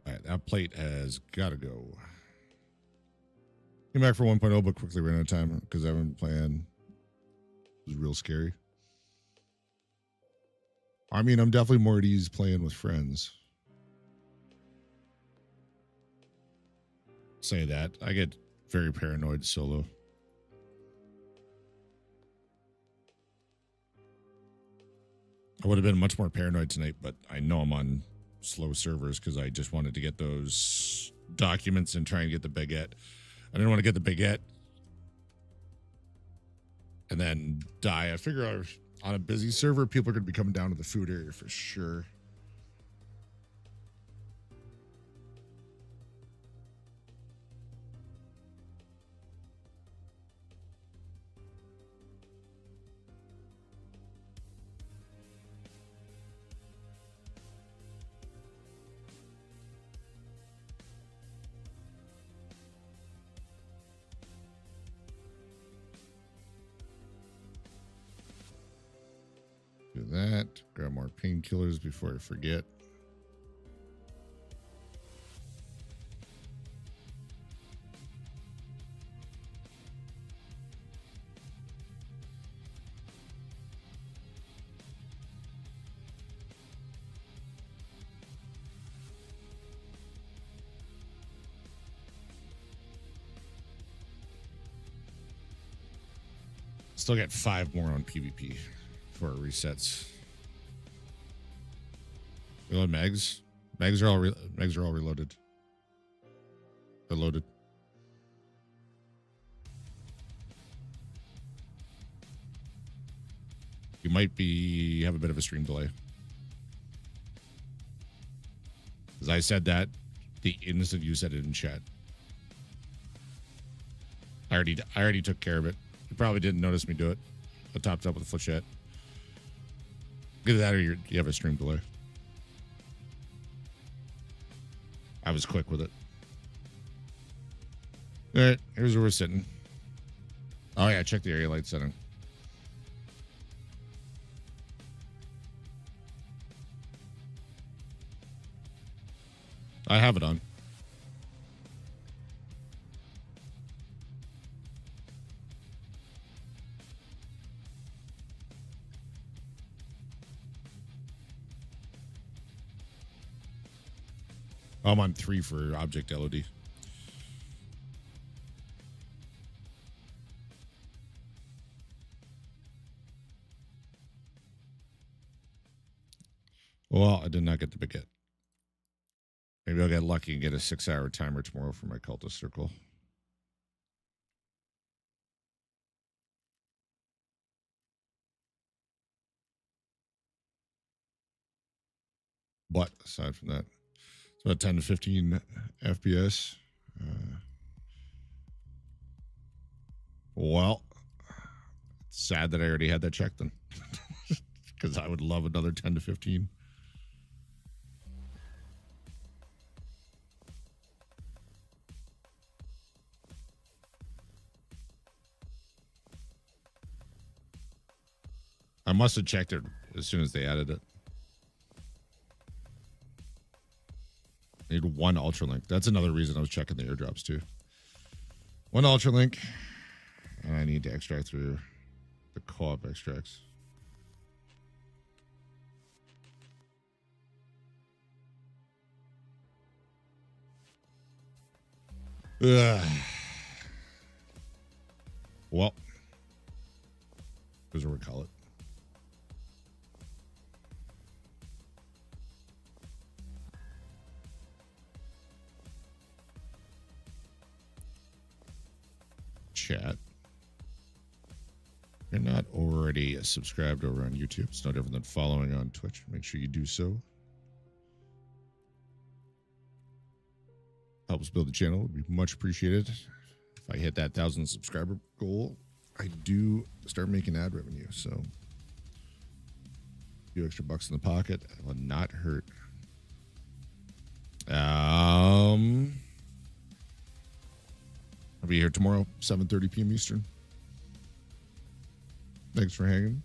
All right, that plate has got to go. Came back for 1.0, but quickly ran out of time because I haven't been playing. It was real scary. I mean, I'm definitely more at ease playing with friends. Say that. I get very paranoid solo. I would have been much more paranoid tonight, but I know I'm on slow servers because I just wanted to get those documents and try and get the baguette. I didn't want to get the baguette and then die. I figure on a busy server, people are going to be coming down to the food area for sure. Do that. Grab more painkillers before I forget. Still got 5 more on PvP before it resets. Reload mags. Mags are all reloaded. They're loaded. You might have a bit of a stream delay. As I said that, the instant you said it in chat. I already took care of it. You probably didn't notice me do it. I topped up with a foot chat. Either that or you have a stream delay. I was quick with it. All right, here's where we're sitting. Oh yeah, check the area light setting. I have it on. I'm on 3 for object LOD. Well, I did not get the baguette. Maybe I'll get lucky and get a 6-hour timer tomorrow for my cultist circle. But aside from that, it's about 10 to 15 FPS. Well, it's sad that I already had that check then. Because I would love another 10 to 15. I must have checked it as soon as they added it. I need 1 Ultralink. That's another reason I was checking the airdrops too. 1 Ultralink. And I need to extract through the co-op extracts. Ugh. Well, here's what we call it. Chat. If you're not already subscribed over on YouTube, it's no different than following on Twitch. Make sure you do so. Helps build the channel. Would be much appreciated. If I hit that 1,000 subscriber goal, I do start making ad revenue. So a few extra bucks in the pocket will not hurt. I'll be here tomorrow, 7:30 p.m. Eastern. Thanks for hanging.